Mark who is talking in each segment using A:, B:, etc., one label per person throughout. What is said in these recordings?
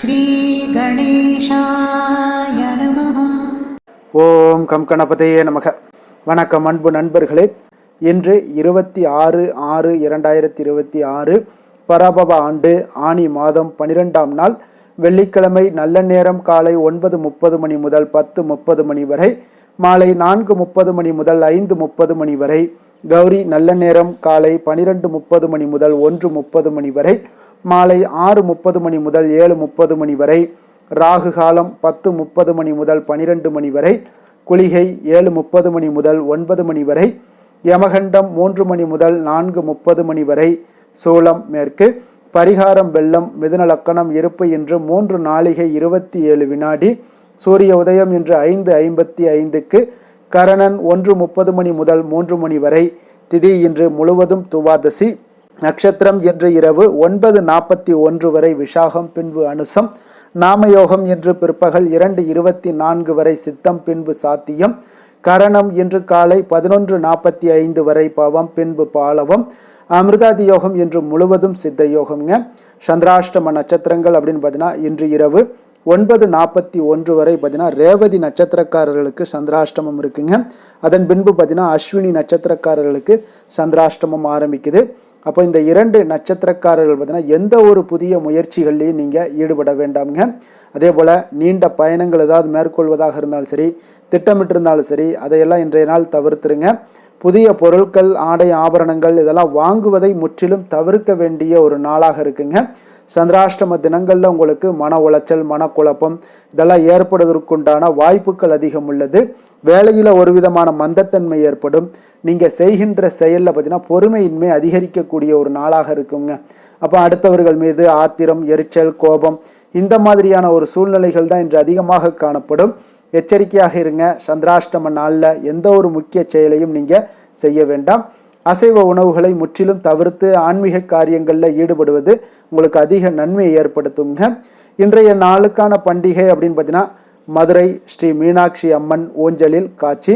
A: ஸ்ரீ கணேசாய நமஹ.
B: ஓம் கம் கணபதியே நமக. வணக்கம் அன்பு நண்பர்களே. இன்று 26/6/2026 பராபவ ஆண்டு ஆனி மாதம் 12ஆம் நாள் வெள்ளிக்கிழமை. நல்ல நேரம் காலை 9:30 மணி முதல் 10:30 மணி வரை, மாலை 4:30 மணி முதல் 5:30 மணி வரை. கௌரி நல்ல நேரம் காலை 12:30 மணி முதல் 1:30 மணி வரை, மாலை 6:30 மணி முதல் 7:30 மணி வரை. ராகு காலம் 10:30 மணி முதல் 12 மணி வரை. குளிகை 7:30 மணி முதல் 9 மணி வரை. யமகண்டம் 3 மணி முதல் 4:30 மணி வரை. சூலம் மேற்கு. பரிகாரம் வெள்ளம். மிதுன லக்கணம் இருப்பு இன்று 3 நாழிகை 27 வினாடி. சூரிய உதயம் இன்று 5:55க்கு. கரணன் 1:30 மணி முதல் 3 மணி வரை. திதி இன்று முழுவதும் துவாதசி. நட்சத்திரம் இன்று இரவு 9:41 வரை விஷாகம், பின்பு அனுசம். நாமயோகம் இன்று பிற்பகல் 2:24 வரை சித்தம், பின்பு சாத்தியம். கரணம் இன்று காலை 11:45 வரை பவம், பின்பு பாலவம். அமிர்தாதி யோகம் இன்று முழுவதும் சித்த யோகம்ங்க. சந்திராஷ்டம நட்சத்திரங்கள் அப்படின்னு பார்த்தீங்கன்னா இன்று இரவு 9:41 வரை பார்த்தீங்கன்னா ரேவதி நட்சத்திரக்காரர்களுக்கு சந்திராஷ்டமம் இருக்குங்க. அதன் பின்பு பார்த்தீங்கன்னா அஸ்வினி நட்சத்திரக்காரர்களுக்கு சந்திராஷ்டமம் ஆரம்பிக்குது. அப்போ இந்த 2 நட்சத்திரக்காரர்கள் பார்த்தீங்கன்னா எந்த ஒரு புதிய முயற்சிகள்லையும் நீங்கள் ஈடுபட வேண்டாமுங்க. அதே போல் நீண்ட பயணங்கள் ஏதாவது மேற்கொள்வதாக இருந்தாலும் சரி, திட்டமிட்டிருந்தாலும் சரி, அதையெல்லாம் இன்றைய நாள் தவிர்த்துருங்க. புதிய பொருட்கள், ஆடை, ஆபரணங்கள் இதெல்லாம் வாங்குவதை முற்றிலும் தவிர்க்க வேண்டிய ஒரு நாளாக இருக்குங்க. சந்திராஷ்டம தினங்களில் உங்களுக்கு மன உளைச்சல், மனக்குழப்பம் இதெல்லாம் ஏற்படுவதற்குண்டான வாய்ப்புகள் அதிகம் உள்ளது. வேலையில் ஒரு விதமான மந்தத்தன்மை ஏற்படும். நீங்கள் செய்கின்ற செயலில் பார்த்தீங்கன்னா பொறுமையின்மை அதிகரிக்கக்கூடிய ஒரு நாளாக இருக்குங்க. அப்போ அடுத்தவர்கள் மீது ஆத்திரம், எரிச்சல், கோபம் இந்த மாதிரியான ஒரு சூழ்நிலைகள் தான் இன்று அதிகமாக காணப்படும். எச்சரிக்கையாக இருங்க. சந்திராஷ்டம நாளில் எந்த ஒரு முக்கிய செயலையும் நீங்கள் செய்ய வேண்டாம். அசைவ உணவுகளை முற்றிலும் தவிர்த்து ஆன்மீக காரியங்களில் ஈடுபடுவது உங்களுக்கு அதிக நன்மையை ஏற்படுத்துங்க. இன்றைய நாளுக்கான பண்டிகை அப்படின்னு பார்த்தீங்கன்னா மதுரை ஸ்ரீ மீனாட்சி அம்மன் ஊஞ்சலில் காட்சி,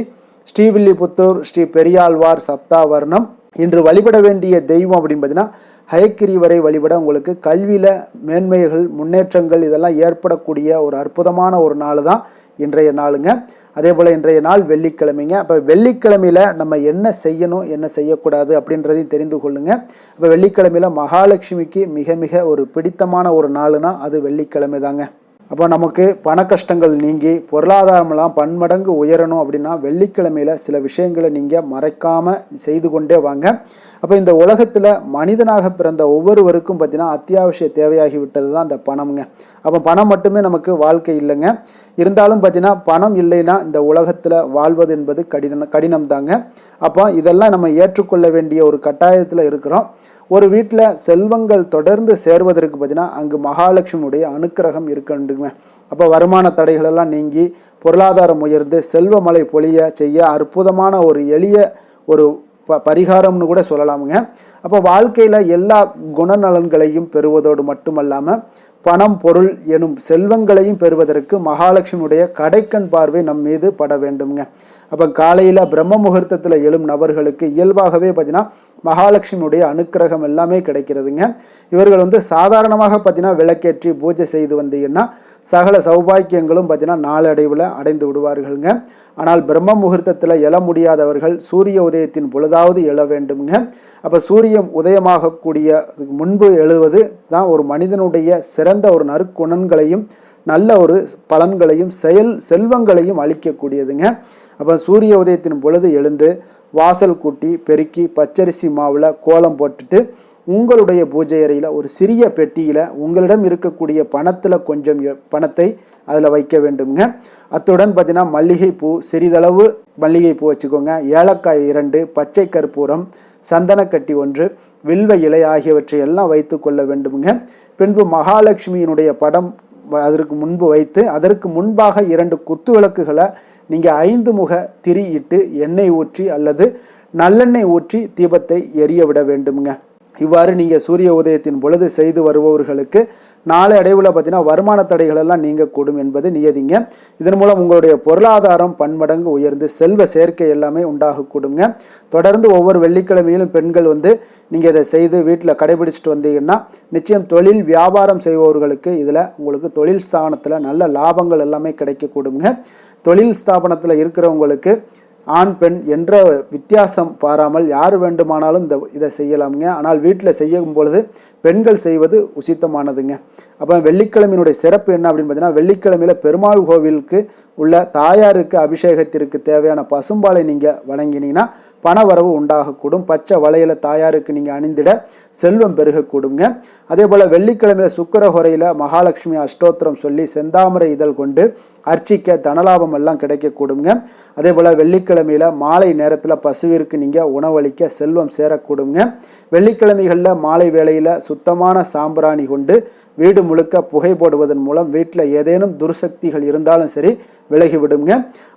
B: ஸ்ரீவில்லிபுத்தூர் ஸ்ரீ பெரியாழ்வார் சப்தாவர்ணம். இன்று வழிபட வேண்டிய தெய்வம் அப்படின்னு பார்த்தீங்கன்னா ஹயக்கிரீவரை வழிபட உங்களுக்கு கல்வியில் மேன்மைகள், முன்னேற்றங்கள் இதெல்லாம் ஏற்படக்கூடிய ஒரு அற்புதமான ஒரு நாள் தான் இன்றைய நாளுங்க. அதே போல் இன்றைய நாள் வெள்ளிக்கிழமைங்க. அப்போ வெள்ளிக்கிழமையில் நம்ம என்ன செய்யணும், என்ன செய்யக்கூடாது அப்படின்றதையும் தெரிந்து கொள்ளுங்க. அப்போ வெள்ளிக்கிழமையில் மகாலட்சுமிக்கு மிக மிக ஒரு பிடித்தமான ஒரு நாளுனா அது வெள்ளிக்கிழமை தாங்க. அப்போ நமக்கு பண கஷ்டங்கள் நீங்கி பொருளாதாரமெல்லாம் பன்மடங்கு உயரணும் அப்படின்னா வெள்ளிக்கிழமையில் சில விஷயங்களை நீங்கள் மறைக்காமல் செய்து கொண்டே வாங்க. அப்போ இந்த உலகத்தில் மனிதனாக பிறந்த ஒவ்வொருவருக்கும் பார்த்தீங்கன்னா அத்தியாவசிய தேவையாகி விட்டது தான் இந்த பணம்ங்க. அப்போ பணம் மட்டுமே நமக்கு வாழ்க்கை இல்லைங்க. இருந்தாலும் பார்த்தீங்கன்னா பணம் இல்லைன்னா இந்த உலகத்தில் வாழ்வது என்பது கடினம் தாங்க. அப்போ இதெல்லாம் நம்ம ஏற்றுக்கொள்ள வேண்டிய ஒரு கட்டாயத்தில் இருக்கிறோம். ஒரு வீட்டில் செல்வங்கள் தொடர்ந்து சேர்வதற்கு பார்த்தீங்கன்னா அங்கு மகாலட்சுமியுடைய அனுக்கிரகம் இருக்குண்டுங்க. அப்போ வருமான தடைகளெல்லாம் நீங்கி பொருளாதாரம் உயர்ந்து செல்வ மழை பொழிய செய்ய அற்புதமான ஒரு எளிய ஒரு பரிகாரம்னு கூட சொல்லலாமுங்க. அப்போ வாழ்க்கையில் எல்லா குணநலன்களையும் பெறுவதோடு மட்டுமல்லாமல் பணம், பொருள் எனும் செல்வங்களையும் பெறுவதற்கு மகாலட்சுமியுடைய கடைக்கண் பார்வை நம் மீது பட வேண்டுங்க. அப்போ காலையில் பிரம்ம முகூர்த்தத்தில் எழும் நபர்களுக்கு இயல்பாகவே பார்த்தீங்கன்னா மகாலட்சுமியுடைய அனுக்கிரகம் எல்லாமே கிடைக்கிறதுங்க. இவர்கள் சாதாரணமாக பார்த்தீங்கன்னா விளக்கேற்றி பூஜை செய்து வந்தீங்கன்னா சகல சௌபாக்கியங்களும் பார்த்தீங்கன்னா நாளடைவில் அடைந்து விடுவார்கள்ங்க. ஆனால் பிரம்ம முகூர்த்தத்தில் எழ முடியாதவர்கள் சூரிய உதயத்தின் பொழுதாவது எழ வேண்டுங்க. அப்போ சூரியன் உதயமாகக்கூடிய முன்பு எழுவது தான் ஒரு மனிதனுடைய சிறந்த ஒரு நற்குணங்களையும் நல்ல ஒரு பலன்களையும் செல்வங்களையும் அளிக்கக்கூடியதுங்க. அப்போ சூரிய உதயத்தின் பொழுது எழுந்து வாசல் கூட்டி பெருக்கி பச்சரிசி மாவில் கோலம் போட்டுட்டு உங்களுடைய பூஜை அறையில் ஒரு சிறிய பெட்டியில் உங்களிடம் இருக்கக்கூடிய பணத்தில் கொஞ்சம் பணத்தை அதில் வைக்க வேண்டுங்க. அத்துடன் பார்த்தீங்கன்னா மல்லிகைப்பூ, சிறிதளவு மல்லிகைப்பூ வச்சுக்கோங்க, ஏலக்காய் 2, பச்சை கற்பூரம், சந்தனக்கட்டி 1, வில்வ இலை ஆகியவற்றை எல்லாம் வைத்து கொள்ள வேண்டுங்க. பின்பு மகாலட்சுமியினுடைய படம் அதற்கு முன்பு வைத்து அதற்கு முன்பாக 2 குத்து விளக்குகளை நீங்கள் 5 முக திரி இட்டு எண்ணெய் ஊற்றி அல்லது நல்லெண்ணெய் ஊற்றி தீபத்தை எரிய விட வேண்டுங்க. இவ்வாறு நீங்கள் சூரிய உதயத்தின் பொழுது செய்து வருபவர்களுக்கு நாளை அடைவில் பார்த்தீங்கன்னா வருமான தடைகள் எல்லாம் நீங்கக்கூடும் என்பது நியதிங்க. இதன் மூலம் உங்களுடைய பொருளாதாரம் பன்மடங்கு உயர்ந்து செல்வ சேர்க்கை எல்லாமே உண்டாகக்கூடுங்க. தொடர்ந்து ஒவ்வொரு வெள்ளிக்கிழமையிலும் பெண்கள் நீங்கள் இதை செய்து வீட்டில் கடைபிடிச்சிட்டு வந்தீங்கன்னா நிச்சயம் தொழில் வியாபாரம் செய்பவர்களுக்கு இதில் உங்களுக்கு தொழில் ஸ்தானத்தில் நல்ல லாபங்கள் எல்லாமே கிடைக்கக்கூடுங்க. தொழில் ஸ்தாபனத்தில் இருக்கிறவங்களுக்கு ஆண் பெண் என்ற வித்தியாசம் பாராமல் யார் வேண்டுமானாலும் இதை செய்யலாமுங்க. ஆனால் வீட்டில் செய்யும் பொழுது பெண்கள் செய்வது உசித்தமானதுங்க. அப்போ வெள்ளிக்கிழமையினுடைய சிறப்பு என்ன அப்படின்னு பார்த்தீங்கன்னா, வெள்ளிக்கிழமையில் பெருமாள் கோவிலுக்கு உள்ள தாயாருக்கு அபிஷேகத்திற்கு தேவையான பசும்பாலை நீங்கள் வழங்கினீங்கன்னா பணவரவு உண்டாகக்கூடும். பச்சை வளையல தாயாருக்கு நீங்கள் அணிந்திட செல்வம் பெருகக்கூடுங்க. அதே போல் வெள்ளிக்கிழமையில் சுக்கிரஹொரையில் மகாலட்சுமி அஷ்டோத்திரம் சொல்லி செந்தாமரை இதழ் கொண்டு அர்ச்சிக்க தனலாபம் எல்லாம் கிடைக்கக்கூடுங்க. அதே போல் வெள்ளிக்கிழமையில் மாலை நேரத்தில் பசுவிற்கு நீங்கள் உணவளிக்க செல்வம் சேரக்கூடுங்க. வெள்ளிக்கிழமைகளில் மாலை வேளையில் சுத்தமான சாம்பிராணி கொண்டு வீடு முழுக்க புகை போடுவதன் மூலம் வீட்டில் ஏதேனும் துர்சக்திகள் இருந்தாலும் சரி விலகிவிடுங்க.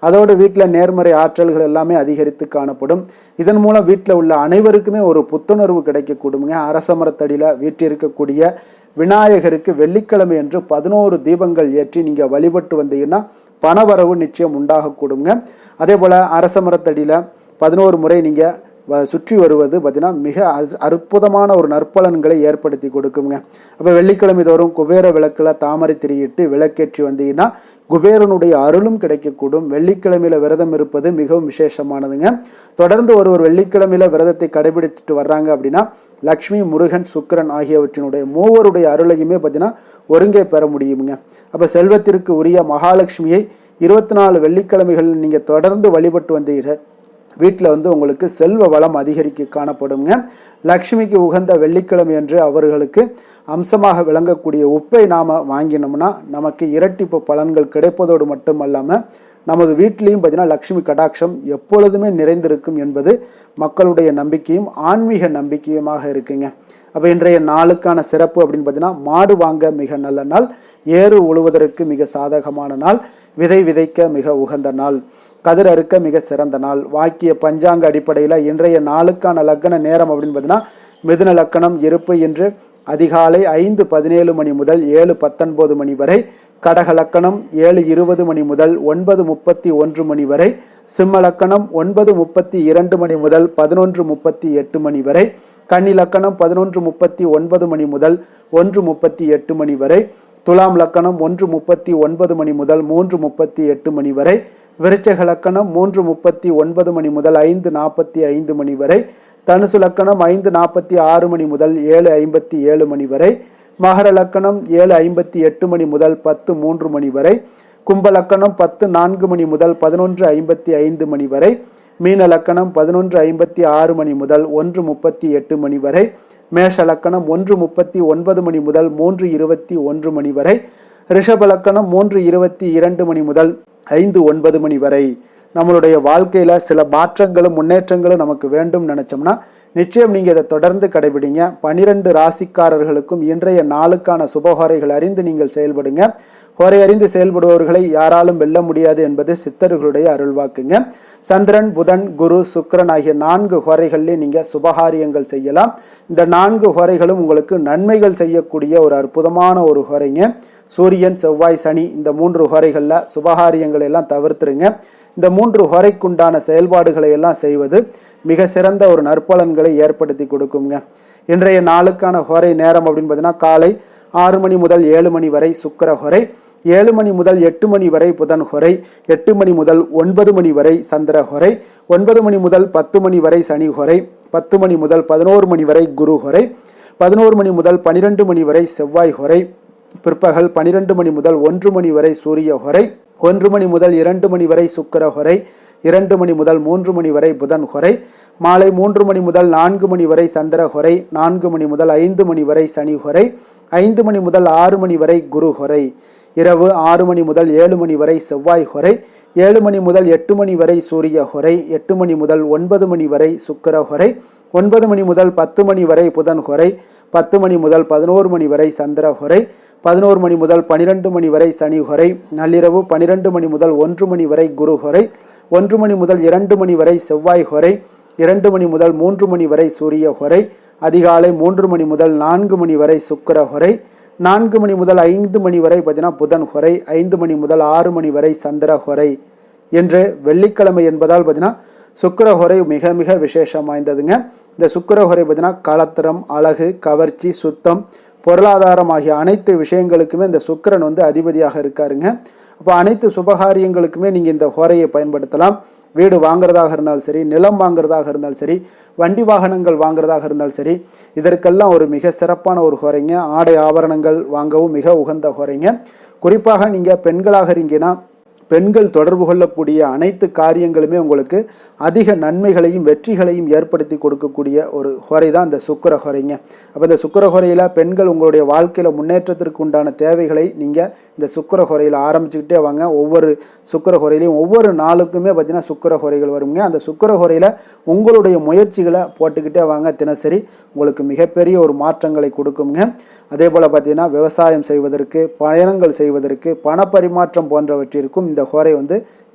B: அதோடு வீட்டில் நேர்மறை ஆற்றல்கள் எல்லாமே அதிகரித்து காணப்படும். இதன் மூலம் வீட்டில் உள்ள அனைவருக்குமே ஒரு புத்துணர்வு கிடைக்கக்கூடுங்க. அரச மரத்தடியில் வீட்டிற்கக்கூடிய விநாயகருக்கு வெள்ளிக்கிழமை என்று 11 தீபங்கள் ஏற்றி நீங்கள் வழிபட்டு வந்தீங்கன்னா பணவரவு நிச்சயம் உண்டாகக்கூடுங்க. அதே போல் அரச மரத்தடியில் 11 முறை நீங்கள் சுற்றி வருவது பார்த்தீங்கன்னா மிக அற்புதமான ஒரு நற்பலன்களை ஏற்படுத்தி கொடுக்குங்க. அப்போ வெள்ளிக்கிழமை தோறும் குபேர விளக்கில் தாமரை திரியிட்டு விளக்கேற்றி வந்தீங்கன்னா குபேரனுடைய அருளும் கிடைக்கக்கூடும். வெள்ளிக்கிழமையில் விரதம் இருப்பது மிகவும் விசேஷமானதுங்க. தொடர்ந்து ஒரு வெள்ளிக்கிழமையில் விரதத்தை கடைபிடிச்சிட்டு வர்றாங்க அப்படின்னா லக்ஷ்மி, முருகன், சுக்கிரன் ஆகியவற்றினுடைய மூவருடைய அருளையுமே பார்த்தீங்கன்னா ஒருங்கே பெற முடியுங்க. அப்போ செல்வத்திற்கு உரிய மகாலட்சுமியை 24 வெள்ளிக்கிழமைகளில் நீங்கள் தொடர்ந்து வழிபட்டு வந்தீங்க வீட்டில் உங்களுக்கு செல்வ வளம் அதிகரிக்க காணப்படுங்க. லக்ஷ்மிக்கு உகந்த வெள்ளிக்கிழமை என்று அவர்களுக்கு அம்சமாக விளங்கக்கூடிய உப்பை நாம் வாங்கினோம்னா நமக்கு இரட்டிப்பு பலன்கள் கிடைப்பதோடு மட்டுமல்லாமல் நமது வீட்டிலையும் பார்த்தீங்கன்னா லக்ஷ்மி கடாட்சம் எப்பொழுதுமே நிறைந்திருக்கும் என்பது மக்களுடைய நம்பிக்கையும் ஆன்மீக நம்பிக்கையுமாக இருக்குங்க. அப்போ இன்றைய நாளுக்கான சிறப்பு அப்படின்னு பார்த்தீங்கன்னா, மாடு வாங்க மிக நல்ல நாள், ஏறு உழுவதற்கு மிக சாதகமான நாள், விதை விதைக்க மிக உகந்த நாள், கதிர் அறுக்க மிக சிறந்த நாள். வாக்கிய பஞ்சாங்க அடிப்படையில் இன்றைய நாளுக்கான லக்கண நேரம் அப்படின்னு பார்த்தீங்கன்னா, மிதுன லக்கணம் இருப்பு என்று அதிகாலை 5:17 மணி முதல் 7:19 மணி வரை, கடக லக்கணம் 7:20 மணி முதல் 9:31 மணி வரை, சிம்ம லக்கணம் 9:32 மணி முதல் 11:38 மணி வரை, கன்னி லக்கணம் 11:39 மணி முதல் 1:38 மணி வரை, துலாம் லக்கணம் 1:39 மணி முதல் 3:38 மணி வரை, விருச்சக லக்கணம் 3:39 மணி முதல் 5:45 மணி வரை, தனுசு லக்கணம் 5:46 மணி முதல் 7:57 மணி வரை, மகர லக்கணம் 7:58 மணி முதல் 10:03 மணி வரை, கும்ப லக்கணம் 10:04 மணி முதல் 11:55 மணி வரை, மீன லக்கணம் 11:56 மணி முதல் 1:38 மணி வரை, மேஷ லக்கணம் 1:39 மணி முதல் 3:21 மணி வரை, ரிஷப லக்கணம் 3:22 மணி முதல் 5:09 மணி வரை. நம்மளுடைய வாழ்க்கையில் சில மாற்றங்களும் முன்னேற்றங்களும் நமக்கு வேண்டும் நினச்சோம்னா நிச்சயம் நீங்கள் இதை தொடர்ந்து கடைபிடிங்க. 12 ராசிக்காரர்களுக்கும் இன்றைய நாளுக்கான சுபஹோரைகள் அறிந்து நீங்கள் செயல்படுங்க. ஹோரை அறிந்து செயல்படுபவர்களை யாராலும் வெல்ல முடியாது என்பது சித்தர்களுடைய அருள்வாக்குங்க. சந்திரன், புதன், குரு, சுக்கிரன் ஆகிய 4 ஹோரைகளிலே நீங்கள் சுபகாரியங்கள் செய்யலாம். இந்த 4 ஹோரைகளும் உங்களுக்கு நன்மைகள் செய்யக்கூடிய ஒரு அற்புதமான ஒரு ஹோரைங்க. சூரியன், செவ்வாய், சனி இந்த 3 ஹோரைகளில் சுபகாரியங்களை எல்லாம் தவிர்த்துருங்க. இந்த 3 ஹோரைக்குண்டான செயல்பாடுகளை எல்லாம் செய்வது மிக சிறந்த ஒரு நற்பலன்களை ஏற்படுத்தி கொடுக்குங்க. இன்றைய நாளுக்கான ஹோரை நேரம் அப்படின்னு பார்த்தீங்கன்னா, காலை 6 மணி முதல் 7 மணி வரை சுக்கிர ஹோரை, 7 மணி முதல் 8 மணி வரை புதன் ஹோரை, 8 மணி முதல் 9 மணி வரை சந்திர ஹோரை, 9 மணி முதல் 10 மணி வரை சனி ஹோரை, 10 மணி முதல் 11 மணி வரை குரு ஹோரை, 11 மணி முதல் 12 மணி வரை செவ்வாய் ஹோரை, பிற்பகல் 12 மணி முதல் 1 மணி வரை சூரிய ஹோரை, 1 மணி முதல் 2 மணி வரை சுக்கிர ஹோரை, 2 மணி முதல் 3 மணி வரை புதன் ஹோரை, மாலை 3 மணி முதல் 4 மணி வரை சந்திர ஹோரை, 4 மணி முதல் 5 மணி வரை சனி ஹோரை, 5 மணி முதல் 6 மணி வரை குரு ஹோரை, இரவு 6 மணி முதல் 7 மணி வரை செவ்வாய் ஹோரை, 7 மணி முதல் 8 மணி வரை சூரிய ஹோரை, 8 மணி முதல் 9 மணி வரை சுக்கிர ஹோரை, 9 மணி முதல் 10 மணி வரை புதன் ஹோரை, 10 மணி முதல் 11 மணி வரை சந்திர ஹோரை, 11 மணி முதல் 12 மணி வரை சனி ஹோரை, நள்ளிரவு 12 மணி முதல் 1 மணி வரை குரு ஹோரை, 1 மணி முதல் 2 மணி வரை செவ்வாய் ஹோரை, 2 மணி முதல் 3 மணி வரை சூரிய ஹோரை, அதிகாலை 3 மணி முதல் 4 மணி வரை சுக்கிர ஹோரை, 4 மணி முதல் 5 மணி வரை பார்த்தீங்கன்னா புதன் ஹொரை, 5 மணி முதல் 6 மணி வரை சந்திர ஹொரை என்று வெள்ளிக்கிழமை என்பதால் பார்த்தீங்கன்னா சுக்கிர ஹொரை மிக மிக விசேஷம் வாய்ந்ததுங்க. இந்த சுக்கிர ஹொரை பார்த்தீங்கன்னா கலத்திரம், அழகு, கவர்ச்சி, சுத்தம், பொருளாதாரம் ஆகிய அனைத்து விஷயங்களுக்குமே இந்த சுக்கிரன் அதிபதியாக இருக்காருங்க. அப்போ அனைத்து சுபகாரியங்களுக்குமே நீங்கள் இந்த ஹோரையை பயன்படுத்தலாம். வீடு வாங்குறதாக இருந்தாலும் சரி, நிலம் வாங்குறதாக இருந்தாலும் சரி, வண்டி வாகனங்கள் வாங்குறதாக இருந்தாலும் சரி, இதற்கெல்லாம் ஒரு மிக சிறப்பான ஒரு ஹோரைங்க. ஆடை ஆபரணங்கள் வாங்கவும் மிக உகந்த ஹோரைங்க. குறிப்பாக நீங்கள் பெண்களாக இருந்தீங்கன்னா பெண்கள் தொடர்பு கொள்ளக்கூடிய அனைத்து காரியங்களுமே உங்களுக்கு அதிக நன்மைகளையும் வெற்றிகளையும் ஏற்படுத்தி கொடுக்கக்கூடிய ஒரு ஹொரை தான் இந்த சுக்கிர ஹொரைங்க. அப்போ இந்த சுக்கிர ஹொரையில் பெண்கள் உங்களுடைய வாழ்க்கையில் முன்னேற்றத்திற்கு உண்டான தேவைகளை நீங்கள் இந்த சுக்கிர ஹொரையில் ஆரம்பிச்சுக்கிட்டே வாங்க. ஒவ்வொரு சுக்கிர ஹொரையிலையும் ஒவ்வொரு நாளுக்குமே பார்த்தீங்கன்னா சுக்கிர ஹொரைகள் வருங்க. அந்த சுக்கிர ஹொரையில் உங்களுடைய முயற்சிகளை போட்டுக்கிட்டே வாங்க. தினசரி உங்களுக்கு மிகப்பெரிய ஒரு மாற்றங்களை கொடுக்குங்க. அதே போல் பார்த்தீங்கன்னா விவசாயம் செய்வதற்கு, பயணங்கள் செய்வதற்கு, பணப்பரிமாற்றம் போன்றவற்றிற்கும் இந்த ஹோரை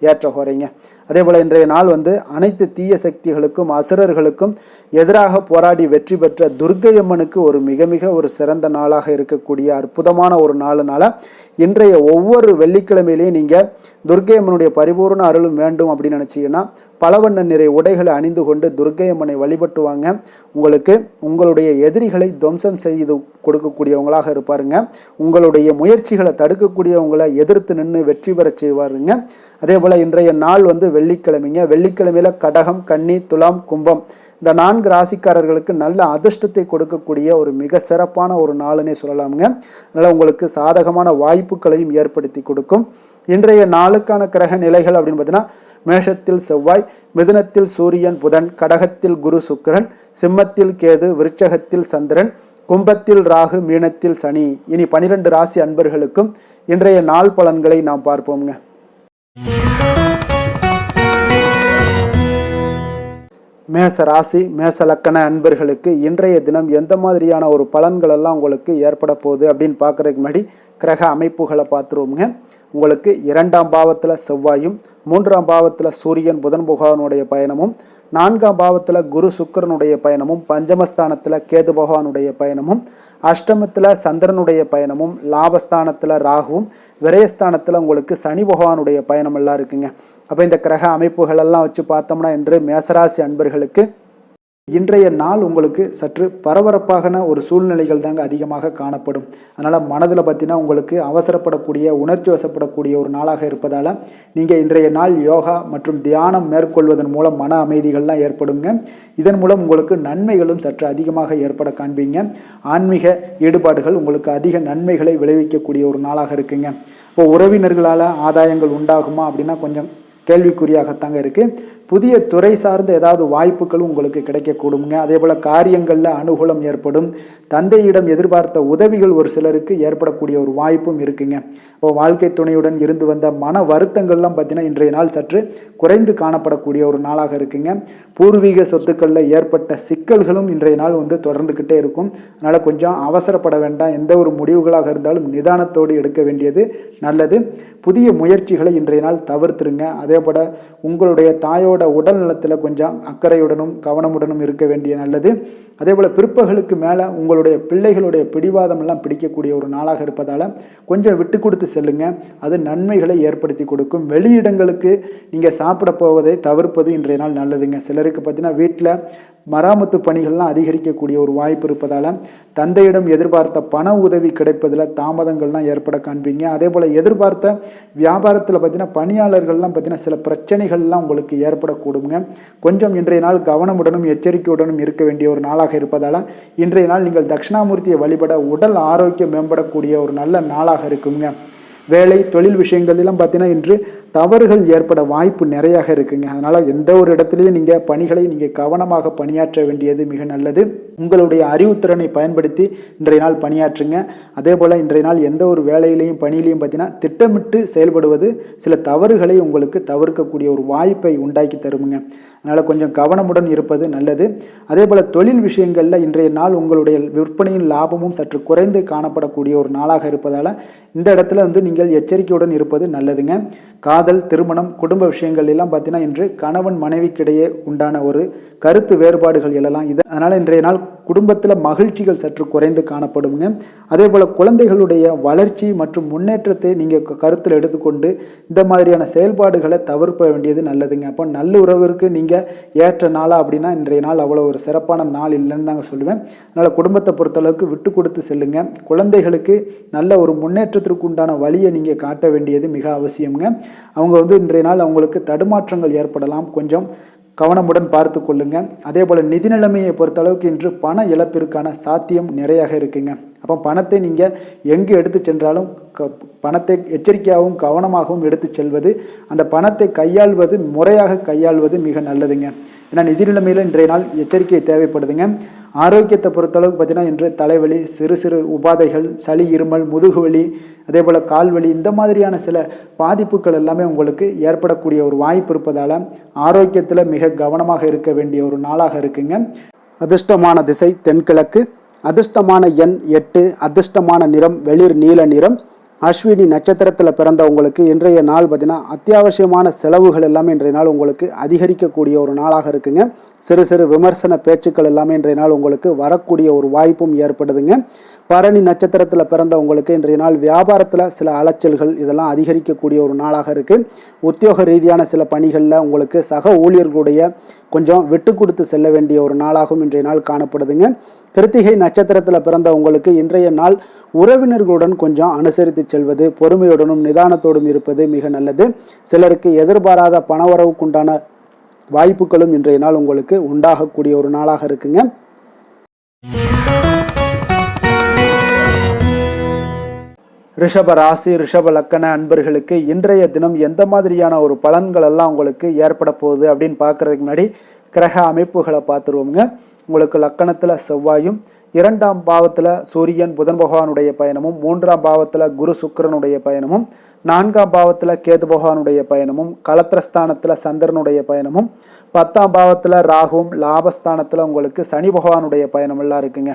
B: ஏற்ற ஹோரைங்க. அதே போல் இன்றைய நாள் அனைத்து தீய சக்திகளுக்கும் அசுரர்களுக்கும் எதிராக போராடி வெற்றி பெற்ற துர்க்கை அம்மனுக்கு ஒரு மிக மிக ஒரு சிறந்த நாளாக இருக்கக்கூடிய அற்புதமான ஒரு நாளுனால இன்றைய ஒவ்வொரு வெள்ளிக்கிழமையிலையும் நீங்கள் துர்க்கை அம்மனுடைய பரிபூர்ண அருளும் வேண்டும் அப்படின்னு நினச்சிங்கன்னா பலவண்ண நிறை உடைகளை அணிந்து கொண்டு துர்க்கை அம்மனை வழிபட்டுவாங்க. உங்களுக்கு உங்களுடைய எதிரிகளை துவம்சம் செய்து கொடுக்கக்கூடியவங்களாக இருப்பாருங்க. உங்களுடைய முயற்சிகளை தடுக்கக்கூடியவங்களை எதிர்த்து நின்று வெற்றி பெற செய்வாருங்க. அதே போல் இன்றைய நாள் வெள்ளிக்கிழமைங்க. வெள்ளிக்கிழமையில் கடகம், கன்னி, துலாம், கும்பம் இந்த 4 ராசிக்காரர்களுக்கு நல்ல அதிர்ஷ்டத்தை கொடுக்கக்கூடிய ஒரு மிக சிறப்பான ஒரு நாளுன்னே சொல்லலாமுங்க. அதனால் உங்களுக்கு சாதகமான வாய்ப்புகளையும் ஏற்படுத்தி கொடுக்கும். இன்றைய நாளுக்கான கிரக நிலைகள் அப்படின்னு பார்த்தீங்கன்னா மேஷத்தில் செவ்வாய், மிதுனத்தில் சூரியன் புதன், கடகத்தில் குரு சுக்கிரன், சிம்மத்தில் கேது, விருச்சகத்தில் சந்திரன், கும்பத்தில் ராகு, மீனத்தில் சனி. இனி 12 ராசி அன்பர்களுக்கும் இன்றைய நாள் பலன்களை நாம் பார்ப்போம்ங்க. மேச ராசி மேச லக்கண அன்பர்களுக்கு இன்றைய தினம் எந்த மாதிரியான ஒரு பலன்கள் எல்லாம் உங்களுக்கு ஏற்பட போகுது அப்படின்னு பார்க்குறதுக்கு முன்னாடி கிரக அமைப்புகளை பார்த்துருவோங்க. உங்களுக்கு 2ஆம் பாவத்தில் செவ்வாயும், 3ஆம் பாவத்தில் சூரியன் புதன் பகவானுடைய பயணமும், 4ஆம் பாவத்தில் குரு சுக்கிரனுடைய பயணமும், பஞ்சமஸ்தானத்தில் கேது பகவானுடைய பயணமும், அஷ்டமத்தில் சந்திரனுடைய பயணமும், லாபஸ்தானத்தில் ராகுவும், விரயஸ்தானத்தில் உங்களுக்கு சனி பகவானுடைய பயணம் எல்லாம் இருக்குங்க. அப்போ இந்த கிரக அமைப்புகள் எல்லாம் வச்சு பார்த்தோம்னா இன்று மேசராசி அன்பர்களுக்கு இன்றைய நாள் உங்களுக்கு சற்று பரபரப்பான ஒரு சூழ்நிலைகள் தாங்க அதிகமாக காணப்படும். அதனால் மனதில் பார்த்தீங்கன்னா உங்களுக்கு அவசரப்படக்கூடிய, உணர்ச்சி வசப்படக்கூடிய ஒரு நாளாக இருப்பதால் நீங்கள் இன்றைய நாள் யோகா மற்றும் தியானம் மேற்கொள்வதன் மூலம் மன அமைதிகள்லாம் ஏற்படுங்க. இதன் மூலம் உங்களுக்கு நன்மைகளும் சற்று அதிகமாக ஏற்பட காண்பீங்க. ஆன்மீக ஈடுபாடுகள் உங்களுக்கு அதிக நன்மைகளை விளைவிக்கக்கூடிய ஒரு நாளாக இருக்குங்க. இப்போ உறவினர்களால் ஆதாயங்கள் உண்டாகுமா அப்படின்னா கொஞ்சம் கேள்விக்குறியாகத்தாங்க இருக்குது. புதிய துறை சார்ந்த ஏதாவது வாய்ப்புகளும் உங்களுக்கு கிடைக்கக்கூடுங்க. அதே போல் காரியங்களில் அனுகூலம் ஏற்படும். தந்தையிடம் எதிர்பார்த்த உதவிகள் ஒரு சிலருக்கு ஏற்படக்கூடிய ஒரு வாய்ப்பும் இருக்குங்க. இப்போ வாழ்க்கை துணையுடன் இருந்து வந்த மன வருத்தங்கள்லாம் பார்த்தீங்கன்னா இன்றைய நாள் சற்று குறைந்து காணப்படக்கூடிய ஒரு நாளாக இருக்குங்க. பூர்வீக சொத்துக்களில் ஏற்பட்ட சிக்கல்களும் இன்றைய நாள் தொடர்ந்துக்கிட்டே இருக்கும். அதனால் கொஞ்சம் அவசரப்பட வேண்டாம். எந்த ஒரு முடிவுகளாக இருந்தாலும் நிதானத்தோடு எடுக்க வேண்டியது நல்லது. புதிய முயற்சிகளை இன்றைய நாள் தவிர்த்துருங்க. அதே போல் உங்களுடைய தாயோட உடல் நலத்தில் கொஞ்சம் அக்கறையுடனும் கவனமுடனும் இருக்க வேண்டிய நல்லது. அதே போல் பிற்பகலுக்கு மேலே உங்களுடைய பிள்ளைகளுடைய பிடிவாதம் எல்லாம் பிடிக்கக்கூடிய ஒரு நாளாக இருப்பதால் கொஞ்சம் விட்டு கொடுத்து செல்லுங்க. அது நன்மைகளை ஏற்படுத்தி கொடுக்கும். வெளியிடங்களுக்கு நீங்கள் சாப்பிட போவதை தவிர்ப்பது இன்றைய நாள் நல்லதுங்க. சிலருக்கு பார்த்தீங்கன்னா வீட்டில் மராமத்து பணிகள்லாம் அதிகரிக்கக்கூடிய ஒரு வாய்ப்பு இருப்பதால் தந்தையிடம் எதிர்பார்த்த பண உதவி கிடைப்பதில் தாமதங்கள்லாம் ஏற்பட காண்பீங்க. அதே போல் எதிர்பார்த்த வியாபாரத்தில் பார்த்தீங்கன்னா பணியாளர்கள்லாம் பார்த்தீங்கன்னா சில பிரச்சனைகள்லாம் உங்களுக்கு ஏற்படக்கூடுங்க. கொஞ்சம் இன்றைய நாள் கவனமுடனும் எச்சரிக்கையுடனும் இருக்க வேண்டிய ஒரு நாளாக இருப்பதால் இன்றைய நாள் நீங்கள் தட்சிணாமூர்த்தியை வழிபட உடல் ஆரோக்கியம் மேம்படக்கூடிய ஒரு நல்ல நாளாக இருக்குங்க. வேலை தொழில் விஷயங்கள்லாம் பார்த்தீங்கன்னா இன்று தவறுகள் ஏற்பட வாய்ப்பு நிறையாக இருக்குங்க. அதனால் எந்த ஒரு இடத்துலையும் நீங்கள் பணிகளை நீங்கள் கவனமாக பணியாற்ற வேண்டியது மிக நல்லது. உங்களுடைய அறிவுத்திறனை பயன்படுத்தி இன்றைய நாள் பணியாற்றுங்க. அதே போல் இன்றைய நாள் எந்த ஒரு வேலையிலையும் பணியிலையும் பார்த்தீங்கன்னா திட்டமிட்டு செயல்படுவது சில தவறுகளை உங்களுக்கு தவிர்க்கக்கூடிய ஒரு வாய்ப்பை உண்டாக்கி தருமுங்க. அதனால் கொஞ்சம் கவனமுடன் இருப்பது நல்லது. அதே போல் தொழில் விஷயங்களில் இன்றைய நாள் உங்களுடைய விற்பனையின் லாபமும் சற்று குறைந்து காணப்படக்கூடிய ஒரு நாளாக இருப்பதால் இந்த இடத்துல நீங்கள் எச்சரிக்கையுடன் இருப்பது நல்லதுங்க. காதல், திருமணம், குடும்ப விஷயங்கள் எல்லாம் பார்த்தீங்கன்னா இன்று கணவன் மனைவிக்கிடையே உண்டான ஒரு கருத்து வேறுபாடுகள் எழலாம். அதனால் இன்றைய நாள் குடும்பத்தில் மகிழ்ச்சிகள் சற்று குறைந்து காணப்படுங்க. அதே போல் குழந்தைகளுடைய வளர்ச்சி மற்றும் முன்னேற்றத்தை நீங்கள் கருத்தில் எடுத்துக்கொண்டு இந்த மாதிரியான செயல்பாடுகளை தவிர்க்க வேண்டியது நல்லதுங்க. அப்போ நல்ல உறவிற்கு நீங்கள் ஏற்ற நாளா அப்படின்னா இன்றைய நாள் அவ்வளோ ஒரு சிறப்பான நாள் இல்லைன்னு தாங்க சொல்லுவேன். அதனால் குடும்பத்தை பொறுத்தளவுக்கு விட்டு கொடுத்து செல்லுங்க. குழந்தைகளுக்கு நல்ல ஒரு முன்னேற்றத்திற்கு உண்டான வழியை நீங்கள் காட்ட வேண்டியது மிக அவசியம்ங்க. அவங்க இன்றைய நாள் அவங்களுக்கு தடுமாற்றங்கள் ஏற்படலாம், கொஞ்சம் கவனமுடன் பார்த்து கொள்ளுங்க. அதே போல் நிதி நிலைமையை பொறுத்தளவுக்கு இன்று பண இழப்பிற்கான சாத்தியம் நிறையாக இருக்குங்க. அப்போ பணத்தை நீங்கள் எங்கே எடுத்து சென்றாலும் பணத்தை எச்சரிக்கையாகவும் கவனமாகவும் எடுத்து செல்வது, அந்த பணத்தை கையாள்வது முறையாக கையாள்வது மிக நல்லதுங்க. ஏன்னா நிதி நிலைமையில் இன்றைய நாள் எச்சரிக்கை தேவைப்படுதுங்க. ஆரோக்கியத்தை பொறுத்தளவுக்கு பார்த்தீங்கன்னா இன்று தலைவலி, சிறு சிறு உபாதைகள், சளி, இருமல், முதுகுவலி, அதே போல் கால்வலி, இந்த மாதிரியான சில பாதிப்புகள் எல்லாமே உங்களுக்கு ஏற்படக்கூடிய ஒரு வாய்ப்பு இருப்பதால் ஆரோக்கியத்தில் மிக கவனமாக இருக்க வேண்டிய ஒரு நாளாக இருக்குங்க. அதிர்ஷ்டமான திசை தென்கிழக்கு, அதிர்ஷ்டமான எண் 8, அதிர்ஷ்டமான நிறம் வெளிர் நீல நிறம். அஸ்வினி நட்சத்திரத்தில் பிறந்தவங்களுக்கு இன்றைய நாள் பார்த்தீங்கன்னா அத்தியாவசியமான செலவுகள் எல்லாமே இன்றைய நாள் உங்களுக்கு அதிகரிக்கக்கூடிய ஒரு நாளாக இருக்குங்க. சிறு சிறு விமர்சன பேச்சுக்கள் எல்லாமே இன்றைய நாள் உங்களுக்கு வரக்கூடிய ஒரு வாய்ப்பும் ஏற்படுதுங்க. பரணி நட்சத்திரத்தில் பிறந்தவங்களுக்கு இன்றைய நாள் வியாபாரத்தில் சில அலைச்சல்கள் இதெல்லாம் அதிகரிக்கக்கூடிய ஒரு நாளாக இருக்குது. உத்தியோக ரீதியான சில பணிகளில் உங்களுக்கு சக ஊழியர்களுடைய கொஞ்சம் விட்டு கொடுத்து செல்ல வேண்டிய ஒரு நாளாகவும் இன்றைய நாள் காணப்படுதுங்க. கிருத்திகை நட்சத்திரத்தில் பிறந்தவங்களுக்கு இன்றைய நாள் உறவினர்களுடன் கொஞ்சம் அனுசரித்து செல்வது, பொறுமையுடனும் நிதானத்தோடும் இருப்பது மிக நல்லது. சிலருக்கு எதிர்பாராத பணவரவுக்குண்டான வாய்ப்புகளும் இன்றைய நாள் உங்களுக்கு உண்டாகக்கூடிய ஒரு நாளாக இருக்குங்க. ரிஷப ராசி, ரிஷப லக்கண அன்பர்களுக்கு இன்றைய தினம் எந்த மாதிரியான ஒரு பலன்கள் எல்லாம் உங்களுக்கு ஏற்பட போகுது அப்படின்னு பார்க்கறதுக்கு முன்னாடி கிரக அமைப்புகளை பார்த்துருவோங்க. உங்களுக்கு லக்கணத்தில் செவ்வாயும், 2ஆம் பாவத்தில் சூரியன் புதன் பகவானுடைய பயணமும், 3ஆம் பாவத்தில் குரு சுக்கிரனுடைய பயணமும், 4ஆம் பாவத்தில் கேது பகவானுடைய பயணமும், களத்திரஸ்தானத்தில் சந்திரனுடைய பயணமும், 10ஆம் பாவத்தில் ராகுவும், லாபஸ்தானத்தில் உங்களுக்கு சனி பகவானுடைய பயணம் எல்லாம் இருக்குங்க.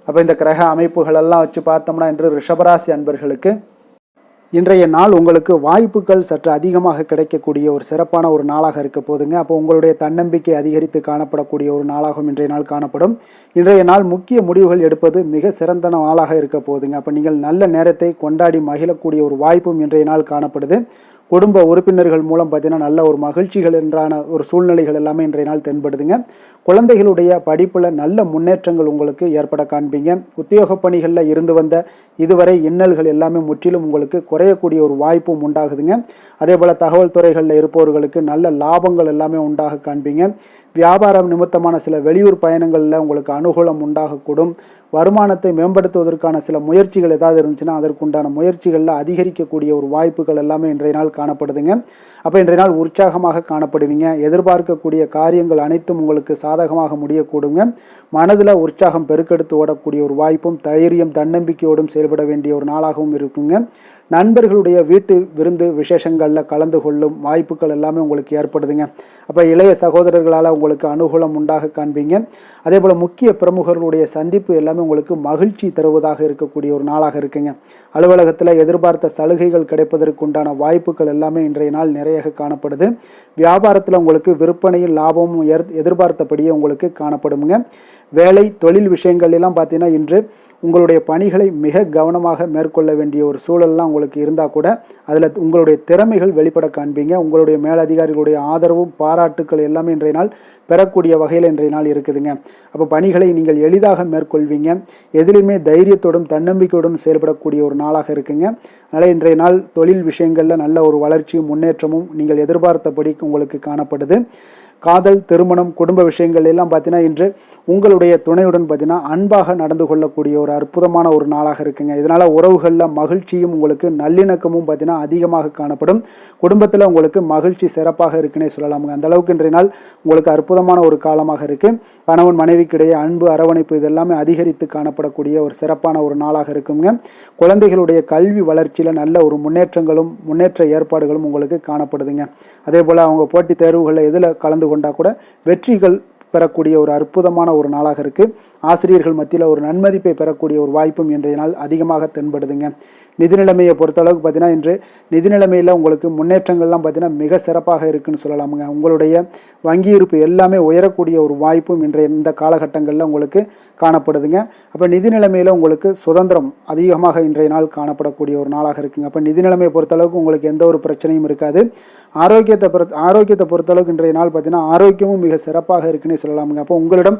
B: அப்போ இந்த கிரக அமைப்புகள் எல்லாம் வச்சு பார்த்தோம்னா இன்று ரிஷபராசி அன்பர்களுக்கு இன்றைய நாள் உங்களுக்கு வாய்ப்புகள் சற்று அதிகமாக கிடைக்கக்கூடிய ஒரு சிறப்பான ஒரு நாளாக இருக்க போதுங்க. அப்போ உங்களுடைய தன்னம்பிக்கை அதிகரித்து காணப்படக்கூடிய ஒரு நாளாகவும் இன்றைய நாள் காணப்படும். இன்றைய நாள் முக்கிய முடிவுகள் எடுப்பது மிக சிறந்த நாளாக இருக்க போதுங்க. அப்போ நீங்கள் நல்ல நேரத்தை கொண்டாடி மகிழக்கூடிய ஒரு வாய்ப்பும் இன்றைய நாள் காணப்படுது. குடும்ப உறுப்பினர்கள் மூலம் பார்த்தீங்கன்னா நல்ல ஒரு மகிழ்ச்சிகள் என்றான ஒரு சூழ்நிலைகள் எல்லாமே இன்றைய நாள் தென்படுதுங்க. குழந்தைகளுடைய படிப்பில் நல்ல முன்னேற்றங்கள் உங்களுக்கு ஏற்பட காண்பீங்க. உத்தியோக பணிகளில் இருந்து வந்த இதுவரை இன்னல்கள் எல்லாமே முற்றிலும் உங்களுக்கு குறையக்கூடிய ஒரு வாய்ப்பும் உண்டாகுதுங்க. அதே போல் தகவல் துறைகளில் இருப்பவர்களுக்கு நல்ல லாபங்கள் எல்லாமே உண்டாக காண்பீங்க. வியாபாரம் நிமித்தமான சில வெளியூர் பயணங்களில் உங்களுக்கு அனுகூலம் உண்டாகக்கூடும். வருமானத்தை மேம்படுத்துவதற்கான சில முயற்சிகள் ஏதாவது இருந்துச்சுன்னா அதற்குண்டான முயற்சிகளில் அதிகரிக்கக்கூடிய ஒரு வாய்ப்புகள் எல்லாமே இன்றைய நாள் காணப்படுதுங்க. அப்போ இன்றைய நாள் உற்சாகமாக காணப்படுவீங்க. எதிர்பார்க்கக்கூடிய காரியங்கள் அனைத்தும் உங்களுக்கு சாதகமாக முடியக்கூடுங்க. மனதில் உற்சாகம் பெருக்கெடுத்து ஓடக்கூடிய ஒரு வாய்ப்பும் தைரியம் தன்னம்பிக்கையோடும் செயல்பட வேண்டிய ஒரு நாளாகவும் இருக்குங்க. நண்பர்களுடைய வீட்டு விருந்து விசேஷங்களில் கலந்து கொள்ளும் வாய்ப்புகள் எல்லாமே உங்களுக்கு ஏற்படுதுங்க. அப்போ இளைய சகோதரர்களால் உங்களுக்கு அனுகூலம் உண்டாக காண்பீங்க. அதே போல் முக்கிய பிரமுகர்களுடைய சந்திப்பு எல்லாமே உங்களுக்கு மகிழ்ச்சி தருவதாக இருக்கக்கூடிய ஒரு நாளாக இருக்குங்க. அலுவலகத்தில் எதிர்பார்த்த சலுகைகள் கிடைப்பதற்குண்டான வாய்ப்புகள் எல்லாமே இன்றைய நாள் நிறைய காணப்படுது. வியாபாரத்தில் உங்களுக்கு விற்பனையில் லாபமும் எதிர்பார்த்தபடியே உங்களுக்கு காணப்படுங்க. வேலை தொழில் விஷயங்கள் எல்லாம் பார்த்தீங்கன்னா இன்று உங்களுடைய பணிகளை மிக கவனமாக மேற்கொள்ள வேண்டிய ஒரு சூழல்லாம் உங்களுக்கு இருந்தால் கூட அதில் உங்களுடைய திறமைகள் வெளிப்பட காண்பீங்க. உங்களுடைய மேலதிகாரிகளுடைய ஆதரவும் பாராட்டுக்கள் எல்லாமே இன்றைய நாள் பெறக்கூடிய வகையில் இன்றைய நாள் இருக்குதுங்க. அப்போ பணிகளை நீங்கள் எளிதாக மேற்கொள்வீங்க. எதிலுமே தைரியத்தோடும் தன்னம்பிக்கையோடும் செயல்படக்கூடிய ஒரு நாளாக இருக்குங்க. அதனால் இன்றைய நாள் தொழில் விஷயங்களில் நல்ல ஒரு வளர்ச்சியும் முன்னேற்றமும் நீங்கள் எதிர்பார்த்தபடி உங்களுக்கு காணப்படுது. காதல், திருமணம், குடும்ப விஷயங்கள் எல்லாம் பார்த்தீங்கன்னா இன்று உங்களுடைய துணையுடன் பார்த்தீங்கன்னா அன்பாக நடந்து கொள்ளக்கூடிய ஒரு அற்புதமான ஒரு நாளாக இருக்குங்க. இதனால் உறவுகளில் மகிழ்ச்சியும் உங்களுக்கு நல்லிணக்கமும் பார்த்தீங்கன்னா அதிகமாக காணப்படும். குடும்பத்தில் உங்களுக்கு மகிழ்ச்சி சிறப்பாக இருக்குன்னே சொல்லலாமுங்க. அந்த அளவுக்கு இன்றைய நாள் உங்களுக்கு அற்புதமான ஒரு காலமாக இருக்குது. கணவன் மனைவிக்கிடையே அன்பு, அரவணைப்பு இதெல்லாமே அதிகரித்து காணப்படக்கூடிய ஒரு சிறப்பான ஒரு நாளாக இருக்குங்க. குழந்தைகளுடைய கல்வி வளர்ச்சியில் நல்ல ஒரு முன்னேற்ற ஏற்பாடுகளும் உங்களுக்கு காணப்படுதுங்க. அதே போல் அவங்க போட்டித் தேர்வுகளில் எதில் கலந்து கொண்டா கூட வெற்றிகள் பெறக்கூடிய ஒரு அற்புதமான ஒரு நாளாக இருக்குது. ஆசிரியர்கள் மத்தியில் ஒரு நன்மதிப்பை பெறக்கூடிய ஒரு வாய்ப்பும் இன்றைய நாள் அதிகமாக தென்படுதுங்க. நிதி நிலைமையை பொறுத்தளவுக்கு பார்த்தீங்கன்னா இன்று நிதி நிலைமையில் உங்களுக்கு முன்னேற்றங்கள்லாம் பார்த்தீங்கன்னா மிக சிறப்பாக இருக்குன்னு சொல்லலாமுங்க. உங்களுடைய வங்கி இருப்பு எல்லாமே உயரக்கூடிய ஒரு வாய்ப்பும் இன்றைய இந்த காலகட்டங்களில் உங்களுக்கு காணப்படுதுங்க. அப்போ நிதி நிலைமையில் உங்களுக்கு சுதந்திரம் அதிகமாக இன்றைய நாள் காணப்படக்கூடிய ஒரு நாளாக இருக்குங்க. அப்போ நிதி நிலைமையை பொறுத்தளவுக்கு உங்களுக்கு எந்த ஒரு பிரச்சனையும் இருக்காது. ஆரோக்கியத்தை பொறுத்தளவுக்கு இன்றைய நாள் பார்த்தீங்கன்னா ஆரோக்கியமும் மிக சிறப்பாக இருக்குன்னே சொல்லலாமுங்க. அப்போ உங்களிடம்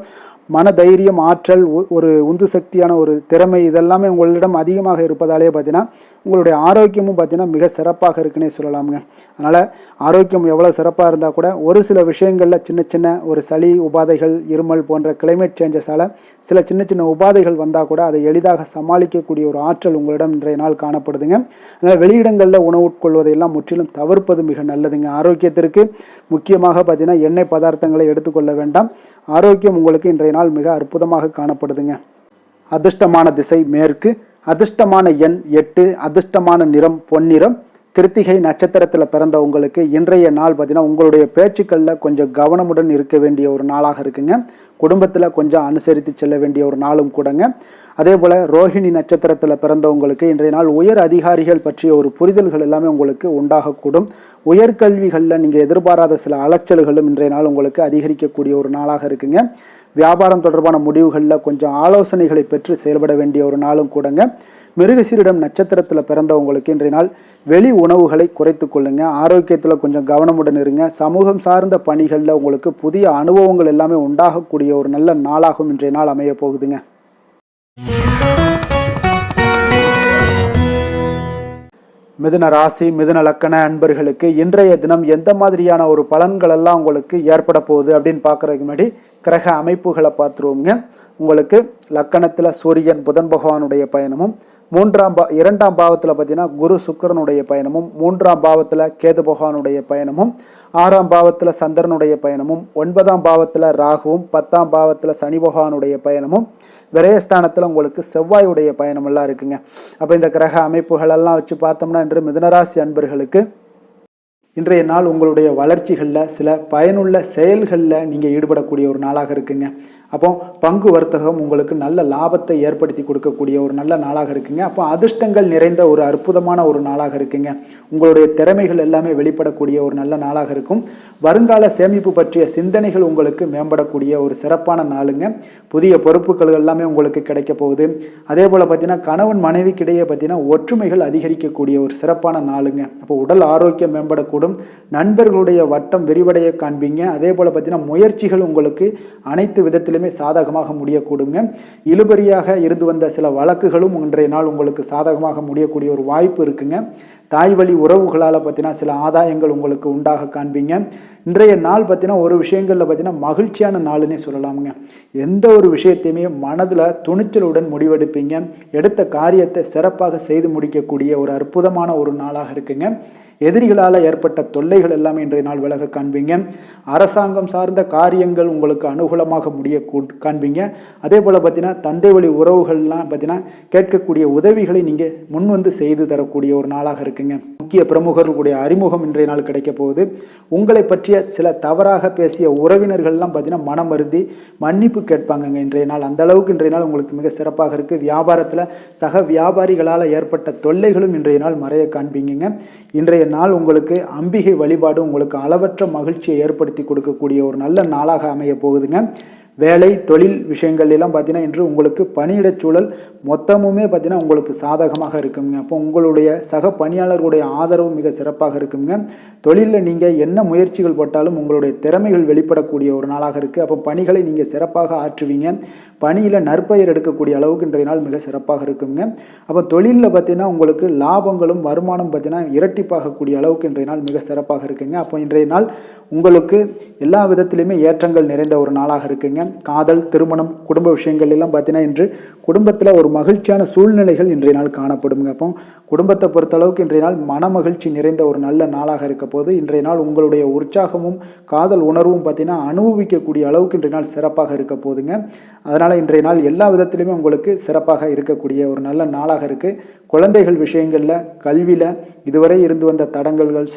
B: மன தைரியம், ஆற்றல், ஒரு உந்து சக்தியான ஒரு திறமை இதெல்லாமே உங்களிடம் அதிகமாக இருப்பதாலே பார்த்தீங்கன்னா உங்களுடைய ஆரோக்கியமும் பார்த்தீங்கன்னா மிக சிறப்பாக இருக்குன்னே சொல்லலாமுங்க. அதனால் ஆரோக்கியம் எவ்வளோ சிறப்பாக இருந்தால் கூட ஒரு சில விஷயங்களில் சின்ன சின்ன ஒரு சளி உபாதைகள், இருமல் போன்ற கிளைமேட் சேஞ்சஸால் சில சின்ன சின்ன உபாதைகள் வந்தால் கூட அதை எளிதாக சமாளிக்கக்கூடிய ஒரு ஆற்றல் உங்களிடம் இன்றைய நாள் காணப்படுதுங்க. அதனால் வெளியிடங்களில் உணவு உட்கொள்வதையெல்லாம் முற்றிலும் தவிர்ப்பது மிக நல்லதுங்க. ஆரோக்கியத்திற்கு முக்கியமாக பார்த்தீங்கன்னா எண்ணெய் பதார்த்தங்களை எடுத்துக்கொள்ள வேண்டாம். ஆரோக்கியம் உங்களுக்கு இன்றைய நாள் மிக அற்புதமாக காணப்படுதுங்க. அதிர்ஷ்டமான திசை மேற்கு, அதிர்ஷ்டமான எண் 8, அதிர்ஷ்டமான நிறம் பொன்னிறம். கிருத்திகை நட்சத்திரத்தில் பிறந்த உங்களுக்கு இன்றைய நாள் பார்த்தீங்கன்னா உங்களுடைய பேச்சுக்களில் கொஞ்சம் கவனமுடன் இருக்க வேண்டிய ஒரு நாளாக இருக்குங்க. குடும்பத்தில் கொஞ்சம் அனுசரித்து செல்ல வேண்டிய ஒரு நாளும் கூடங்க. அதே போல் ரோஹிணி நட்சத்திரத்தில் பிறந்தவங்களுக்கு இன்றைய நாள் உயர் அதிகாரிகள் பற்றிய ஒரு புரிதல்கள் எல்லாமே உங்களுக்கு உண்டாகக்கூடும். உயர்கல்விகளில் நீங்கள் எதிர்பாராத சில அலைச்சல்களும் இன்றைய நாள் உங்களுக்கு அதிகரிக்கக்கூடிய ஒரு நாளாக இருக்குங்க. வியாபாரம் தொடர்பான முடிவுகளில் கொஞ்சம் ஆலோசனைகளை பெற்று செயல்பட வேண்டிய ஒரு நாளும் கூடங்க. மிருகசீரிடம் நட்சத்திரத்தில் பிறந்தவங்களுக்கு இன்றைய நாள் வெளி உணவுகளை குறைத்து கொள்ளுங்க. ஆரோக்கியத்தில் கொஞ்சம் கவனமுடன் இருங்க. சமூகம் சார்ந்த பணிகளில் உங்களுக்கு புதிய அனுபவங்கள் எல்லாமே உண்டாகக்கூடிய ஒரு நல்ல நாளாகவும் இன்றைய நாள் அமைய போகுதுங்க. மிதுன ராசி, மிதுன லக்கண அன்பர்களுக்கு இன்றைய தினம் எந்த மாதிரியான ஒரு பலன்கள் எல்லாம் உங்களுக்கு ஏற்பட போகுது அப்படின்னு பார்க்குறதுக்கு முன்னாடி கிரக அமைப்புகளை பார்த்துருவோங்க. உங்களுக்கு லக்கணத்தில் சூரியன் புதன் பகவானுடைய பயணமும், 2ஆம் பாவத்தில் பார்த்தீங்கன்னா குரு சுக்கிரனுடைய பயணமும், 3ஆம் பாவத்தில் கேது பகவானுடைய பயணமும், 6ஆம் பாவத்தில் சந்திரனுடைய பயணமும், 9ஆம் பாவத்தில் ராகுவும், 10ஆம் பாவத்தில் சனி பகவானுடைய பயணமும், விரயஸ்தானத்தில் உங்களுக்கு செவ்வாயுடைய பயணமெல்லாம் இருக்குங்க. அப்போ இந்த கிரக அமைப்புகளெல்லாம் வச்சு பார்த்தோம்னா இன்று மிதுனராசி அன்பர்களுக்கு இன்றைய நாள் உங்களுடைய வளர்ச்சிகளில் சில பயனுள்ள செயல்களில் நீங்கள் ஈடுபடக்கூடிய ஒரு நாளாக இருக்குங்க. அப்போ பங்கு வர்த்தகம் உங்களுக்கு நல்ல லாபத்தை ஏற்படுத்தி கொடுக்கக்கூடிய ஒரு நல்ல நாளாக இருக்குங்க. அப்போ அதிர்ஷ்டங்கள் நிறைந்த ஒரு அற்புதமான ஒரு நாளாக இருக்குங்க. உங்களுடைய திறமைகள் எல்லாமே வெளிப்படக்கூடிய ஒரு நல்ல நாளாக இருக்கும். வருங்கால சேமிப்பு பற்றிய சிந்தனைகள் உங்களுக்கு மேம்படக்கூடிய ஒரு சிறப்பான நாளுங்க. புதிய பொறுப்புகள் எல்லாமே உங்களுக்கு கிடைக்க போகுது. அதே போல் பார்த்தீங்கன்னா கணவன் மனைவிக்கிடையே பார்த்தீங்கன்னா ஒற்றுமைகள் அதிகரிக்கக்கூடிய ஒரு சிறப்பான நாளுங்க. அப்போ உடல் ஆரோக்கியம் மேம்படக்கூடும். நண்பர்களுடைய வட்டம் விரிவடைய காண்பீங்க. அதே போல் பார்த்தீங்கன்னா முயற்சிகள் உங்களுக்கு அனைத்து விதத்திலும் சாதகமாக முடியக்கூடுங்க. இழுபறியாக இருந்து வந்த சில வழக்குகளும் இன்றைய நாள் உங்களுக்கு சாதகமாக முடியக்கூடிய ஒரு வாய்ப்பு இருக்குங்க. தாய் வழி உறவுகளால் பார்த்தீங்கன்னா சில ஆதாயங்கள் உங்களுக்கு உண்டாக காண்பீங்க. இன்றைய நாள் பார்த்தீங்கன்னா ஒரு விஷயங்களில் பார்த்தீங்கன்னா மகிழ்ச்சியான நாளுன்னே சொல்லலாமுங்க. எந்த ஒரு விஷயத்தையுமே மனதில் துணிச்சலுடன் முடிவெடுப்பீங்க. எடுத்த காரியத்தை சிறப்பாக செய்து முடிக்கக்கூடிய ஒரு அற்புதமான ஒரு நாளாக இருக்குங்க. எதிரிகளால் ஏற்பட்ட தொல்லைகள் எல்லாமே இன்றைய நாள் விலக காண்பீங்க. அரசாங்கம் சார்ந்த காரியங்கள் உங்களுக்கு அனுகூலமாக முடிய காண்பீங்க. அதே போல் பார்த்தீங்கன்னா தந்தை வழி உறவுகள்லாம் பார்த்தீங்கன்னா கேட்கக்கூடிய உதவிகளை நீங்கள் முன் வந்து செய்து தரக்கூடிய ஒரு நாளாக இருக்குங்க. முக்கிய பிரமுகர்களுடைய அறிமுகம் இன்றைய நாள் கிடைக்க போகுது. உங்களை பற்றிய சில தவறாக பேசிய உறவினர்கள்லாம் பார்த்தீங்கன்னா மனம் வருந்தி மன்னிப்பு கேட்பாங்கங்க இன்றைய நாள். அந்த அளவுக்கு இன்றைய நாள் உங்களுக்கு மிக சிறப்பாக இருக்குது. வியாபாரத்தில் சக வியாபாரிகளால் ஏற்பட்ட தொல்லைகளும் இன்றைய நாள் மறைய காண்பீங்க. இன்றைய நாள் உங்களுக்கு அம்பிகை வழிபாடு உங்களுக்கு அளவற்ற மகிழ்ச்சியை ஏற்படுத்தி கொடுக்கக்கூடிய ஒரு நல்ல நாளாக அமைய போகுதுங்க. வேலை தொழில் விஷயங்கள் எல்லாம் பார்த்தீங்கன்னா இன்று உங்களுக்கு பணியிடச் சூழல் மொத்தமுமே பார்த்தீங்கன்னா உங்களுக்கு சாதகமாக இருக்குங்க. அப்போ உங்களுடைய சக பணியாளர்களுடைய ஆதரவு மிக சிறப்பாக இருக்குங்க. தொழிலில் நீங்கள் என்ன முயற்சிகள் போட்டாலும் உங்களுடைய திறமைகள் வெளிப்படக்கூடிய ஒரு நாளாக இருக்குது. அப்போ பணிகளை நீங்கள் சிறப்பாக ஆற்றுவீங்க. பணியில் நற்பெயர் எடுக்கக்கூடிய அளவுக்கு இன்றைய நாள் மிக சிறப்பாக இருக்குங்க. அப்போ தொழிலில் பார்த்தீங்கன்னா உங்களுக்கு லாபங்களும் வருமானம் பார்த்தீங்கன்னா இரட்டிப்பாகக்கூடிய அளவுக்கு இன்றைய நாள் மிக சிறப்பாக இருக்குங்க. அப்போ இன்றைய நாள் உங்களுக்கு எல்லா விதத்திலையுமே ஏற்றங்கள் நிறைந்த ஒரு நாளாக இருக்குங்க. காதல், திருமணம், குடும்ப விஷயங்கள் எல்லாம் பார்த்தீங்கன்னா இன்று குடும்பத்தில் ஒரு மகிழ்ச்சியான சூழ்நிலைகள் இன்றைய நாள் காணப்படுங்க. அப்போ குடும்பத்தை பொறுத்தளவுக்கு இன்றைய நாள் மன மகிழ்ச்சி நிறைந்த ஒரு நல்ல நாளாக இருக்க போது இன்றைய நாள் உங்களுடைய உற்சாகமும் காதல் உணர்வும் பார்த்தீங்கன்னா அனுபவிக்கக்கூடிய அளவுக்கு இன்றைய நாள் சிறப்பாக இருக்க போதுங்க. அதனால் அதனால் இன்றைய நாள் எல்லா விதத்திலுமே உங்களுக்கு சிறப்பாக இருக்கக்கூடிய ஒரு நல்ல நாளாக இருக்குது. குழந்தைகள் விஷயங்களில், கல்வியில் இதுவரை இருந்து வந்த தடங்கல்கள்,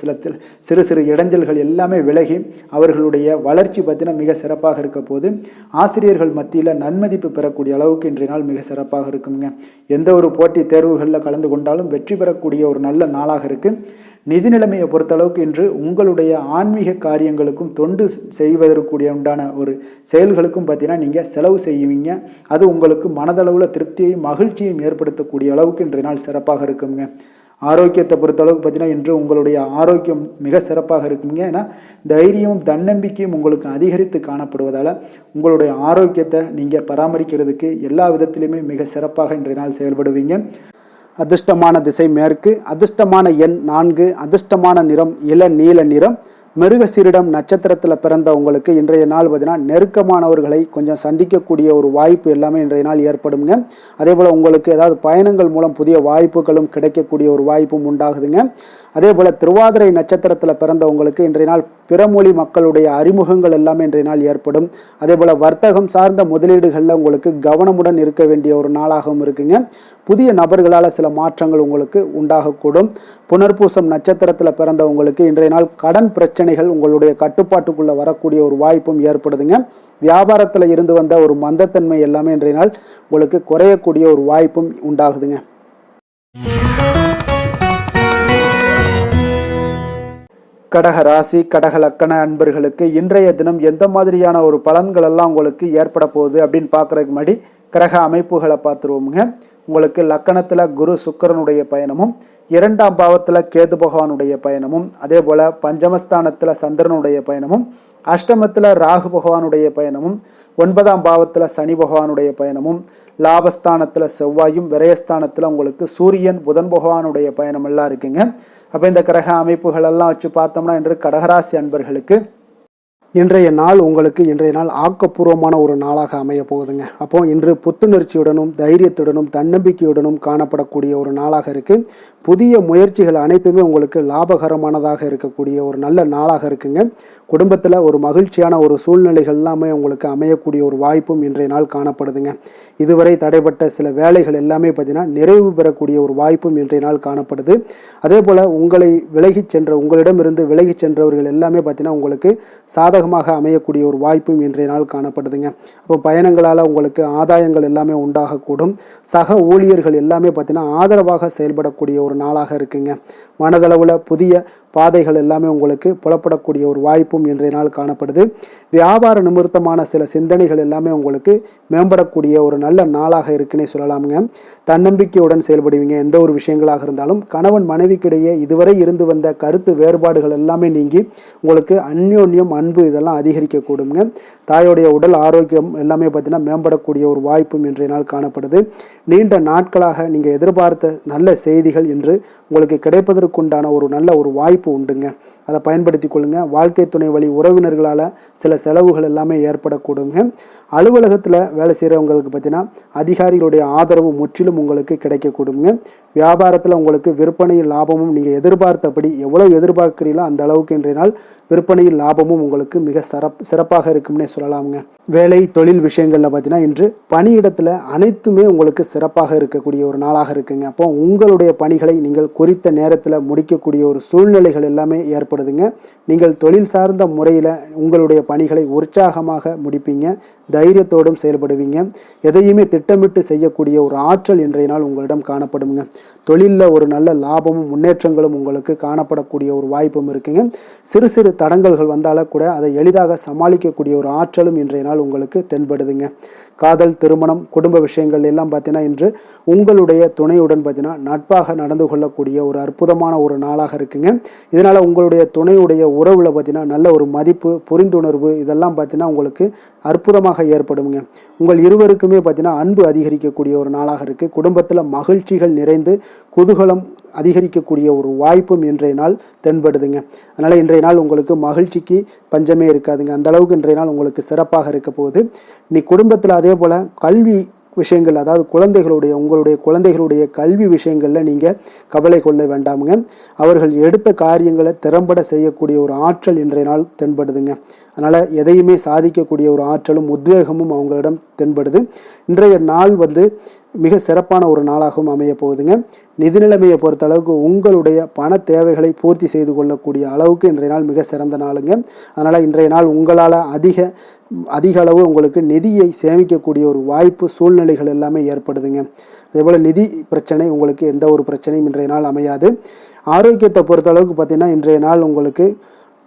B: சிறு சிறு இடைஞ்சல்கள் எல்லாமே விலகி அவர்களுடைய வளர்ச்சி பற்றின மிக சிறப்பாக இருக்க போது ஆசிரியர்கள் மத்தியில் நன்மதிப்பு பெறக்கூடிய அளவுக்கு இன்றைய நாள் மிக சிறப்பாக இருக்குங்க. எந்த ஒரு போட்டி தேர்வுகளில் கலந்து கொண்டாலும் வெற்றி பெறக்கூடிய ஒரு நல்ல நாளாக இருக்குது. நிதி நிலைமையை பொறுத்தளவுக்கு இன்று உங்களுடைய ஆன்மீக காரியங்களுக்கும் தொண்டு செய்வதற்குரிய உண்டான ஒரு செயல்களுக்கும் பார்த்தீங்கன்னா நீங்கள் செலவு செய்வீங்க. அது உங்களுக்கு மனதளவில் திருப்தியையும் மகிழ்ச்சியையும் ஏற்படுத்தக்கூடிய அளவுக்கு இன்றைய நாள் சிறப்பாக இருக்குங்க. ஆரோக்கியத்தை பொறுத்தளவுக்கு பார்த்தீங்கன்னா இன்று உங்களுடைய ஆரோக்கியம் மிக சிறப்பாக இருக்குங்க. ஏன்னா தைரியமும் தன்னம்பிக்கையும் உங்களுக்கு அதிகரித்து காணப்படுவதால் உங்களுடைய ஆரோக்கியத்தை நீங்கள் பராமரிக்கிறதுக்கு எல்லா விதத்திலையுமே மிக சிறப்பாக இன்றைய நாள் செயல்படுவீங்க. அதிர்ஷ்டமான திசை மேற்கு, அதிர்ஷ்டமான எண் 4, அதிர்ஷ்டமான நிறம் இளநீல நிறம். மிருகசீரிடம் நட்சத்திரத்தில் பிறந்த உங்களுக்கு இன்றைய நாள் பார்த்தீங்கன்னா நெருக்கமானவர்களை கொஞ்சம் சந்திக்கக்கூடிய ஒரு வாய்ப்பு எல்லாமே இன்றைய நாள் ஏற்படுங்க. அதே போல் உங்களுக்கு ஏதாவது பயணங்கள் மூலம் புதிய வாய்ப்புகளும் கிடைக்கக்கூடிய ஒரு வாய்ப்பும் உண்டாகுதுங்க. அதே போல் திருவாதிரை நட்சத்திரத்தில் பிறந்தவங்களுக்கு இன்றைய நாள் பிறமொழி மக்களுடைய அறிமுகங்கள் எல்லாமே இன்றைய நாள் ஏற்படும். அதே போல் வர்த்தகம் சார்ந்த முதலீடுகளில் உங்களுக்கு கவனமுடன் இருக்க வேண்டிய ஒரு நாளாகவும் இருக்குங்க. புதிய நபர்களால் சில மாற்றங்கள் உங்களுக்கு உண்டாகக்கூடும். புனர்பூசம் நட்சத்திரத்தில் பிறந்தவங்களுக்கு இன்றைய நாள் கடன் பிரச்சனைகள் உங்களுடைய கட்டுப்பாட்டுக்குள்ளே வரக்கூடிய ஒரு வாய்ப்பும் ஏற்படுதுங்க. வியாபாரத்தில் இருந்து வந்த ஒரு மந்தத்தன்மை எல்லாமே இன்றைய நாள் உங்களுக்கு குறையக்கூடிய ஒரு வாய்ப்பும் உண்டாகுதுங்க. கடக ராசி, கடக லக்கண அன்பர்களுக்கு இன்றைய தினம் எந்த மாதிரியான ஒரு பலன்கள் எல்லாம் உங்களுக்கு ஏற்பட போகுது அப்படின்னு பார்க்குறதுக்கு முன்னாடி கிரக அமைப்புகளை பார்த்துருவோமுங்க. உங்களுக்கு லக்கணத்தில் குரு சுக்கிரனுடைய பயணமும், 2ஆம் பாவத்தில் கேது பகவானுடைய பயணமும், அதே போல் பஞ்சமஸ்தானத்தில் சந்திரனுடைய பயணமும், அஷ்டமத்தில் ராகு பகவானுடைய பயணமும், 9ஆம் பாவத்தில் சனி பகவானுடைய பயணமும், லாபஸ்தானத்தில் செவ்வாயும், விரயஸ்தானத்தில் உங்களுக்கு சூரியன் புதன் பகவானுடைய பயணம் எல்லாம் இருக்குங்க. அப்போ இந்த கிரக அமைப்புகள் எல்லாம் வச்சு பார்த்தோம்னா இன்று கடகராசி அன்பர்களுக்கு இன்றைய நாள் உங்களுக்கு இன்றைய நாள் ஆக்கப்பூர்வமான ஒரு நாளாக அமைய போகுதுங்க. அப்போ இன்று புத்துணர்ச்சியுடனும் தைரியத்துடனும் தன்னம்பிக்கையுடனும் காணப்படக்கூடிய ஒரு நாளாக இருக்குது. புதிய முயற்சிகள் அனைத்துமே உங்களுக்கு லாபகரமானதாக இருக்கக்கூடிய ஒரு நல்ல நாளாக இருக்குங்க. குடும்பத்தில் ஒரு மகிழ்ச்சியான ஒரு சூழ்நிலைகள் எல்லாமே உங்களுக்கு அமையக்கூடிய ஒரு வாய்ப்பும் இன்றைய நாள் காணப்படுதுங்க. இதுவரை தடைப்பட்ட சில வேலைகள் எல்லாமே பார்த்தீங்கன்னா நிறைவு பெறக்கூடிய ஒரு வாய்ப்பும் இன்றைய நாள் காணப்படுது. அதே போல் உங்களிடமிருந்து விலகி சென்றவர்கள் எல்லாமே பார்த்தீங்கன்னா உங்களுக்கு சாதகமாக அமையக்கூடிய ஒரு வாய்ப்பும் இன்றைய நாள் காணப்படுதுங்க. அப்போ பயணங்களால் உங்களுக்கு ஆதாயங்கள் எல்லாமே உண்டாகக்கூடும். சக ஊழியர்கள் எல்லாமே பார்த்தீங்கன்னா ஆதரவாக செயல்படக்கூடிய ஒரு நாளாக இருக்குங்க. மனதளவில் புதிய பாதைகள் எல்லாமே உங்களுக்கு புலப்படக்கூடிய ஒரு வாய்ப்பும் இன்றைய நாள் காணப்படுது. வியாபார நிமித்தமான சில சிந்தனைகள் எல்லாமே உங்களுக்கு மேம்படக்கூடிய ஒரு நல்ல நாளாக இருக்குன்னே சொல்லலாமுங்க. தன்னம்பிக்கையுடன் செயல்படுவீங்க. எந்த ஒரு விஷயங்களாக இருந்தாலும் கணவன் மனைவிக்கிடையே இதுவரை இருந்து வந்த கருத்து வேறுபாடுகள் எல்லாமே நீங்கி உங்களுக்கு அந்யோன்யம் அன்பு இதெல்லாம் அதிகரிக்கக்கூடுங்க. தாயோடைய உடல் ஆரோக்கியம் எல்லாமே பார்த்தீங்கன்னா மேம்படக்கூடிய ஒரு வாய்ப்பும் இன்றைய நாள் காணப்படுது. நீண்ட நாட்களாக நீங்கள் எதிர்பார்த்த நல்ல செய்திகள் இன்று உங்களுக்கு கிடைப்பதற்குண்டான ஒரு நல்ல ஒரு வாய்ப்பு உண்டுங்க. அதை பயன்படுத்தி கொள்ளுங்க. வாழ்க்கை துணை வழி உறவினர்களால் சில செலவுகள் எல்லாமே ஏற்படக்கூடுங்க. அலுவலகத்தில் வேலை செய்கிறவங்களுக்கு பார்த்தீங்கன்னா அதிகாரிகளுடைய ஆதரவு முற்றிலும் உங்களுக்கு கிடைக்கக்கூடுங்க. வியாபாரத்தில் உங்களுக்கு விற்பனையில் லாபமும் நீங்கள் எதிர்பார்த்தபடி எவ்வளவு எதிர்பார்க்கிறீங்களோ அந்த அளவுக்கு இன்றைய நாள் விற்பனையில் லாபமும் உங்களுக்கு மிக சிறப்பாக இருக்கும்னே சொல்லலாமுங்க. வேலை தொழில் விஷயங்களில் பார்த்தீங்கன்னா இன்று பணியிடத்தில் அனைத்துமே உங்களுக்கு சிறப்பாக இருக்கக்கூடிய ஒரு நாளாக இருக்குங்க. அப்போ உங்களுடைய பணிகளை நீங்கள் குறித்த நேரத்தில் முடிக்கக்கூடிய ஒரு சூழ்நிலைகள் எல்லாமே ஏற்படுதுங்க. நீங்கள் தொழில் சார்ந்த முறையில் உங்களுடைய பணிகளை உற்சாகமாக முடிப்பீங்க. தைரியத்தோடும் செயல்படுவீங்க. எதையுமே திட்டமிட்டு செய்யக்கூடிய ஒரு ஆற்றல் இன்றைய நாள் உங்களிடம் காணப்படுங்க. தொழிலில் ஒரு நல்ல லாபமும் முன்னேற்றங்களும் உங்களுக்கு காணப்படக்கூடிய ஒரு வாய்ப்பும் இருக்குங்க. சிறு சிறு தடங்கல்கள் வந்தாலும் கூட அதை எளிதாக சமாளிக்கக்கூடிய ஒரு ஆற்றலும் இன்றைய நாள் உங்களுக்கு தென்படுதுங்க. காதல், திருமணம், குடும்ப விஷயங்கள் எல்லாம் பார்த்தீங்கன்னா இன்று உங்களுடைய துணையுடன் பார்த்தீங்கன்னா நட்பாக நடந்து கொள்ளக்கூடிய ஒரு அற்புதமான ஒரு நாளாக இருக்குங்க. இதனால் உங்களுடைய துணையுடைய உறவில் பார்த்தீங்கன்னா நல்ல ஒரு மதிப்பு, புரிந்துணர்வு இதெல்லாம் பார்த்தீங்கன்னா உங்களுக்கு அற்புதமாக ஏற்படுங்க. உங்கள் இருவருக்குமே பார்த்தீங்கன்னா அன்பு அதிகரிக்கக்கூடிய ஒரு நாளாக இருக்குது. குடும்பத்தில் மகிழ்ச்சிகள் நிறைந்து குதூகலம் அதிகரிக்கக்கூடிய ஒரு வாய்ப்பும் இன்றைய நாள் தென்படுதுங்க. அதனால் இன்றைய நாள் உங்களுக்கு மகிழ்ச்சிக்கு பஞ்சமே இருக்காதுங்க. அந்த அளவுக்கு இன்றைய நாள் உங்களுக்கு சிறப்பாக இருக்க போகுது. நீ குடும்பத்தில் அதே போல் கல்வி விஷயங்கள், அதாவது உங்களுடைய குழந்தைகளுடைய கல்வி விஷயங்களில் நீங்கள் கவலை கொள்ள வேண்டாமுங்க. அவர்கள் எடுத்த காரியங்களை திறம்பட செய்யக்கூடிய ஒரு ஆற்றல் இன்றைய நாள் தென்படுதுங்க. அதனால் எதையுமே சாதிக்கக்கூடிய ஒரு ஆற்றலும் உத்வேகமும் அவங்களிடம் தென்படுது. இன்றைய நாள் மிக சிறப்பான ஒரு நாளாகவும் அமைய போகுதுங்க. நிதி நிலைமையை பொறுத்த அளவுக்கு உங்களுடைய பண தேவைகளை பூர்த்தி செய்து கொள்ளக்கூடிய அளவுக்கு இன்றைய நாள் மிக சிறந்த நாளுங்க. அதனால் இன்றைய நாள் உங்களால் அதிக அளவு உங்களுக்கு நிதியை சேமிக்கக்கூடிய ஒரு வாய்ப்பு, சூழ்நிலைகள் எல்லாமே ஏற்படுதுங்க. அதேபோல் நிதி பிரச்சனை உங்களுக்கு எந்த ஒரு பிரச்சனையும் இன்றைய நாள் அமையாது. ஆரோக்கியத்தை பொறுத்த அளவுக்கு பார்த்திங்கன்னா இன்றைய நாள் உங்களுக்கு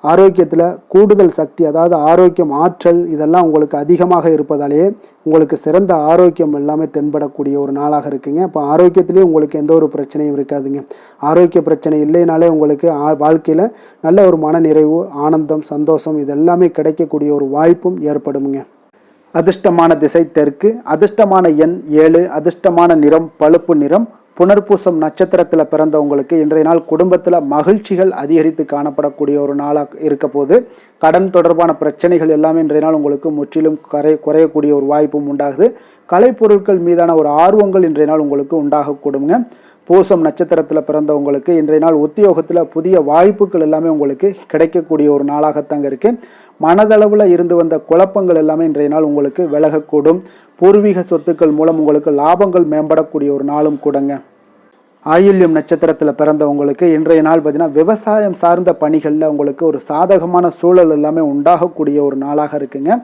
B: ஆரோக்கியத்தில் கூடுதல் சக்தி, அதாவது ஆரோக்கியம், ஆற்றல் இதெல்லாம் உங்களுக்கு அதிகமாக இருப்பதாலேயே உங்களுக்கு சிறந்த ஆரோக்கியம் எல்லாமே தென்படக்கூடிய ஒரு நாளாக இருக்குங்க. இப்போ ஆரோக்கியத்திலேயே உங்களுக்கு எந்த ஒரு பிரச்சனையும் இருக்காதுங்க. ஆரோக்கிய பிரச்சனை இல்லைனாலே உங்களுக்கு வாழ்க்கையில் நல்ல ஒரு மன நிறைவு, ஆனந்தம், சந்தோஷம் இதெல்லாமே கிடைக்கக்கூடிய ஒரு வாய்ப்பும் ஏற்படுமுங்க. அதிர்ஷ்டமான திசை தெற்கு, அதிர்ஷ்டமான எண் 7, அதிர்ஷ்டமான நிறம் பழுப்பு நிறம். புனர்பூசம் நட்சத்திரத்தில் பிறந்தவங்களுக்கு இன்றைய நாள் குடும்பத்தில் மகிழ்ச்சிகள் அதிகரித்து காணப்படக்கூடிய ஒரு நாளாக இருக்க போது. கடன் தொடர்பான பிரச்சனைகள் எல்லாமே இன்றைய நாள் உங்களுக்கு முற்றிலும் குறையக்கூடிய ஒரு வாய்ப்பும் உண்டாகுது. கலைப்பொருட்கள் மீதான ஒரு ஆர்வங்கள் இன்றைய நாள் உங்களுக்கு உண்டாகக்கூடுங்க. பூசம் நட்சத்திரத்தில் பிறந்தவங்களுக்கு இன்றைய நாள் உத்தியோகத்தில் புதிய வாய்ப்புகள் எல்லாமே உங்களுக்கு கிடைக்கக்கூடிய ஒரு நாளாகத்தாங்க இருக்குது. மனதளவில் இருந்து வந்த குழப்பங்கள் எல்லாமே இன்றைய நாள் உங்களுக்கு விலகக்கூடும். பூர்வீக சொத்துக்கள் மூலம் உங்களுக்கு லாபங்கள் மேம்படக்கூடிய ஒரு நாளும் கூடங்க. ஆயில்யம் நட்சத்திரத்தில் பிறந்தவங்களுக்கு இன்றைய நாள் பார்த்தீங்கன்னா விவசாயம் சார்ந்த பணிகளில் உங்களுக்கு ஒரு சாதகமான சூழல் எல்லாமே உண்டாகக்கூடிய ஒரு நாளாக இருக்குங்க.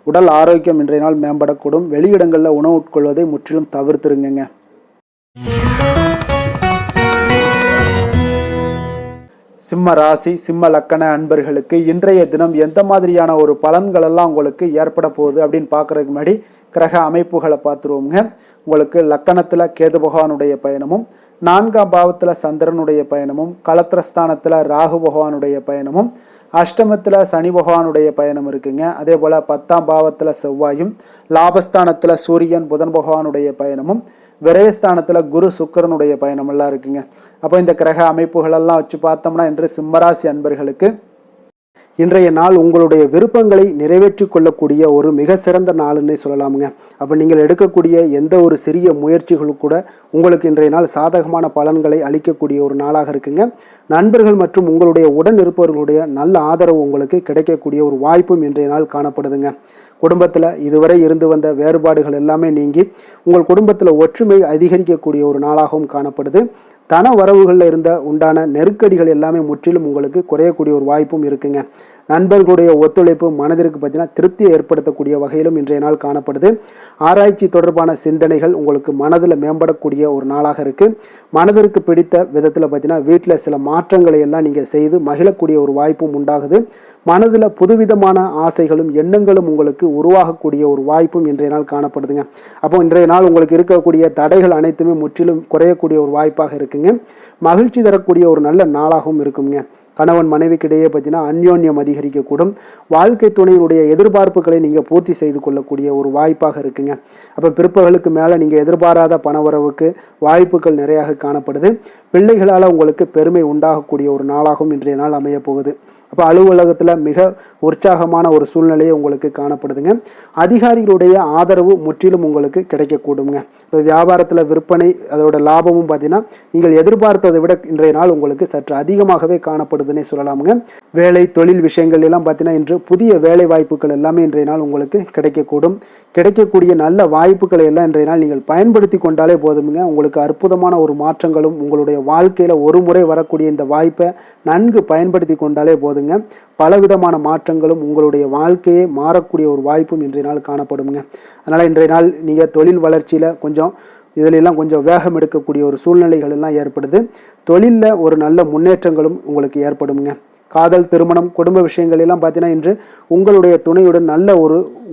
B: உடல் ஆரோக்கியம் இன்றைய நாள் மேம்படக்கூடும். வெளியிடங்களில் உணவு உட்கொள்வதை முற்றிலும் தவிர்த்துருங்க. சிம்ம ராசி, சிம்ம லக்கண அன்பர்களுக்கு இன்றைய தினம் எந்த மாதிரியான ஒரு பலன்கள் எல்லாம் உங்களுக்கு ஏற்பட போகுது அப்படின்னு பார்க்கறதுக்கு முன்னாடி கிரக அமைப்புகளை பார்த்துருவோங்க. உங்களுக்கு லக்கணத்தில் கேது பகவானுடைய பயணமும், 4ஆம் பாவத்தில் சந்திரனுடைய பயணமும், களத்திரஸ்தானத்தில் ராகு பகவானுடைய பயணமும், அஷ்டமத்தில் சனி பகவானுடைய பயணம் இருக்குங்க. அதே போல் 10ஆம் பாவத்தில் செவ்வாயும், லாபஸ்தானத்தில் சூரியன் புதன் பகவானுடைய பயணமும், விரயஸ்தானத்தில் குரு சுக்கிரனுடைய பயணம் எல்லாம் இருக்குங்க. அப்போ இந்த கிரக அமைப்புகளெல்லாம் வச்சு பார்த்தோம்னா இன்று சிம்மராசி அன்பர்களுக்கு இன்றைய நாள் உங்களுடைய விருப்பங்களை நிறைவேற்றி கொள்ளக்கூடிய ஒரு மிக சிறந்த நாளுன்னே சொல்லலாமுங்க. அப்போ நீங்கள் எடுக்கக்கூடிய எந்த ஒரு சிறிய முயற்சிகளும் கூட உங்களுக்கு இன்றைய நாள் சாதகமான பலன்களை அளிக்கக்கூடிய ஒரு நாளாக இருக்குங்க. நண்பர்கள் மற்றும் உங்களுடைய உடன் இருப்பவர்களுடைய நல்ல ஆதரவு உங்களுக்கு கிடைக்கக்கூடிய ஒரு வாய்ப்பும் இன்றைய நாள் காணப்படுதுங்க. குடும்பத்தில் இதுவரை இருந்து வந்த வேறுபாடுகள் எல்லாமே நீங்கி உங்கள் குடும்பத்தில் ஒற்றுமை அதிகரிக்கக்கூடிய ஒரு நாளாகவும் காணப்படுது. தன வரவுகளில் உண்டான நெருக்கடிகள் எல்லாமே முற்றிலும் உங்களுக்கு குறையக்கூடிய ஒரு வாய்ப்பும் இருக்குங்க. நண்பர்களுடைய ஒத்துழைப்பு மனதிற்கு பார்த்தீங்கன்னா திருப்தியை ஏற்படுத்தக்கூடிய வகையிலும் இன்றைய நாள் காணப்படுது. ஆராய்ச்சி தொடர்பான சிந்தனைகள் உங்களுக்கு மனதில் மேம்படக்கூடிய ஒரு நாளாக இருக்குது. மனதிற்கு பிடித்த விதத்தில் பார்த்தீங்கன்னா வீட்டில் சில மாற்றங்களை எல்லாம் நீங்கள் செய்து மகிழக்கூடிய ஒரு வாய்ப்பும் உண்டாகுது. மனதில் புதுவிதமான ஆசைகளும் எண்ணங்களும் உங்களுக்கு உருவாகக்கூடிய ஒரு வாய்ப்பும் இன்றைய நாள் காணப்படுதுங்க. அப்போ இன்றைய நாள் உங்களுக்கு இருக்கக்கூடிய தடைகள் அனைத்துமே முற்றிலும் குறையக்கூடிய ஒரு வாய்ப்பாக இருக்குங்க. மகிழ்ச்சி தரக்கூடிய ஒரு நல்ல நாளாகவும் இருக்குங்க. கணவன் மனைவிக்கிடையே பார்த்தீங்கன்னா அந்யோன்யம் அதிகரிக்கக்கூடும். வாழ்க்கை துணையினுடைய எதிர்பார்ப்புகளை நீங்கள் பூர்த்தி செய்து கொள்ளக்கூடிய ஒரு வாய்ப்பாக இருக்குங்க. அப்போ பிற்பகலுக்கு மேலே நீங்கள் எதிர்பாராத பணவரவுக்கு வாய்ப்புகள் நிறையாக காணப்படுது. பிள்ளைகளால் உங்களுக்கு பெருமை உண்டாகக்கூடிய ஒரு நாளாகவும் இன்றைய நாள் அமைய போகுது. அப்போ அலுவலகத்தில் மிக உற்சாகமான ஒரு சூழ்நிலையை உங்களுக்கு காணப்படுதுங்க. அதிகாரிகளுடைய ஆதரவு முற்றிலும் உங்களுக்கு கிடைக்கக்கூடுங்க. இப்போ வியாபாரத்தில் விற்பனை அதோட லாபமும் பார்த்தீங்கன்னா நீங்கள் எதிர்பார்த்ததை விட இன்றைய நாள் உங்களுக்கு சற்று அதிகமாகவே காணப்படுதுன்னே சொல்லலாமுங்க. வேலை தொழில் விஷயங்கள் எல்லாம் பார்த்தீங்கன்னா இன்று புதிய வேலை வாய்ப்புகள் எல்லாமே இன்றைய நாள் உங்களுக்கு கிடைக்கக்கூடும். கிடைக்கக்கூடிய நல்ல வாய்ப்புகளை எல்லாம் இன்றைய நாள் நீங்கள் பயன்படுத்தி கொண்டாலே போதுமுங்க. உங்களுக்கு அற்புதமான ஒரு மாற்றங்களும் உங்களுடைய வாழ்க்கையில் ஒரு முறை வரக்கூடிய இந்த வாய்ப்பை நன்கு பயன்படுத்தி கொண்டாலே போதுங்க. பலவிதமான மாற்றங்களும் உங்களுடைய வாழ்க்கையே மாறக்கூடிய ஒரு வாய்ப்பும் இன்றைய நாள் காணப்படுங்க. அதனால் இன்றைய நாள் நீங்கள் தொழில் வளர்ச்சியில் இதிலெல்லாம் கொஞ்சம் வேகம் எடுக்கக்கூடிய ஒரு சூழ்நிலைகள் எல்லாம் ஏற்படுது. தொழிலில் ஒரு நல்ல முன்னேற்றங்களும் உங்களுக்கு ஏற்படுங்க. காதல், திருமணம், குடும்ப விஷயங்கள் எல்லாம் பார்த்தீங்கன்னா இன்று உங்களுடைய துணையுடன்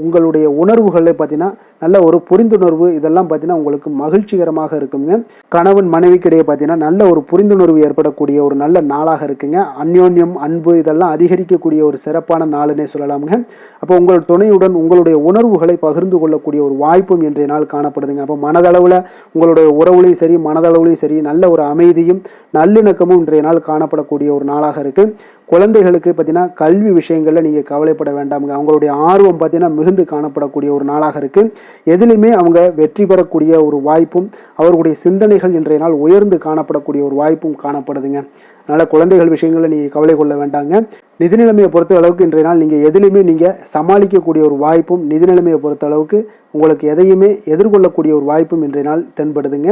B: உங்களுடைய உணர்வுகளை பார்த்தீங்கன்னா நல்ல ஒரு புரிந்துணர்வு இதெல்லாம் பார்த்தீங்கன்னா உங்களுக்கு மகிழ்ச்சிகரமாக இருக்குங்க. கணவன் மனைவிக்கிடையே பார்த்தீங்கன்னா நல்ல ஒரு புரிந்துணர்வு ஏற்படக்கூடிய ஒரு நல்ல நாளாக இருக்குங்க. அந்யோன்யம், அன்பு இதெல்லாம் அதிகரிக்கக்கூடிய ஒரு சிறப்பான நாளுன்னே சொல்லலாமுங்க. அப்போ உங்கள் துணையுடன் உங்களுடைய உணர்வுகளை பகிர்ந்து கொள்ளக்கூடிய ஒரு வாய்ப்பும் இன்றைய நாள் காணப்படுதுங்க. அப்போ மனதளவில் உங்களுடைய உறவுலையும் சரி மனதளவுலையும் சரி நல்ல ஒரு அமைதியும் நல்லிணக்கமும் இன்றைய நாள் காணப்படக்கூடிய ஒரு நாளாக இருக்குது. குழந்தைகளுக்கு பார்த்தீங்கன்னா கல்வி விஷயங்களில் நீங்கள் கவலைப்பட வேண்டாமுங்க. அவங்களுடைய ஆர்வம் பார்த்தீங்கன்னா மிகுந்து காணப்படக்கூடிய ஒரு நாளாக இருக்குது. எதிலுமே அவங்க வெற்றி பெறக்கூடிய ஒரு வாய்ப்பும், அவர்களுடைய சிந்தனைகள் இன்றைய நாள் உயர்ந்து காணப்படக்கூடிய ஒரு வாய்ப்பும் காணப்படுதுங்க. அதனால் குழந்தைகள் விஷயங்களில் நீங்கள் கவலை கொள்ள வேண்டாங்க. நிதி நிலைமையை பொறுத்த அளவுக்கு இன்றைய நாள் நீங்கள் எதிலுமே நீங்கள் சமாளிக்கக்கூடிய ஒரு வாய்ப்பும், நிதி நிலைமையை பொறுத்த அளவுக்கு உங்களுக்கு எதையுமே எதிர்கொள்ளக்கூடிய ஒரு வாய்ப்பும் இன்றைய நாள் தென்படுதுங்க.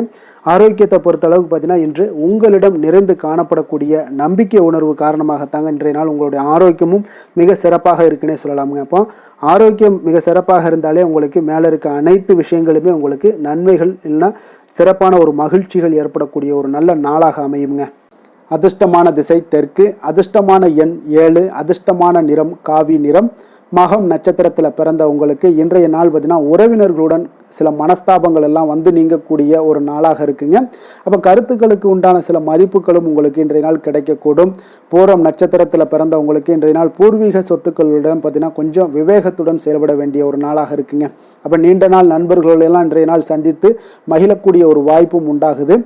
B: ஆரோக்கியத்தை பொறுத்த அளவுக்கு பார்த்தீங்கன்னா இன்று உங்களிடம் நிறைந்து காணப்படக்கூடிய நம்பிக்கை உணர்வு காரணமாகத்தாங்க இன்றைய நாள் உங்களுடைய ஆரோக்கியமும் மிக சிறப்பாக இருக்குன்னே சொல்லலாமுங்க. அப்போ ஆரோக்கியம் மிக சிறப்பாக இருந்தாலே உங்களுக்கு மேலே இருக்க அனைத்து விஷயங்களுமே உங்களுக்கு நன்மைகள் இல்லைன்னா சிறப்பான ஒரு மகிழ்ச்சிகள் ஏற்படக்கூடிய ஒரு நல்ல நாளாக அமையுங்க. அதிர்ஷ்டமான திசை தெற்கு, அதிர்ஷ்டமான எண் 7, அதிர்ஷ்டமான நிறம் காவி நிறம். மகம் நட்சத்திரத்தில் பிறந்த உங்களுக்கு இன்றைய நாள் பார்த்தீங்கன்னா உறவினர்களுடன் சில மனஸ்தாபங்கள் எல்லாம் வந்து நீங்கக்கூடிய ஒரு நாளாக இருக்குங்க. அப்போ கருத்துக்களுக்கு உண்டான சில மதிப்புகளும் உங்களுக்கு இன்றைய நாள் கிடைக்கக்கூடும். பூரம் நட்சத்திரத்தில் பிறந்த உங்களுக்கு இன்றைய நாள் பூர்வீக சொத்துக்களுடன் பார்த்தீங்கன்னா கொஞ்சம் விவேகத்துடன் செயல்பட வேண்டிய ஒரு நாளாக இருக்குங்க. அப்போ நீண்ட நாள் நண்பர்களெல்லாம் இன்றைய நாள் சந்தித்து மகிழக்கூடிய ஒரு வாய்ப்பும் உண்டாகுது.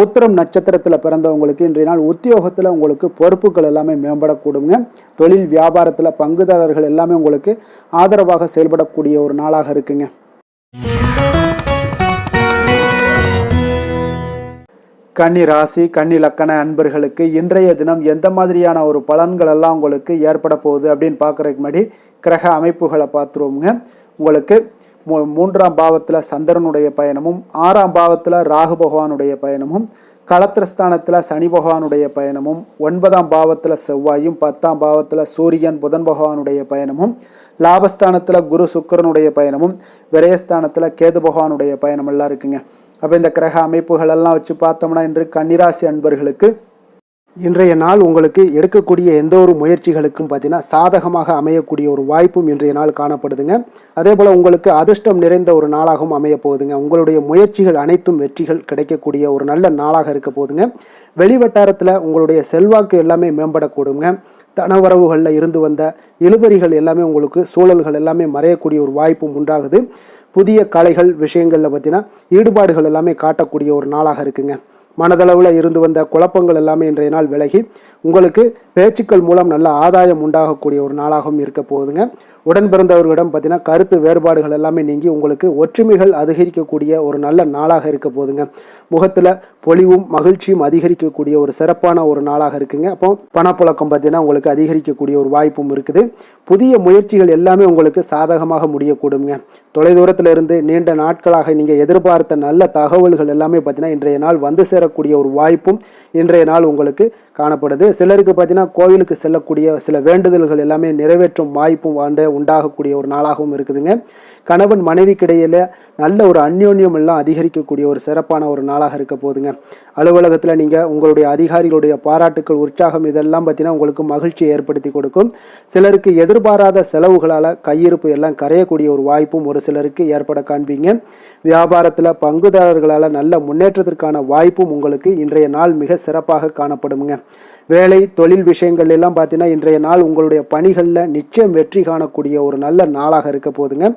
B: உத்திரம் நட்சத்திரத்தில் பிறந்தவங்களுக்கு இன்றைய நாள் உத்தியோகத்தில் உங்களுக்கு பொறுப்புகள் எல்லாமே மேம்படக்கூடுங்க. தொழில் வியாபாரத்தில் பங்குதாரர்கள் எல்லாமே உங்களுக்கு ஆதரவாக செயல்படக்கூடிய ஒரு நாளாக இருக்குங்க. கன்னி ராசி கன்னி லக்கண அன்பர்களுக்கு இன்றைய தினம் எந்த மாதிரியான ஒரு பலன்கள் எல்லாம் உங்களுக்கு ஏற்பட போகுது அப்படின்னு பார்க்குறதுக்கு முன்னாடி கிரக அமைப்புகளை பார்த்துருவோங்க. உங்களுக்கு 3ஆம் பாவத்தில் சந்திரனுடைய பயணமும், 6ஆம் பாவத்தில் ராகு பகவானுடைய பயணமும், களத்திரஸ்தானத்தில் சனி பகவானுடைய பயணமும், 9ஆம் பாவத்தில் செவ்வாயும், 10ஆம் பாவத்தில் சூரியன் புதன் பகவானுடைய பயணமும், லாபஸ்தானத்தில் குரு சுக்கிரனுடைய பயணமும், விரயஸ்தானத்தில் கேது பகவானுடைய பயணம் எல்லாம் இருக்குங்க. அப்போ இந்த கிரக அமைப்புகள் எல்லாம் வச்சு பார்த்தோம்னா இன்று கன்னிராசி அன்பர்களுக்கு இன்றைய நாள் உங்களுக்கு எடுக்கக்கூடிய எந்த ஒரு முயற்சிகளுக்கும் பார்த்தீங்கன்னா சாதகமாக அமையக்கூடிய ஒரு வாய்ப்பும் இன்றைய நாள் காணப்படுதுங்க. அதே போல் உங்களுக்கு அதிர்ஷ்டம் நிறைந்த ஒரு நாளாகவும் அமைய போகுதுங்க. உங்களுடைய முயற்சிகள் அனைத்தும் வெற்றிகள் கிடைக்கக்கூடிய ஒரு நல்ல நாளாக இருக்க போகுதுங்க. வெளிவட்டாரத்தில் உங்களுடைய செல்வாக்கு எல்லாமே மேம்படக்கூடுங்க. தனவரவுகளில் இருந்து வந்த இழுபறிகள் எல்லாமே உங்களுக்கு சூழல்கள் எல்லாமே மறையக்கூடிய ஒரு வாய்ப்பும் உண்டாகுது. புதிய கலைகள் விஷயங்களில் பார்த்தீங்கன்னா ஈடுபாடுகள் எல்லாமே காட்டக்கூடிய ஒரு நாளாக இருக்குங்க. மனதளவில் இருந்து வந்த குழப்பங்கள் எல்லாமே இன்றைய நாள் விலகி உங்களுக்கு பேச்சுக்கள் மூலம் நல்ல ஆதாயம் உண்டாகக்கூடிய ஒரு நாளாகவும் இருக்க போகுதுங்க. உடன் பிறந்தவர்களிடம் பார்த்தீங்கன்னா கருத்து வேறுபாடுகள் எல்லாமே நீங்கி உங்களுக்கு ஒற்றுமைகள் அதிகரிக்கக்கூடிய ஒரு நல்ல நாளாக இருக்க போகுதுங்க. முகத்தில் பொலிவும் மகிழ்ச்சியும் அதிகரிக்கக்கூடிய ஒரு சிறப்பான ஒரு நாளாக இருக்குங்க. அப்போ பணப்புழக்கம் பார்த்தீங்கன்னா உங்களுக்கு அதிகரிக்கக்கூடிய ஒரு வாய்ப்பும் இருக்குது. புதிய முயற்சிகள் எல்லாமே உங்களுக்கு சாதகமாக முடியக்கூடுங்க. தொலைதூரத்தில் இருந்து நீண்ட நாட்களாக நீங்கள் எதிர்பார்த்த நல்ல தகவல்கள் எல்லாமே பார்த்தீங்கன்னா இன்றைய நாள் வந்து சேரக்கூடிய ஒரு வாய்ப்பும் இன்றைய நாள் உங்களுக்கு காணப்படுது. சிலருக்கு பார்த்தீங்கன்னா கோவிலுக்கு செல்லக்கூடிய சில வேண்டுதல்கள் எல்லாமே நிறைவேற்றும் வாய்ப்பும் உண்டாகக்கூடிய ஒரு நாளாகவும் இருக்குதுங்க. கணவன் மனைவிக்கிடையில நல்ல ஒரு அந்யோன்யம் எல்லாம் அதிகரிக்கக்கூடிய ஒரு சிறப்பான ஒரு நாளாக இருக்க போகுதுங்க. அலுவலகத்தில் நீங்கள் உங்களுடைய அதிகாரிகளுடைய பாராட்டுக்கள் உற்சாகம் இதெல்லாம் பார்த்தீங்கன்னா உங்களுக்கு மகிழ்ச்சியை ஏற்படுத்தி கொடுக்கும். சிலருக்கு எதிர்பாராத செலவுகளால் கையிருப்பு எல்லாம் கரையக்கூடிய ஒரு வாய்ப்பும் ஒரு சிலருக்கு ஏற்பட காண்பீங்க. வியாபாரத்தில் பங்குதாரர்களால் நல்ல முன்னேற்றத்திற்கான வாய்ப்பும் உங்களுக்கு இன்றைய நாள் மிக சிறப்பாக காணப்படுங்க. வேலை தொழில் விஷயங்கள் எல்லாம் பார்த்தீங்கன்னா இன்றைய நாள் உங்களுடைய பணிகளில் நிச்சயம் வெற்றி காணக்கூடிய ஒரு நல்ல நாளாக இருக்க போகுதுங்க.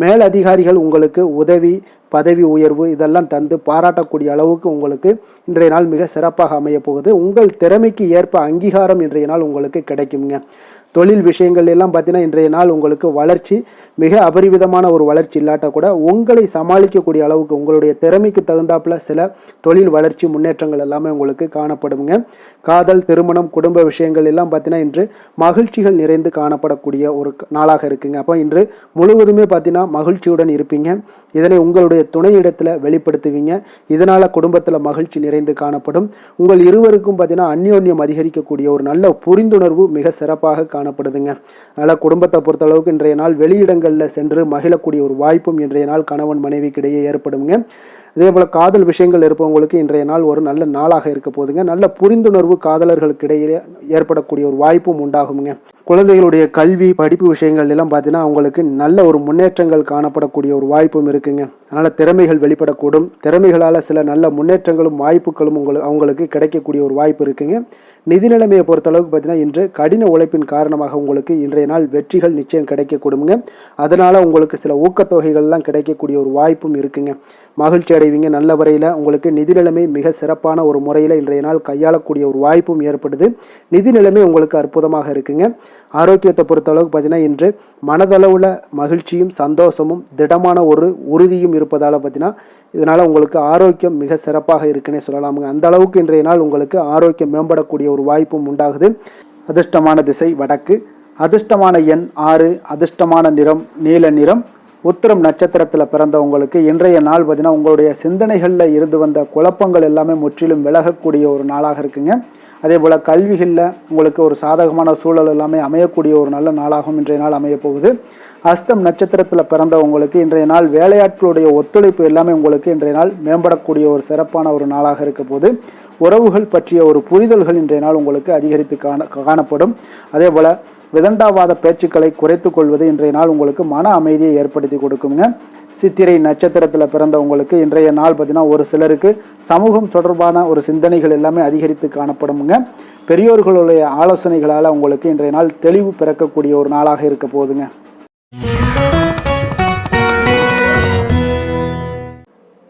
B: மேல் அதிகாரிகள் உங்களுக்கு உதவி பதவி உயர்வு இதெல்லாம் தந்து பாராட்டக்கூடிய அளவுக்கு உங்களுக்கு இன்றைய நாள் மிக சிறப்பாக அமைய போகுது. உங்கள் திறமைக்கு ஏற்ப அங்கீகாரம் இன்றைய நாள் உங்களுக்கு கிடைக்குங்க. தொழில் விஷயங்கள் எல்லாம் பார்த்தீங்கன்னா இன்றைய நாள் உங்களுக்கு வளர்ச்சி மிக அபரிவிதமான ஒரு வளர்ச்சி இல்லாட்ட கூட உங்களை சமாளிக்கக்கூடிய அளவுக்கு உங்களுடைய திறமைக்கு தகுந்தாப்புல சில தொழில் வளர்ச்சி முன்னேற்றங்கள் எல்லாமே உங்களுக்கு காணப்படுங்க. காதல் திருமணம் குடும்ப விஷயங்கள் எல்லாம் பார்த்தீங்கன்னா இன்று மகிழ்ச்சிகள் நிறைந்து காணப்படக்கூடிய ஒரு நாளாக இருக்குங்க. அப்போ இன்று முழுவதுமே பார்த்தீங்கன்னா மகிழ்ச்சியுடன் இருப்பீங்க. இதனை உங்களுடைய துணையிடத்தில் வெளிப்படுத்துவீங்க. இதனால் குடும்பத்தில் மகிழ்ச்சி நிறைந்து காணப்படும். உங்கள் இருவருக்கும் பார்த்தீங்கன்னா அந்யோன்யம் அதிகரிக்கக்கூடிய ஒரு நல்ல புரிந்துணர்வு மிக சிறப்பாக காணப்படுதுங்க. அதனால் குடும்பத்தை பொறுத்தளவுக்கு இன்றைய நாள் வெளியிடங்களில் சென்று மகிழக்கூடிய ஒரு வாய்ப்பும் இன்றைய நாள் கணவன் மனைவிக்கிடையே ஏற்படுங்க. அதே போல் காதல் விஷயங்கள் இருப்பவங்களுக்கு இன்றைய நாள் ஒரு நல்ல நாளாக இருக்க போதுங்க. நல்ல புரிந்துணர்வு காதலர்களுக்கு இடையே ஏற்படக்கூடிய ஒரு வாய்ப்பும் உண்டாகுங்க. குழந்தைகளுடைய கல்வி படிப்பு விஷயங்கள் எல்லாம் பார்த்தீங்கன்னா அவங்களுக்கு நல்ல ஒரு முன்னேற்றங்கள் காணப்படக்கூடிய ஒரு வாய்ப்பும் இருக்குங்க. அதனால் திறமைகள் வெளிப்படக்கூடும். திறமைகளால் சில நல்ல முன்னேற்றங்களும் வாய்ப்புகளும் அவங்களுக்கு கிடைக்கக்கூடிய ஒரு வாய்ப்பு இருக்குங்க. நிதி நிலைமையை பொறுத்தளவுக்கு பார்த்தீங்கன்னா இன்று கடின உழைப்பின் காரணமாக உங்களுக்கு இன்றைய நாள் வெற்றிகள் நிச்சயம் கிடைக்கக்கூடுங்க. அதனால் உங்களுக்கு சில ஊக்கத்தொகைகள்லாம் கிடைக்கக்கூடிய ஒரு வாய்ப்பும் இருக்குங்க. மகிழ்ச்சி அடைய அடைவீங்க. நல்ல வரையில் உங்களுக்கு நிதி நிலைமை மிக சிறப்பான ஒரு முறையில் இன்றைய நாள் கையாளக்கூடிய ஒரு வாய்ப்பும் ஏற்படுது. நிதி நிலைமை உங்களுக்கு அற்புதமாக இருக்குங்க. ஆரோக்கியத்தை பொறுத்தளவுக்கு பார்த்தீங்கன்னா இன்று மனதளவில் மகிழ்ச்சியும் சந்தோஷமும் திடமான ஒரு உறுதியும் இருப்பதால் பார்த்தீங்கன்னா இதனால் உங்களுக்கு ஆரோக்கியம் மிக சிறப்பாக இருக்குன்னே சொல்லலாமுங்க. அந்த அளவுக்கு இன்றைய நாள் உங்களுக்கு ஆரோக்கியம் மேம்படக்கூடிய ஒரு வாய்ப்பும் உண்டாகுது. அதிர்ஷ்டமான திசை வடக்கு, அதிர்ஷ்டமான எண் 6, அதிர்ஷ்டமான நிறம் நீல நிறம். உத்திரம் நட்சத்திரத்தில் பிறந்தவங்களுக்கு இன்றைய நாள் பார்த்தீங்கன்னா உங்களுடைய சிந்தனைகளில் இருந்து வந்த குழப்பங்கள் எல்லாமே முற்றிலும் விலகக்கூடிய ஒரு நாளாக இருக்குங்க. அதே போல் கல்விகளில் உங்களுக்கு ஒரு சாதகமான சூழல் எல்லாமே அமையக்கூடிய ஒரு நல்ல நாளாகவும் இன்றைய நாள் அமைய போகுது. அஸ்தம் நட்சத்திரத்தில் பிறந்தவங்களுக்கு இன்றைய நாள் வேலையாட்களுடைய ஒத்துழைப்பு எல்லாமே உங்களுக்கு இன்றைய நாள் மேம்படக்கூடிய ஒரு சிறப்பான ஒரு நாளாக இருக்க போது. உறவுகள் பற்றிய ஒரு புரிதல்கள் இன்றைய நாள் உங்களுக்கு அதிகரித்து காணப்படும். அதே போல் விதண்டாவாத பேச்சுக்களை குறைத்து கொள்வது இன்றைய நாள் உங்களுக்கு மன அமைதியை ஏற்படுத்தி கொடுக்குங்க. சித்திரை நட்சத்திரத்தில் பிறந்தவங்களுக்கு இன்றைய நாள் பார்த்தீங்கன்னா ஒரு சிலருக்கு சமூகம் தொடர்பான ஒரு சிந்தனைகள் எல்லாமே அதிகரித்து காணப்படுங்க. பெரியோர்களுடைய ஆலோசனைகளால் உங்களுக்கு இன்றைய நாள் தெளிவு பிறக்கக்கூடிய ஒரு நாளாக இருக்க போகுதுங்க.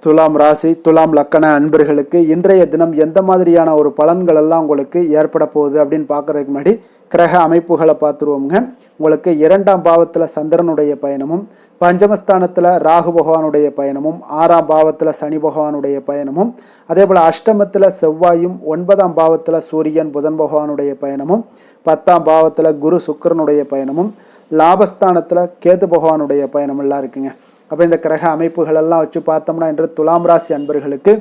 B: துலாம் ராசி, துலாம் லக்கண அன்பர்களுக்கு இன்றைய தினம் எந்த மாதிரியான ஒரு பலன்கள் எல்லாம் உங்களுக்கு ஏற்பட போகுது அப்படின்னு பார்க்கறதுக்கு முன்னாடி கிரக அமைப்புகளை பார்த்துருவோங்க. உங்களுக்கு 2ஆம் பாவத்தில் சந்திரனுடைய பயணமும், பஞ்சமஸ்தானத்தில் ராகு பகவானுடைய பயணமும், 6ஆம் பாவத்தில் சனி பகவானுடைய பயணமும், அதே போல் அஷ்டமத்தில் செவ்வாயும், 9ஆம் பாவத்தில் சூரியன் புதன் பகவானுடைய பயணமும், 10ஆம் பாவத்தில் குரு சுக்கிரனுடைய பயணமும், லாபஸ்தானத்தில் கேது பகவானுடைய பயணம் எல்லாம் இருக்குங்க. அப்போ இந்த கிரக அமைப்புகள் எல்லாம் வச்சு பார்த்தோம்னா இன்று துலாம் ராசி அன்பர்களுக்கு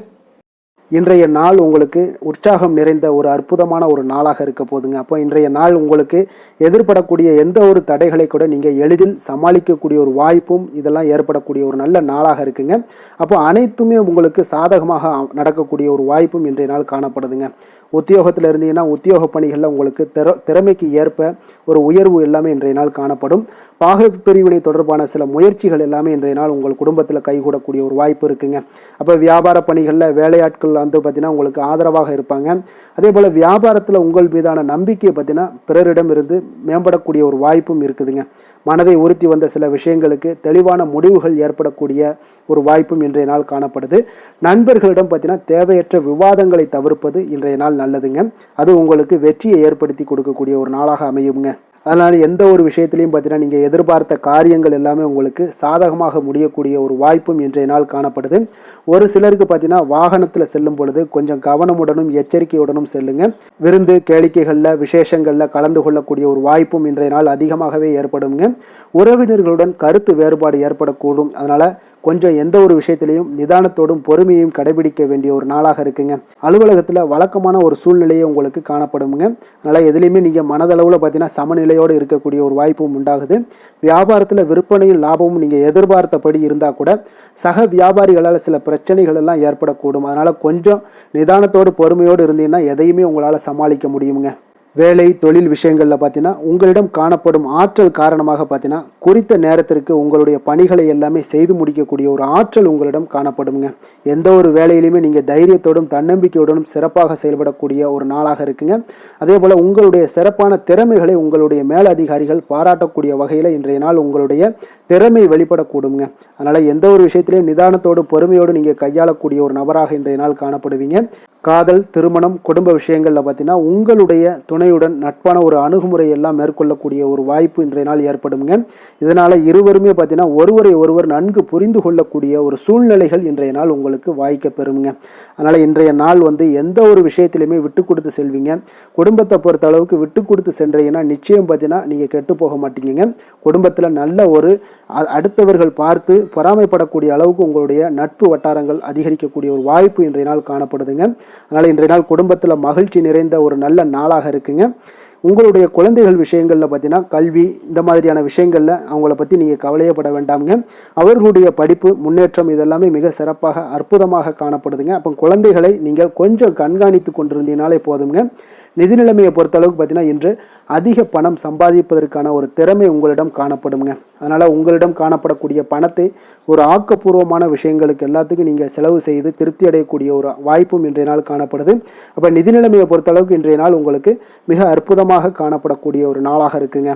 B: இன்றைய நாள் உங்களுக்கு உற்சாகம் நிறைந்த ஒரு அற்புதமான ஒரு நாளாக இருக்க போதுங்க. அப்போ இன்றைய நாள் உங்களுக்கு எதிர்படக்கூடிய எந்த ஒரு தடைகளை கூட நீங்கள் எளிதில் சமாளிக்கக்கூடிய ஒரு வாய்ப்பும் இதெல்லாம் ஏற்படக்கூடிய ஒரு நல்ல நாளாக இருக்குங்க. அப்போ அனைத்துமே உங்களுக்கு சாதகமாக நடக்கக்கூடிய ஒரு வாய்ப்பும் இன்றைய நாள் காணப்படுதுங்க. உத்தியோகத்தில் இருந்தீங்கன்னா உத்தியோக பணிகளில் உங்களுக்கு திறமைக்கு ஏற்ப ஒரு உயர்வு எல்லாமே இன்றைய நாள் காணப்படும். பாக பிரிவினை தொடர்பான சில முயற்சிகள் எல்லாமே இன்றைய நாள் உங்கள் குடும்பத்தில் கைகூடக்கூடிய ஒரு வாய்ப்பு இருக்குங்க. அப்போ வியாபார பணிகளில் வேலையாட்கள் வந்து பார்த்தீங்கன்னா உங்களுக்கு ஆதரவாக இருப்பாங்க. அதே போல் வியாபாரத்தில் உங்கள் மீதான நம்பிக்கையை பார்த்தீங்கன்னா பிறரிடம் இருந்து மேம்படக்கூடிய ஒரு வாய்ப்பும் இருக்குதுங்க. மனதை உறுத்தி வந்த சில விஷயங்களுக்கு தெளிவான முடிவுகள் ஏற்படக்கூடிய ஒரு வாய்ப்பும் இன்றைய நாள் காணப்படுது. நண்பர்களிடம் பார்த்தீங்கன்னா தேவையற்ற விவாதங்களை தவிர்ப்பது இன்றைய நாள் நல்லதுங்க. அது உங்களுக்கு வெற்றியை ஏற்படுத்தி கொடுக்கக்கூடிய ஒரு நாளாக அமையுங்க. அதனால் எந்த ஒரு விஷயத்திலையும் பார்த்தீங்கன்னா நீங்கள் எதிர்பார்த்த காரியங்கள் எல்லாமே உங்களுக்கு சாதகமாக முடியக்கூடிய ஒரு வாய்ப்பும் இன்றைய நாள் காணப்படுது. ஒரு சிலருக்கு பார்த்தீங்கன்னா வாகனத்தில் செல்லும் பொழுது கொஞ்சம் கவனமுடனும் எச்சரிக்கையுடனும் செல்லுங்க. விருந்து கேளிக்கைகளில் விசேஷங்களில் கலந்து கொள்ளக்கூடிய ஒரு வாய்ப்பும் இன்றைய நாள் அதிகமாகவே ஏற்படுங்க. உறவினர்களுடன் கருத்து வேறுபாடு ஏற்படக்கூடும். அதனால் கொஞ்சம் எந்த ஒரு விஷயத்திலையும் நிதானத்தோடும் பொறுமையையும் கடைபிடிக்க வேண்டிய ஒரு நாளாக இருக்குங்க. அலுவலகத்தில் வழக்கமான ஒரு சூழ்நிலையை உங்களுக்கு காணப்படுங்க. அதனால் எதுலேயுமே நீங்கள் மனதளவில் பார்த்தீங்கன்னா சமநிலையோடு இருக்கக்கூடிய ஒரு வாய்ப்பும் உண்டாகுது. வியாபாரத்தில் விற்பனையும் லாபமும் நீங்கள் எதிர்பார்த்தபடி இருந்தால் கூட சக வியாபாரிகளால் சில பிரச்சனைகள் எல்லாம் ஏற்படக்கூடும். அதனால் கொஞ்சம் நிதானத்தோடு பொறுமையோடு இருந்தீங்கன்னா எதையுமே உங்களால் சமாளிக்க முடியுங்க. வேலை தொழில் விஷயங்களில் பார்த்தீங்கன்னா உங்களிடம் காணப்படும் ஆற்றல் காரணமாக பார்த்தீங்கன்னா குறித்த நேரத்திற்கு உங்களுடைய பணிகளை எல்லாமே செய்து முடிக்கக்கூடிய ஒரு ஆற்றல் உங்களிடம் காணப்படுங்க. எந்த ஒரு வேலையிலுமே நீங்கள் தைரியத்தோடும் தன்னம்பிக்கையுடனும் சிறப்பாக செயல்படக்கூடிய ஒரு நாளாக இருக்குங்க. அதே போல் உங்களுடைய சிறப்பான திறமைகளை உங்களுடைய மேலதிகாரிகள் பாராட்டக்கூடிய வகையில் இன்றைய நாள் உங்களுடைய திறமை வெளிப்படக்கூடுங்க. அதனால் எந்த ஒரு விஷயத்திலையும் நிதானத்தோடு பொறுமையோடு நீங்கள் கையாளக்கூடிய ஒரு நபராக இன்றைய நாள் காணப்படுவீங்க. காதல், திருமணம், குடும்ப விஷயங்களில் பார்த்தீங்கன்னா உங்களுடைய துணையுடன் நட்பான ஒரு அணுகுமுறை எல்லாம் மேற்கொள்ளக்கூடிய ஒரு வாய்ப்பு இன்றைய நாள் ஏற்படுங்க. இதனால் இருவருமே பார்த்தீங்கன்னா ஒருவரை ஒருவர் நன்கு புரிந்து கொள்ளக்கூடிய ஒரு சூழ்நிலைகள் இன்றைய நாள் உங்களுக்கு வாய்க்க பெறுங்க. அதனால் இன்றைய நாள் எந்த ஒரு விஷயத்திலையுமே விட்டு கொடுத்து செல்வீங்க. குடும்பத்தை பொறுத்த அளவுக்கு விட்டு கொடுத்து சென்றீங்கன்னா நிச்சயம் பார்த்தீங்கன்னா நீங்கள் கெட்டு போக மாட்டீங்க. குடும்பத்தில் நல்ல ஒரு அடுத்தவர்கள் பார்த்து பொறாமைப்படக்கூடிய அளவுக்கு உங்களுடைய நட்பு வட்டாரங்கள் அதிகரிக்கக்கூடிய ஒரு வாய்ப்பு இன்றைய நாள் காணப்படுதுங்க. அதனால் இன்றைய நாள் குடும்பத்தில் மகிழ்ச்சி நிறைந்த ஒரு நல்ல நாளாக இருக்குங்க. உங்களுடைய குழந்தைகள் விஷயங்களில் பார்த்தீங்கன்னா கல்வி இந்த மாதிரியான விஷயங்களில் அவங்கள பற்றி நீங்கள் கவலையப்பட வேண்டாமுங்க. அவர்களுடைய படிப்பு முன்னேற்றம் இதெல்லாமே மிக சிறப்பாக அற்புதமாக காணப்படுதுங்க. அப்போ குழந்தைகளை நீங்கள் கொஞ்சம் கண்காணித்து கொண்டிருந்தீங்கனாலே போதுங்க. நிதி நிலைமையை பொறுத்தளவுக்கு பார்த்தீங்கன்னா இன்று அதிக பணம் சம்பாதிப்பதற்கான ஒரு திறமை உங்களிடம் காணப்படுங்க. அதனால் உங்களிடம் காணப்படக்கூடிய பணத்தை ஒரு ஆக்கப்பூர்வமான விஷயங்களுக்கு எல்லாத்துக்கும் நீங்கள் செலவு செய்து திருப்தி அடையக்கூடிய ஒரு வாய்ப்பும் இன்றைய நாள் காணப்படுது. அப்போ நிதி நிலைமையை பொறுத்தளவுக்கு இன்றைய நாள் உங்களுக்கு மிக அற்புதமாக காணப்படக்கூடிய ஒரு நாளாக இருக்குங்க.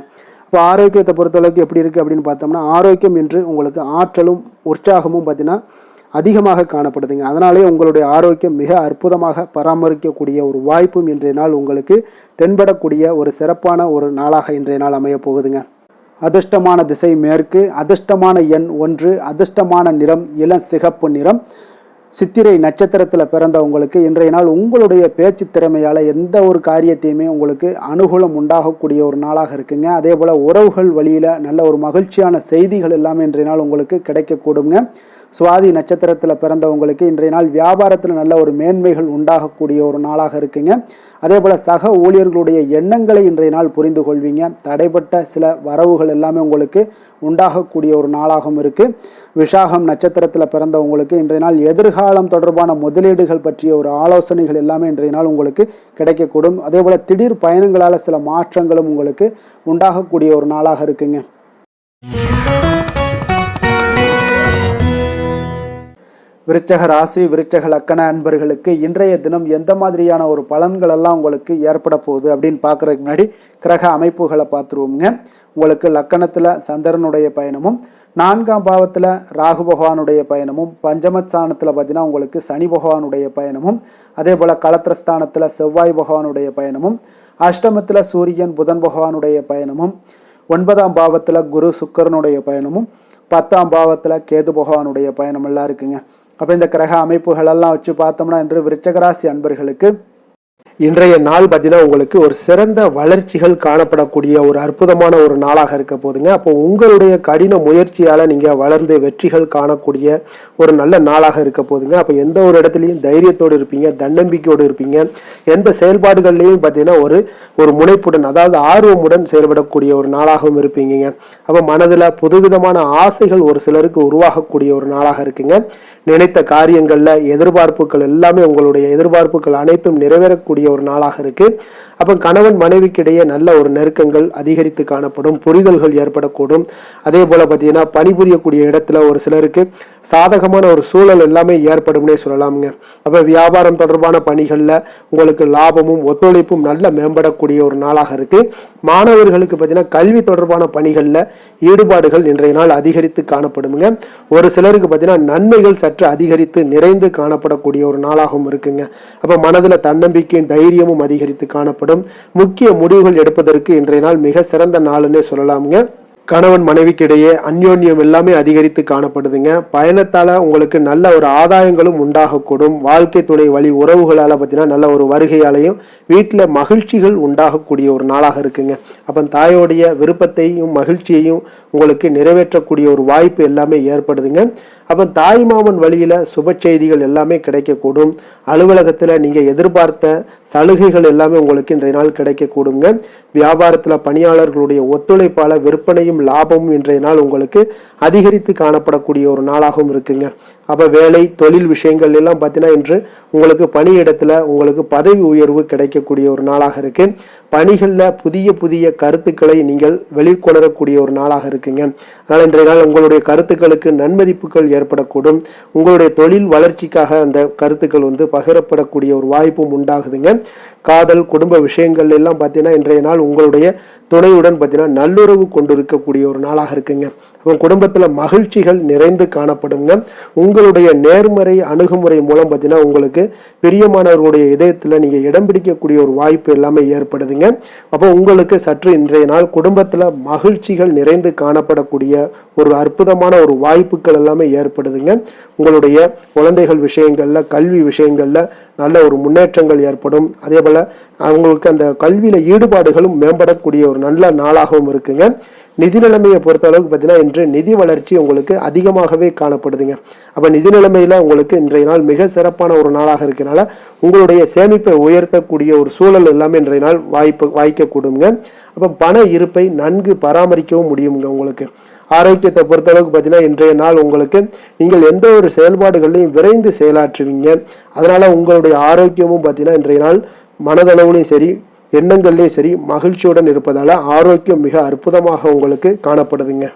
B: இப்போ ஆரோக்கியத்தை பொறுத்தளவுக்கு எப்படி இருக்குது அப்படின்னு பார்த்தோம்னா ஆரோக்கியம் இன்று உங்களுக்கு ஆற்றலும் உற்சாகமும் பார்த்தீங்கன்னா அதிகமாக காணப்படுதுங்க. அதனாலே உங்களுடைய ஆரோக்கியம் மிக அற்புதமாக பராமரிக்கக்கூடிய ஒரு வாய்ப்பும் இன்றைய நாள் உங்களுக்கு தென்படக்கூடிய ஒரு சிறப்பான ஒரு நாளாக இன்றைய நாள் அமைய போகுதுங்க. அதிர்ஷ்டமான திசை மேற்கு, அதிர்ஷ்டமான எண் 1, அதிர்ஷ்டமான நிறம் இளம் சிகப்பு நிறம். சித்திரை நட்சத்திரத்தில் பிறந்தவங்களுக்கு இன்றைய நாள் உங்களுடைய பேச்சு திறமையால் எந்த ஒரு காரியத்தையுமே உங்களுக்கு அனுகூலம் உண்டாகக்கூடிய ஒரு நாளாக இருக்குங்க. அதே போல் உறவுகள் வழியில் நல்ல ஒரு மகிழ்ச்சியான செய்திகள் எல்லாமே இன்றைய நாள் உங்களுக்கு கிடைக்கக்கூடுங்க. சுவாதி நட்சத்திரத்தில் பிறந்தவங்களுக்கு இன்றைய நாள் வியாபாரத்தில் நல்ல ஒரு மேன்மைகள் உண்டாகக்கூடிய ஒரு நாளாக இருக்குங்க. அதே போல் சக ஊழியர்களுடைய எண்ணங்களை இன்றைய நாள் புரிந்து கொள்வீங்க. தடைப்பட்ட சில வரவுகள் எல்லாமே உங்களுக்கு உண்டாகக்கூடிய ஒரு நாளாகவும் இருக்குது. விஷாகம் நட்சத்திரத்தில் பிறந்தவங்களுக்கு இன்றைய நாள் எதிர்காலம் தொடர்பான முதலீடுகள் பற்றிய ஒரு ஆலோசனைகள் எல்லாமே இன்றைய நாள் உங்களுக்கு கிடைக்கக்கூடும். அதே போல் திடீர் பயணங்களால் சில மாற்றங்களும் உங்களுக்கு உண்டாகக்கூடிய ஒரு நாளாக இருக்குங்க. விருச்சக ராசி, விருச்சக லக்கண அன்பர்களுக்கு இன்றைய தினம் எந்த மாதிரியான ஒரு பலன்கள் எல்லாம் உங்களுக்கு ஏற்பட போகுது அப்படின்னு பார்க்குறதுக்கு முன்னாடி கிரக அமைப்புகளை பார்த்துருவோங்க. உங்களுக்கு லக்கணத்தில் சந்திரனுடைய பயணமும், 4ஆம் பாவத்தில் ராகு பகவானுடைய பயணமும், பஞ்சமஸ்தானத்தில் பார்த்தீங்கன்னா உங்களுக்கு சனி பகவானுடைய பயணமும், அதே போல் களத்திரஸ்தானத்தில் செவ்வாய் பகவானுடைய பயணமும், அஷ்டமத்தில் சூரியன் புதன் பகவானுடைய பயணமும், 9ஆம் பாவத்தில் குரு சுக்கரனுடைய பயணமும், 10ஆம் பாவத்தில் கேது பகவானுடைய பயணம் எல்லாம் இருக்குங்க. அப்போ இந்த கிரக அமைப்புகளெல்லாம் வச்சு பார்த்தோம்னா இன்று விருச்சகராசி அன்பர்களுக்கு இன்றைய நாள் பார்த்தீங்கன்னா உங்களுக்கு ஒரு சிறந்த வளர்ச்சிகள் காணப்படக்கூடிய ஒரு அற்புதமான ஒரு நாளாக இருக்க போதுங்க. அப்போ உங்களுடைய கடின முயற்சியால் நீங்கள் வளர்ந்து வெற்றிகள் காணக்கூடிய ஒரு நல்ல நாளாக இருக்க போதுங்க. அப்போ எந்த ஒரு இடத்துலையும் தைரியத்தோடு இருப்பீங்க, தன்னம்பிக்கையோடு இருப்பீங்க. எந்த செயல்பாடுகள்லையும் பார்த்தீங்கன்னா ஒரு முனைப்புடன், அதாவது ஆர்வமுடன் செயல்படக்கூடிய ஒரு நாளாகவும் இருப்பீங்க. அப்போ மனதில் புதுவிதமான ஆசைகள் ஒரு சிலருக்கு உருவாகக்கூடிய ஒரு நாளாக இருக்குங்க. நினைத்த காரியங்களில் எதிர்பார்ப்புகள் எல்லாமே உங்களுடைய எதிர்பார்ப்புகள் அனைத்தும் நிறைவேறக்கூடிய ஒரு நாளாக இருக்கு. அப்போ கணவன் மனைவிக்கிடையே நல்ல ஒரு நெருக்கங்கள் அதிகரித்து காணப்படும், புரிதல்கள் ஏற்படக்கூடும். அதே போல் பார்த்தீங்கன்னா பணிபுரியக்கூடிய இடத்துல ஒரு சிலருக்கு சாதகமான ஒரு சூழல் எல்லாமே ஏற்படும்னே சொல்லலாமுங்க. அப்போ வியாபாரம் தொடர்பான பணிகளில் உங்களுக்கு லாபமும் ஒத்துழைப்பும் நல்ல மேம்படக்கூடிய ஒரு நாளாக இருக்கு. மாணவர்களுக்கு பார்த்தீங்கன்னா கல்வி தொடர்பான பணிகளில் ஈடுபாடுகள் இன்றைய நாள் அதிகரித்து காணப்படுங்க. ஒரு சிலருக்கு பார்த்தீங்கன்னா நன்மைகள் சற்று அதிகரித்து நிறைந்து காணப்படக்கூடிய ஒரு நாளாகவும் இருக்குங்க. அப்போ மனதில் தன்னம்பிக்கையும் தைரியமும் அதிகரித்து காணப்படும். முக்கிய முடிவுகள் எடுப்பதற்கு இன்றைய நாள் மிக சிறந்த நாள்னே சொல்லலாமுங்க. கணவன் மனைவிக்கிடையே அந்யோன்யம் எல்லாமே அதிகரித்து காணப்படுதுங்க. பயணத்தால் உங்களுக்கு நல்ல ஒரு ஆதாயங்களும் உண்டாகக்கூடும். வாழ்க்கை துணை வழி உறவுகளால் பார்த்தீங்கன்னா நல்ல ஒரு வருகையாலையும் வீட்டில் மகிழ்ச்சிகள் உண்டாகக்கூடிய ஒரு நாளாக இருக்குங்க. அப்போ தாயோடைய விருப்பத்தையும் மகிழ்ச்சியையும் உங்களுக்கு நிறைவேற்றக்கூடிய ஒரு வாய்ப்பு எல்லாமே ஏற்படுதுங்க. அப்போ தாய் மாமன் வழியில் சுப செய்திகள் எல்லாமே கிடைக்கக்கூடும். அலுவலகத்தில் நீங்கள் எதிர்பார்த்த சலுகைகள் எல்லாமே உங்களுக்கு இன்றைய நாள் கிடைக்கக்கூடுங்க. வியாபாரத்தில் பணியாளர்களுடைய ஒத்துழைப்பால் விற்பனையும் லாபமும் இன்றைய நாள் உங்களுக்கு அதிகரித்து காணப்படக்கூடிய ஒரு நாளாகவும் இருக்குங்க. அப்போ வேலை தொழில் விஷயங்கள் எல்லாம் பார்த்தீங்கன்னா இன்று உங்களுக்கு பணியிடத்தில் உங்களுக்கு பதவி உயர்வு கிடைக்கக்கூடிய ஒரு நாளாக இருக்கு. பணிகளில் புதிய புதிய கருத்துக்களை நீங்கள் வெளிக்கொணரக்கூடிய ஒரு நாளாக இருக்குங்க. அதனால் இன்றைய நாள் உங்களுடைய கருத்துக்களுக்கு நன்மதிப்புகள் ஏற்படக்கூடும். உங்களுடைய தொழில் வளர்ச்சிக்காக அந்த கருத்துக்கள் பகிரப்படக்கூடிய ஒரு வாய்ப்பும் உண்டாகுதுங்க. காதல் குடும்ப விஷயங்கள் எல்லாம் பார்த்தீங்கன்னா இன்றைய நாள் உங்களுடைய துணையுடன் பார்த்தீங்கன்னா நல்லுறவு கொண்டிருக்கக்கூடிய ஒரு நாளாக இருக்குங்க. அப்போ குடும்பத்தில் மகிழ்ச்சிகள் நிறைந்து காணப்படுங்க. உங்களுடைய நேர்மறை அணுகுமுறை மூலம் பார்த்தீங்கன்னா உங்களுக்கு பிரியமானவர்களுடைய இதயத்தில் நீங்கள் இடம் பிடிக்கக்கூடிய ஒரு வாய்ப்பு எல்லாமே ஏற்படுதுங்க. அப்போ உங்களுக்கு சற்று இன்றைய நாள் குடும்பத்தில் மகிழ்ச்சிகள் நிறைந்து காணப்படக்கூடிய ஒரு அற்புதமான ஒரு வாய்ப்புகள் எல்லாமே ஏற்படுதுங்க. உங்களுடைய குழந்தைகள் விஷயங்களில் கல்வி விஷயங்களில் நல்ல ஒரு முன்னேற்றங்கள் ஏற்படும். அதே போல் அவங்களுக்கு அந்த கல்வியில் ஈடுபாடுகளும் மேம்படக்கூடிய ஒரு நல்ல நாளாகவும் இருக்குங்க. நிதி நிலைமையை பொறுத்த அளவுக்கு பார்த்தீங்கன்னா இன்று நிதி வளர்ச்சி உங்களுக்கு அதிகமாகவே காணப்படுதுங்க. அப்போ நிதி நிலைமையில் உங்களுக்கு இன்றைய நாள் மிக சிறப்பான ஒரு நாளாக இருக்கிறனால உங்களுடைய சேமிப்பை உயர்த்தக்கூடிய ஒரு சூழல் எல்லாமே இன்றைய நாள் வாய்க்கக்கூடுங்க. அப்போ பண இருப்பை நன்கு பராமரிக்கவும் முடியுங்க. உங்களுக்கு ஆரோக்கியத்தை பொறுத்தளவுக்கு பார்த்தீங்கன்னா இன்றைய நாள் உங்களுக்கு நீங்கள் எந்த ஒரு செயல்பாடுகளையும் விரைந்து செயலாற்றுவீங்க. அதனால உங்களுடைய ஆரோக்கியமும் பார்த்தீங்கன்னா இன்றைய நாள் மனதளவுலையும் சரி எண்ணங்கள்லையும் சரி மகிழ்ச்சியுடன் இருப்பதால ஆரோக்கியம் மிக அற்புதமாக உங்களுக்கு காணப்படுதுங்க.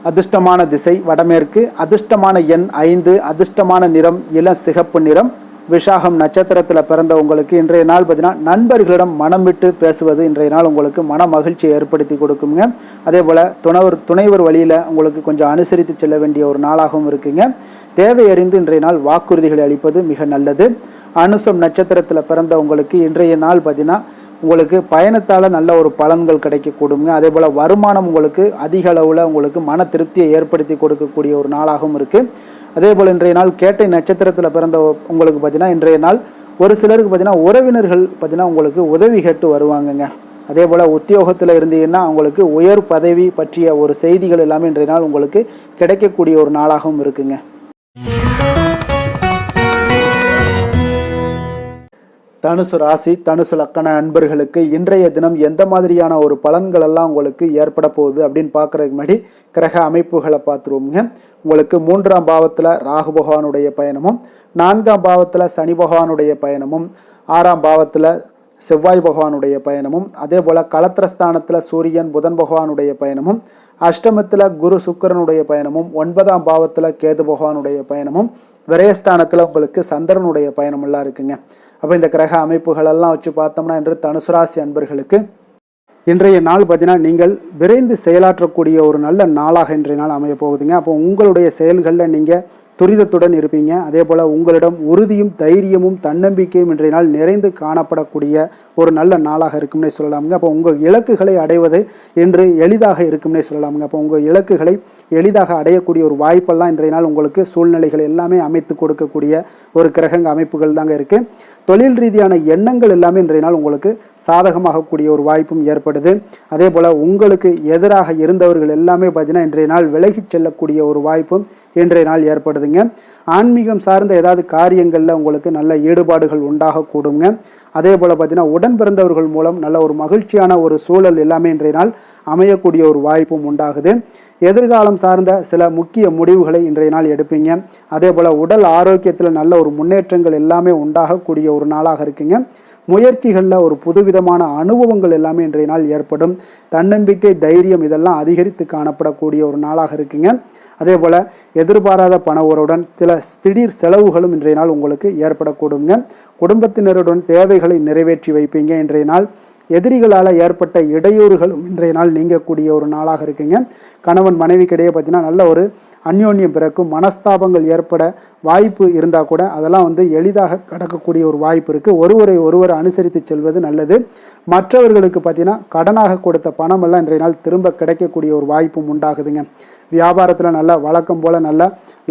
B: அதிர்ஷ்டமான திசை வடமேற்கு, அதிர்ஷ்டமான எண் 5, அதிர்ஷ்டமான நிறம் இளம் சிகப்பு நிறம். விஷாகம் நட்சத்திரத்தில் பிறந்த உங்களுக்கு இன்றைய நாள் பார்த்தீங்கன்னா நண்பர்களிடம் மனம் விட்டு பேசுவது இன்றைய நாள் உங்களுக்கு மன மகிழ்ச்சியை ஏற்படுத்தி கொடுக்குங்க. அதே போல் துணைவர் வழியில் உங்களுக்கு கொஞ்சம் அனுசரித்து செல்ல வேண்டிய ஒரு நாளாகவும் இருக்குங்க. தேவை அறிந்து இன்றைய நாள் வாக்குறுதிகளை அளிப்பது மிக நல்லது. அனுசம் நட்சத்திரத்தில் பிறந்தவங்களுக்கு இன்றைய நாள் பார்த்தீங்கன்னா உங்களுக்கு பயணத்தால் நல்ல ஒரு பலன்கள் கிடைக்கக்கூடுங்க. அதே போல் வருமானம் உங்களுக்கு அதிக அளவில் உங்களுக்கு மன திருப்தியை ஏற்படுத்தி கொடுக்கக்கூடிய ஒரு நாளாகவும் இருக்குது. அதே போல் இன்றைய நாள் கேட்டை நட்சத்திரத்தில் பிறந்த உங்களுக்கு பார்த்தீங்கன்னா இன்றைய நாள் ஒரு சிலருக்கு பார்த்தீங்கன்னா உறவினர்கள் பார்த்தீங்கன்னா உங்களுக்கு உதவி கேட்டு வருவாங்கங்க. அதே போல் உத்தியோகத்தில் இருந்தீங்கன்னா அவங்களுக்கு உயர் பதவி பற்றிய ஒரு செய்திகள் எல்லாமே இன்றைய நாள் உங்களுக்கு கிடைக்கக்கூடிய ஒரு நாளாகவும் இருக்குங்க. தனுசு ராசி தனுசு லக்கண அன்பர்களுக்கு இன்றைய தினம் எந்த மாதிரியான ஒரு பலன்கள் எல்லாம் உங்களுக்கு ஏற்பட போகுது அப்படின்னு பார்க்குறதுக்கு முன்னாடி கிரக அமைப்புகளை பார்த்துருவோங்க. உங்களுக்கு 3ஆம் பாவத்தில் ராகு பகவானுடைய பயணமும், 4ஆம் பாவத்தில் சனி பகவானுடைய பயணமும், 6ஆம் பாவத்தில் செவ்வாய் பகவானுடைய பயணமும், அதே போல் களத்திரஸ்தானத்தில் சூரியன் புதன் பகவானுடைய பயணமும், அஷ்டமத்தில் குரு சுக்கிரனுடைய பயணமும், 9ஆம் பாவத்தில் கேது பகவானுடைய பயணமும், விரயஸ்தானத்தில் உங்களுக்கு சந்திரனுடைய பயணம் எல்லாம் இருக்குங்க. அப்போ இந்த கிரக அமைப்புகளெல்லாம் வச்சு பார்த்தோம்னா இன்று தனுசு ராசி அன்பர்களுக்கு இன்றைய நாள் பார்த்தீங்கன்னா நீங்கள் விரைந்து செயலாற்றக்கூடிய ஒரு நல்ல நாளாக இன்றைய நாள் அமைய போகுதுங்க. அப்போ உங்களுடைய செயல்களில் நீங்கள் துரிதத்துடன் இருப்பீங்க. அதே போல் உங்களிடம் உறுதியும் தைரியமும் தன்னம்பிக்கையும் இன்றைய நாள் நிறைந்து காணப்படக்கூடிய ஒரு நல்ல நாளாக இருக்கும்னே சொல்லலாமுங்க. அப்போ உங்கள் இலக்குகளை அடைவது இன்று எளிதாக இருக்கும்னே சொல்லலாமுங்க. அப்போ உங்கள் இலக்குகளை எளிதாக அடையக்கூடிய ஒரு வாய்ப்பெல்லாம் இன்றைய நாள் உங்களுக்கு சூழ்நிலைகள் எல்லாமே அமைத்து கொடுக்கக்கூடிய ஒரு கிரக அமைப்புகள் தாங்க இருக்குது. தொழில் ரீதியான எண்ணங்கள் எல்லாமே இன்றைய நாள் உங்களுக்கு சாதகமாகக்கூடிய ஒரு வாய்ப்பும் ஏற்படுது. அதே போல் உங்களுக்கு எதிராக இருந்தவர்கள் எல்லாமே பார்த்தீங்கன்னா இன்றைய நாள் விலகிச் செல்லக்கூடிய ஒரு வாய்ப்பும் இன்றைய நாள் ஏற்படுதுங்க. ஆன்மீகம் சார்ந்த ஏதாவது காரியங்களில் உங்களுக்கு நல்ல ஈடுபாடுகள் உண்டாகக்கூடுங்க. அதே போல் பார்த்தீங்கன்னா உடன் பிறந்தவர்கள் மூலம் நல்ல ஒரு மகிழ்ச்சியான ஒரு சூழல் எல்லாமே இன்றைய நாள் அமையக்கூடிய ஒரு வாய்ப்பும் உண்டாகுது. எதிர்காலம் சார்ந்த சில முக்கிய முடிவுகளை இன்றைய நாள் எடுப்பீங்க. அதே போல் உடல் ஆரோக்கியத்தில் நல்ல ஒரு முன்னேற்றங்கள் எல்லாமே உண்டாகக்கூடிய ஒரு நாளாக இருக்குங்க. முயற்சிகளில் ஒரு புதுவிதமான அனுபவங்கள் எல்லாமே இன்றைய நாள் ஏற்படும். தன்னம்பிக்கை தைரியம் இதெல்லாம் அதிகரித்து காணப்படக்கூடிய ஒரு நாளாக இருக்குங்க. அதே போல் எதிர்பாராத பண உறவுடன் சில திடீர் செலவுகளும் இன்றைய நாள் உங்களுக்கு ஏற்படக்கூடுங்க. குடும்பத்தினருடன் தேவைகளை நிறைவேற்றி வைப்பீங்க. இன்றைய நாள் எதிரிகளால் ஏற்பட்ட இடையூறுகளும் இன்றைய நாள் நீங்கக்கூடிய ஒரு நாளாக இருக்குங்க. கணவன் மனைவிக்கிடையே பார்த்தீங்கன்னா நல்ல ஒரு அந்யோன்யம் பிறக்கும். மனஸ்தாபங்கள் ஏற்பட வாய்ப்பு இருந்தால் கூட அதெல்லாம் எளிதாக கடக்கக்கூடிய ஒரு வாய்ப்பு இருக்குது. ஒருவர் அனுசரித்து செல்வது நல்லது. மற்றவர்களுக்கு பார்த்தீங்கன்னா கடனாக கொடுத்த பணம் எல்லாம் இன்றைய நாள் திரும்ப கிடைக்கக்கூடிய ஒரு வாய்ப்பும் உண்டாகுதுங்க. வியாபாரத்தில் நல்ல வழக்கம் போல் நல்ல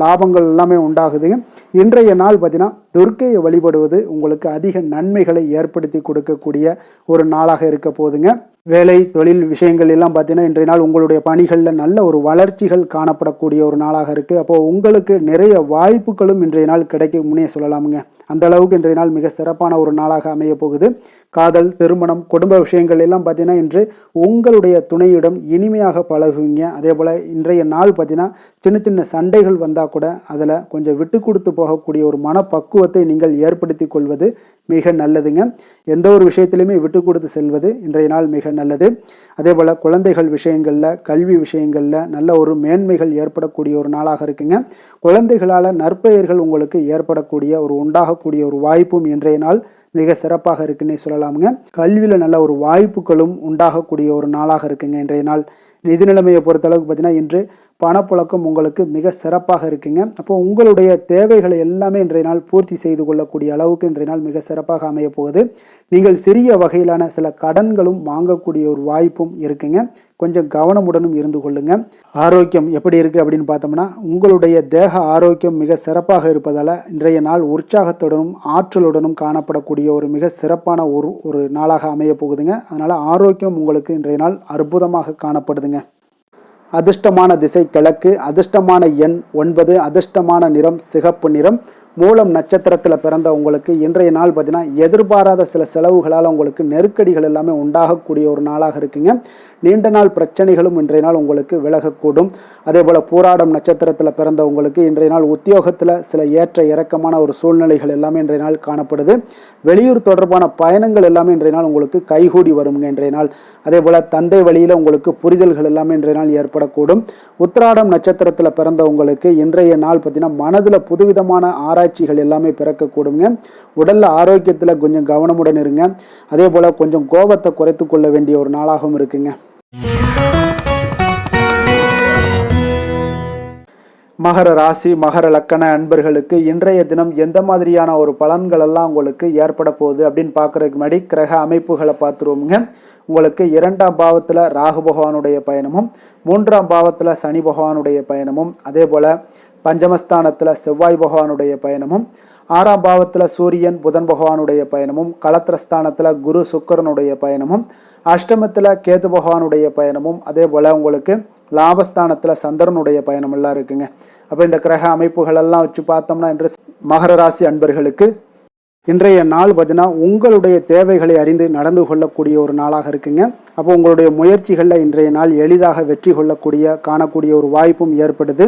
B: லாபங்கள் எல்லாமே உண்டாகுதுங்க. இன்றைய நாள் பார்த்தீங்கன்னா துர்க்கையை வழிபடுவது உங்களுக்கு அதிக நன்மைகளை ஏற்படுத்தி கொடுக்கக்கூடிய ஒரு நாளாக இருக்க போகுதுங்க. வேலை தொழில் விஷயங்கள் எல்லாம் பார்த்தீங்கன்னா இன்றைய நாள் உங்களுடைய பணிகளில் நல்ல ஒரு வளர்ச்சிகள் காணப்படக்கூடிய ஒரு நாளாக இருக்குது. அப்போது உங்களுக்கு நிறைய வாய்ப்புகளும் இன்றைய நாள் கிடைக்கும்னே சொல்லலாமுங்க. அந்த அளவுக்கு இன்றைய நாள் மிக சிறப்பான ஒரு நாளாக அமைய போகுது. காதல், திருமணம், குடும்ப விஷயங்கள் எல்லாம் பார்த்தீங்கன்னா இன்று உங்களுடைய துணையிடம் இனிமையாக பழகுவீங்க. அதே போல் இன்றைய நாள் பார்த்தீங்கன்னா சின்ன சின்ன சண்டைகள் வந்தால் கூட அதில் கொஞ்சம் விட்டு கொடுத்து போகக்கூடிய ஒரு மனப்பக்குவத்தை நீங்கள் ஏற்படுத்தி கொள்வது மிக நல்லதுங்க. எந்த ஒரு விஷயத்திலையுமே விட்டு கொடுத்து செல்வது இன்றைய நாள் மிக நல்லது. அதே போல் குழந்தைகள் விஷயங்களில், கல்வி விஷயங்களில் நல்ல ஒரு மேன்மைகள் ஏற்படக்கூடிய ஒரு நாளாக இருக்குங்க. குழந்தைகளால் நற்பெயர்கள் உங்களுக்கு ஏற்படக்கூடிய உண்டாகக்கூடிய ஒரு வாய்ப்பும் இன்றைய நாள் மிக சிறப்பாக இருக்குன்னே சொல்லலாமுங்க. கல்வியில் நல்ல ஒரு வாய்ப்புகளும் உண்டாகக்கூடிய ஒரு நாளாக இருக்குங்க இன்றைய நாள். நிதி நிலைமையை பொறுத்தளவுக்கு பார்த்தீங்கன்னா இன்று பணப்புழக்கம் உங்களுக்கு மிக சிறப்பாக இருக்குங்க. அப்போ உங்களுடைய தேவைகளை எல்லாமே இன்றைய நாள் பூர்த்தி செய்து கொள்ளக்கூடிய அளவுக்கு இன்றைய நாள் மிக சிறப்பாக அமைய போகுது. நீங்கள் சிறிய வகையிலான சில கடன்களும் வாங்கக்கூடிய ஒரு வாய்ப்பும் இருக்குங்க. கொஞ்சம் கவனமுடனும் இருந்து கொள்ளுங்க. ஆரோக்கியம் எப்படி இருக்குது அப்படின்னு பார்த்தோம்னா உங்களுடைய தேக ஆரோக்கியம் மிக சிறப்பாக இருப்பதால் இன்றைய நாள் உற்சாகத்துடனும் ஆற்றலுடனும் காணப்படக்கூடிய ஒரு மிக சிறப்பான ஒரு நாளாக அமைய போகுதுங்க. அதனால் ஆரோக்கியம் உங்களுக்கு இன்றைய நாள் அற்புதமாக காணப்படுதுங்க. அதிர்ஷ்டமான திசை கிழக்கு, அதிர்ஷ்டமான எண் 9, அதிர்ஷ்டமான நிறம் சிகப்பு நிறம். மூலம் நட்சத்திரத்தில் பிறந்த உங்களுக்கு இன்றைய நாள் பார்த்தீங்கன்னா எதிர்பாராத சில செலவுகளால் உங்களுக்கு நெருக்கடிகள் எல்லாமே உண்டாகக்கூடிய ஒரு நாளாக இருக்குங்க. நீண்ட நாள் பிரச்சனைகளும் இன்றைய நாள் உங்களுக்கு விலகக்கூடும். அதே போல் பூராடம் நட்சத்திரத்தில் பிறந்த உங்களுக்கு இன்றைய நாள் உத்தியோகத்தில் சில ஏற்ற இறக்கமான ஒரு சூழ்நிலைகள் எல்லாமே இன்றைய நாள் காணப்படுது. வெளியூர் தொடர்பான பயணங்கள் எல்லாமே இன்றைய நாள் உங்களுக்கு கைகூடி வருங்க இன்றைய நாள். அதே போல் தந்தை வழியில் உங்களுக்கு புரிதல்கள் எல்லாமே இன்றைய நாள் ஏற்படக்கூடும். உத்திராடம் நட்சத்திரத்தில் பிறந்த உங்களுக்கு இன்றைய நாள் பார்த்தீங்கன்னா மனதில் புதுவிதமான ஆராய்ச்சிகள் எல்லாமே பிறக்கக்கூடுங்க. உடலில் ஆரோக்கியத்தில் கொஞ்சம் கவனமுடன் இருங்க. அதே போல் கொஞ்சம் கோபத்தை குறைத்து கொள்ள வேண்டிய ஒரு நாளாகவும் இருக்குங்க. மகர ராசி மகர லக்கண அன்பர்களுக்கு இன்றைய தினம் எந்த மாதிரியான ஒரு பலன்கள் எல்லாம் உங்களுக்கு ஏற்பட போகுது அப்படின்னு பார்க்குறதுக்கு முன்னாடி கிரக அமைப்புகளை பார்த்துருவோங்க. உங்களுக்கு 2ஆம் பாவத்தில் ராகு பகவானுடைய பயணமும் 3ஆம் பாவத்தில் சனி பகவானுடைய பயணமும் அதே போல் பஞ்சமஸ்தானத்தில் செவ்வாய் பகவானுடைய பயணமும் 6ஆம் பாவத்தில் சூரியன் புதன் பகவானுடைய பயணமும் களத்திரஸ்தானத்தில் குரு சுக்கரனுடைய பயணமும் அஷ்டமத்தில் கேது பகவானுடைய பயணமும் அதே போல் உங்களுக்கு லாபஸ்தானத்தில் சந்திரனுடைய பயணம் எல்லாம் இருக்குங்க. அப்போ இந்த கிரக அமைப்புகள் எல்லாம் வச்சு பார்த்தோம்னா இன்று மகர ராசி அன்பர்களுக்கு இன்றைய நாள் பார்த்தீங்கன்னா உங்களுடைய தேவைகளை அறிந்து நடந்து கொள்ளக்கூடிய ஒரு நாளாக இருக்குங்க. அப்போ உங்களுடைய முயற்சிகளில் இன்றைய நாள் எளிதாக வெற்றி காணக்கூடிய ஒரு வாய்ப்பும் ஏற்படுது.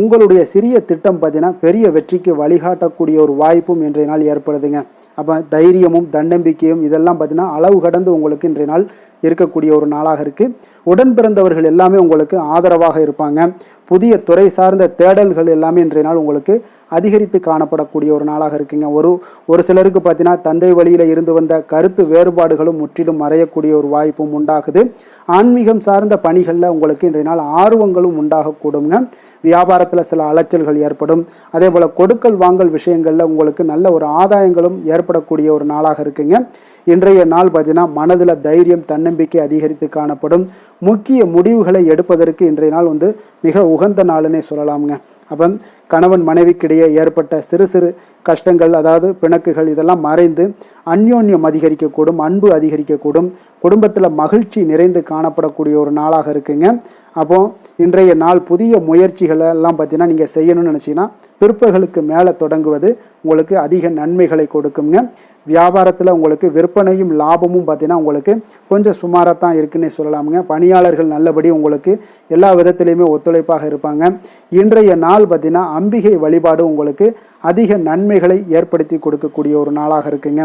B: உங்களுடைய சிறிய திட்டம் பார்த்தீங்கன்னா பெரிய வெற்றிக்கு வழிகாட்டக்கூடிய ஒரு வாய்ப்பும் இன்றைய நாள் ஏற்படுதுங்க. அப்போ தைரியமும் தன்னம்பிக்கையும் இதெல்லாம் பார்த்தீங்கன்னா அளவு கடந்து உங்களுக்கு இன்றைய நாள் இருக்கக்கூடிய ஒரு நாளாக இருக்குது. உடன் பிறந்தவர்கள் எல்லாமே உங்களுக்கு ஆதரவாக இருப்பாங்க. புதிய துறை சார்ந்த தேடல்கள் எல்லாமே இன்றைய நாள் உங்களுக்கு அதிகரித்து காணப்படக்கூடிய ஒரு நாளாக இருக்குங்க. ஒரு சிலருக்கு பார்த்தீங்கன்னா தந்தை வழியில் இருந்து வந்த கருத்து வேறுபாடுகளும் முற்றிலும் மறையக்கூடிய ஒரு வாய்ப்பும் உண்டாகுது. ஆன்மீகம் சார்ந்த பணிகளில் உங்களுக்கு இன்றைய நாள் ஆர்வங்களும் உண்டாகக்கூடுங்க. வியாபாரத்தில் சில அலைச்சல்கள் ஏற்படும். அதே போல் கொடுக்கல் வாங்கல் விஷயங்களில் உங்களுக்கு நல்ல ஒரு ஆதாயங்களும் ஏற்படக்கூடிய ஒரு நாளாக இருக்குங்க. இன்றைய நாள் பார்த்தீங்கன்னா மனதில் தைரியம் தன்னம்பிக்கை அதிகரித்து காணப்படும். முக்கிய முடிவுகளை எடுப்பதற்கு இன்றைய நாள் மிக உகந்த நாளுன்னே சொல்லலாமுங்க. அப்போ கணவன் மனைவிக்கிடையே ஏற்பட்ட சிறு சிறு கஷ்டங்கள் அதாவது பிணக்குகள் இதெல்லாம் மறைந்து அந்யோன்யம் அதிகரிக்கக்கூடும், அன்பு அதிகரிக்கக்கூடும், குடும்பத்தில் மகிழ்ச்சி நிறைந்து காணப்படக்கூடிய ஒரு நாளாக இருக்குங்க. அப்போ இன்றைய நாள் புதிய முயற்சிகளை எல்லாம் பார்த்தீங்கன்னா நீங்கள் செய்யணும்னு நினச்சிங்கன்னா பிற்பகலுக்கு மேலே தொடங்குவது உங்களுக்கு அதிக நன்மைகளை கொடுக்குங்க. வியாபாரத்தில் உங்களுக்கு விற்பனையும் லாபமும் பார்த்தீங்கன்னா உங்களுக்கு கொஞ்சம் சுமாராக தான் இருக்குன்னே சொல்லலாமுங்க. பணியாளர்கள் நல்லபடி உங்களுக்கு எல்லா விதத்திலையுமே ஒத்துழைப்பாக இருப்பாங்க. இன்றைய நாள் பார்த்தீங்கன்னா அம்பிகை வழிபாடு உங்களுக்கு அதிக நன்மைகளை ஏற்படுத்தி கொடுக்கக்கூடிய ஒரு நாளாக இருக்குங்க.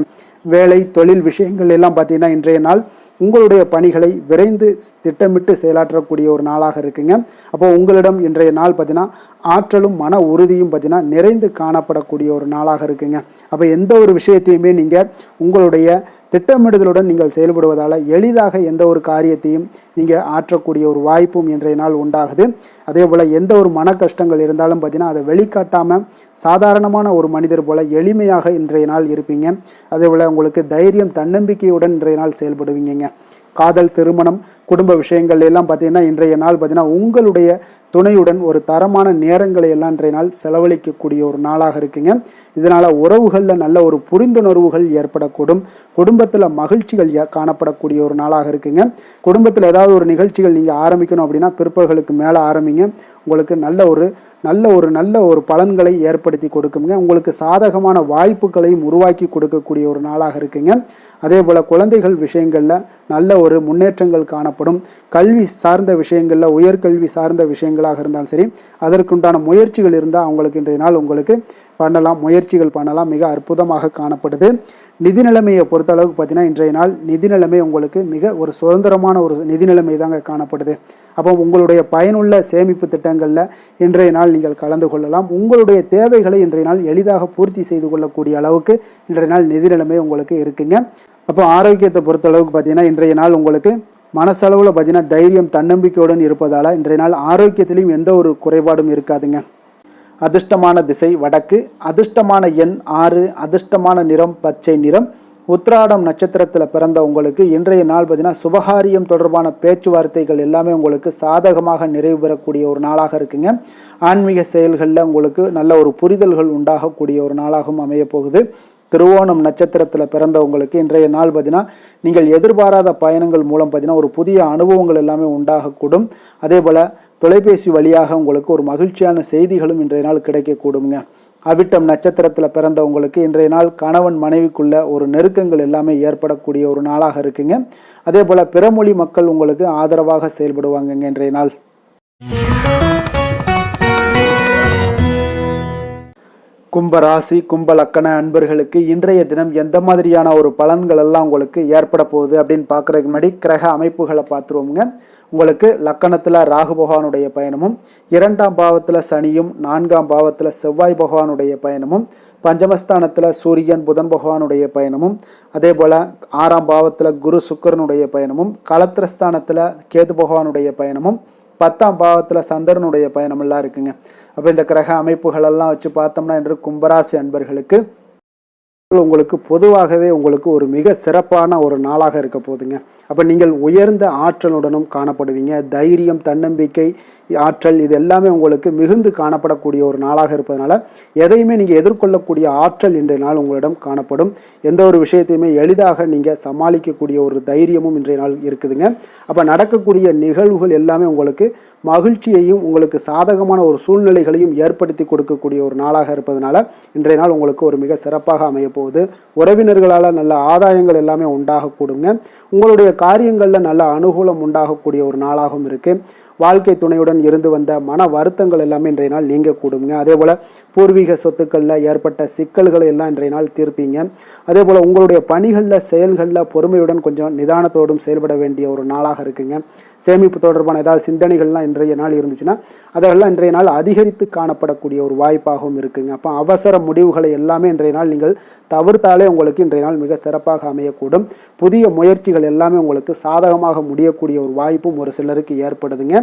B: வேலை தொழில் விஷயங்கள் எல்லாம் பார்த்தீங்கன்னா இன்றைய நாள் உங்களுடைய பணிகளை விரைந்து திட்டமிட்டு செயலாற்றக்கூடிய ஒரு நாளாக இருக்குங்க. அப்போ உங்களிடம் இன்றைய நாள் பார்த்தீங்கன்னா ஆற்றலும் மன உறுதியும் பார்த்தீங்கன்னா நிறைந்து காணப்படக்கூடிய ஒரு நாளாக இருக்குங்க. அப்போ எந்த ஒரு விஷயத்தையுமே நீங்கள் உங்களுடைய திட்டமிடுதலுடன் நீங்கள் செயல்படுவதால் எளிதாக எந்த ஒரு காரியத்தையும் நீங்கள் ஆற்றக்கூடிய ஒரு வாய்ப்பும் இன்றைய நாள் உண்டாகுது. அதே போல் எந்த ஒரு மன கஷ்டங்கள் இருந்தாலும் பார்த்தீங்கன்னா அதை வெளிக்காட்டாமல் சாதாரணமான ஒரு மனிதர் போல் எளிமையாக இன்றைய நாள் இருப்பீங்க. அதே போல் உங்களுக்கு தைரியம் தன்னம்பிக்கையுடன் இன்றைய நாள் செயல்படுவீங்க. காதல் திருமணம் குடும்ப விஷயங்கள் எல்லாம் பார்த்தீங்கன்னா இன்றைய நாள் பார்த்தீங்கன்னா உங்களுடைய துணையுடன் ஒரு தரமான நேரங்களை எல்லாம் இன்றைய நாள் செலவழிக்கக்கூடிய ஒரு நாளாக இருக்குங்க. இதனால் உறவுகளில் நல்ல ஒரு புரிந்துணர்வுகள் ஏற்படக்கூடும். குடும்பத்தில் மகிழ்ச்சிகள் காணப்படக்கூடிய ஒரு நாளாக இருக்குங்க. குடும்பத்தில் ஏதாவது ஒரு நிகழ்ச்சிகள் நீங்கள் ஆரம்பிக்கணும் அப்படின்னா பிற்பகலுக்கு மேலே ஆரம்பிங்க. உங்களுக்கு நல்ல ஒரு பலன்களை ஏற்படுத்தி கொடுக்குங்க. உங்களுக்கு சாதகமான வாய்ப்புகளையும் உருவாக்கி கொடுக்கக்கூடிய ஒரு நாளாக இருக்குங்க. அதே போல் குழந்தைகள் விஷயங்களில் நல்ல ஒரு முன்னேற்றங்கள் காணப்படும். கல்வி சார்ந்த விஷயங்களில் உயர்கல்வி சார்ந்த விஷயங்களாக இருந்தாலும் சரி அதற்குண்டான முயற்சிகள் இருந்தால் அவங்களுக்கு இன்றைய நாள் உங்களுக்கு முயற்சிகள் பண்ணலாம். மிக அற்புதமாக காணப்படுது. நிதி நிலைமையை பொறுத்த அளவுக்கு பார்த்தீங்கன்னா இன்றைய நாள் நிதி நிலைமை உங்களுக்கு மிக ஒரு சுதந்திரமான ஒரு நிதி நிலைமை தாங்க காணப்படுது. அப்போ உங்களுடைய பயனுள்ள சேமிப்பு திட்டங்களில் இன்றைய நாள் நீங்கள் கலந்து கொள்ளலாம். உங்களுடைய தேவைகளை இன்றைய நாள் எளிதாக பூர்த்தி செய்து கொள்ளக்கூடிய அளவுக்கு இன்றைய நாள் நிதி நிலைமை உங்களுக்கு இருக்குங்க. அப்போ ஆரோக்கியத்தை பொறுத்த அளவுக்கு பார்த்தீங்கன்னா இன்றைய நாள் உங்களுக்கு மனசளவில் பார்த்தீங்கன்னா தைரியம் தன்னம்பிக்கையுடன் இருப்பதால் இன்றைய நாள் ஆரோக்கியத்திலையும் எந்த ஒரு குறைபாடும் இருக்காதுங்க. அதிர்ஷ்டமான திசை வடக்கு, அதிர்ஷ்டமான எண் 6, அதிர்ஷ்டமான நிறம் பச்சை நிறம். உத்திராடம் நட்சத்திரத்தில் பிறந்த உங்களுக்கு இன்றைய நாள் பார்த்தீங்கன்னா சுபகாரியம் தொடர்பான பேச்சுவார்த்தைகள் எல்லாமே உங்களுக்கு சாதகமாக நிறைவு பெறக்கூடிய ஒரு நாளாக இருக்குங்க. ஆன்மீக செயல்களில் உங்களுக்கு நல்ல ஒரு புரிதல்கள் உண்டாகக்கூடிய ஒரு நாளாகவும் அமைய போகுது. திருவோணம் நட்சத்திரத்தில் பிறந்தவங்களுக்கு இன்றைய நாள் பார்த்தீங்கன்னா நீங்கள் எதிர்பாராத பயணங்கள் மூலம் பார்த்தீங்கன்னா ஒரு புதிய அனுபவங்கள் எல்லாமே உண்டாகக்கூடும். அதே போல் தொலைபேசி வழியாக உங்களுக்கு ஒரு மகிழ்ச்சியான செய்திகளும் இன்றைய நாள் கிடைக்கக்கூடுங்க. அவிட்டம் நட்சத்திரத்தில் பிறந்தவங்களுக்கு இன்றைய நாள் கணவன் மனைவிக்குள்ள ஒரு நெருக்கங்கள் எல்லாமே ஏற்படக்கூடிய ஒரு நாளாக இருக்குங்க. அதே போல் பிறமொழி மக்கள் உங்களுக்கு ஆதரவாக செயல்படுவாங்கங்க இன்றைய நாள். கும்பராசி கும்ப லக்கண அன்பர்களுக்கு இன்றைய தினம் எந்த மாதிரியான ஒரு பலன்கள் எல்லாம் உங்களுக்கு ஏற்பட போகுது அப்படின்னு பார்க்குறதுக்கு முன்னாடி கிரக அமைப்புகளை பார்த்துருவோங்க. உங்களுக்கு லக்கணத்தில் ராகு பகவானுடைய பயணமும் 2ஆம் பாவத்தில் சனியும் 4ஆம் பாவத்தில் செவ்வாய் பகவானுடைய பயணமும் பஞ்சமஸ்தானத்தில் சூரியன் புதன் பகவானுடைய பயணமும் அதே போல் 6ஆம் பாவத்தில் குரு சுக்கரனுடைய பயணமும் களத்திரஸ்தானத்தில் கேது பகவானுடைய பயணமும் 10ஆம் பாவத்தில் சந்திரனுடைய பயணமெல்லாம் இருக்குங்க. அப்போ இந்த கிரக அமைப்புகளெல்லாம் வச்சு பார்த்தோம்னா இன்று கும்பராசி அன்பர்களுக்கு உங்களுக்கு பொதுவாகவே உங்களுக்கு ஒரு மிக சிறப்பான ஒரு நாளாக இருக்க போதுங்க. அப்போ நீங்கள் உயர்ந்த ஆற்றலுடனும் காணப்படுவீங்க. தைரியம், தன்னம்பிக்கை, ஆற்றல் இது எல்லாமே உங்களுக்கு மிகுந்து காணப்படக்கூடிய ஒரு நாளாக இருப்பதனால எதையுமே நீங்கள் எதிர்கொள்ளக்கூடிய ஆற்றல் இன்றைய நாள் உங்களிடம் காணப்படும். எந்த ஒரு விஷயத்தையுமே எளிதாக நீங்கள் சமாளிக்கக்கூடிய ஒரு தைரியமும் இன்றைய நாள் இருக்குதுங்க. அப்போ நடக்கக்கூடிய நிகழ்வுகள் எல்லாமே உங்களுக்கு மகிழ்ச்சியையும் உங்களுக்கு சாதகமான ஒரு சூழ்நிலைகளையும் ஏற்படுத்தி கொடுக்கக்கூடிய ஒரு நாளாக இருப்பதனால இன்றைய நாள் உங்களுக்கு ஒரு மிக சிறப்பாக அமைய போகுது. உறவினர்களால் நல்ல ஆதாயங்கள் எல்லாமே உண்டாகக்கூடுங்க. உங்களுடைய காரியங்களில் நல்ல அனுகூலம் உண்டாகக்கூடிய ஒரு நாளாகவும் இருக்குது. வாழ்க்கை துணையுடன் இருந்து வந்த மன வருத்தங்கள் எல்லாமே இன்றைய நாள் நீங்கக்கூடுங்க. அதே போல் பூர்வீக சொத்துக்களில் ஏற்பட்ட சிக்கல்களை எல்லாம் இன்றைய நாள் தீர்ப்பீங்க. அதே போல் உங்களுடைய பணிகளில் செயல்களில் பொறுமையுடன் கொஞ்சம் நிதானத்தோடும் செயல்பட வேண்டிய ஒரு நாளாக இருக்குங்க. சேமிப்பு தொடர்பான ஏதாவது சிந்தனைகள்லாம் இன்றைய நாள் இருந்துச்சுன்னா அதெல்லாம் இன்றைய நாள் அதிகரித்து காணப்படக்கூடிய ஒரு வாய்ப்பாகவும் இருக்குங்க. அப்போ அவசர முடிவுகளை எல்லாமே இன்றைய நாள் நீங்கள் தவிர்த்தாலே உங்களுக்கு இன்றைய நாள் மிக சிறப்பாக அமையக்கூடும். புதிய முயற்சிகள் எல்லாமே உங்களுக்கு சாதகமாக முடியக்கூடிய ஒரு வாய்ப்பும் ஒரு சிலருக்கு ஏற்படுதுங்க.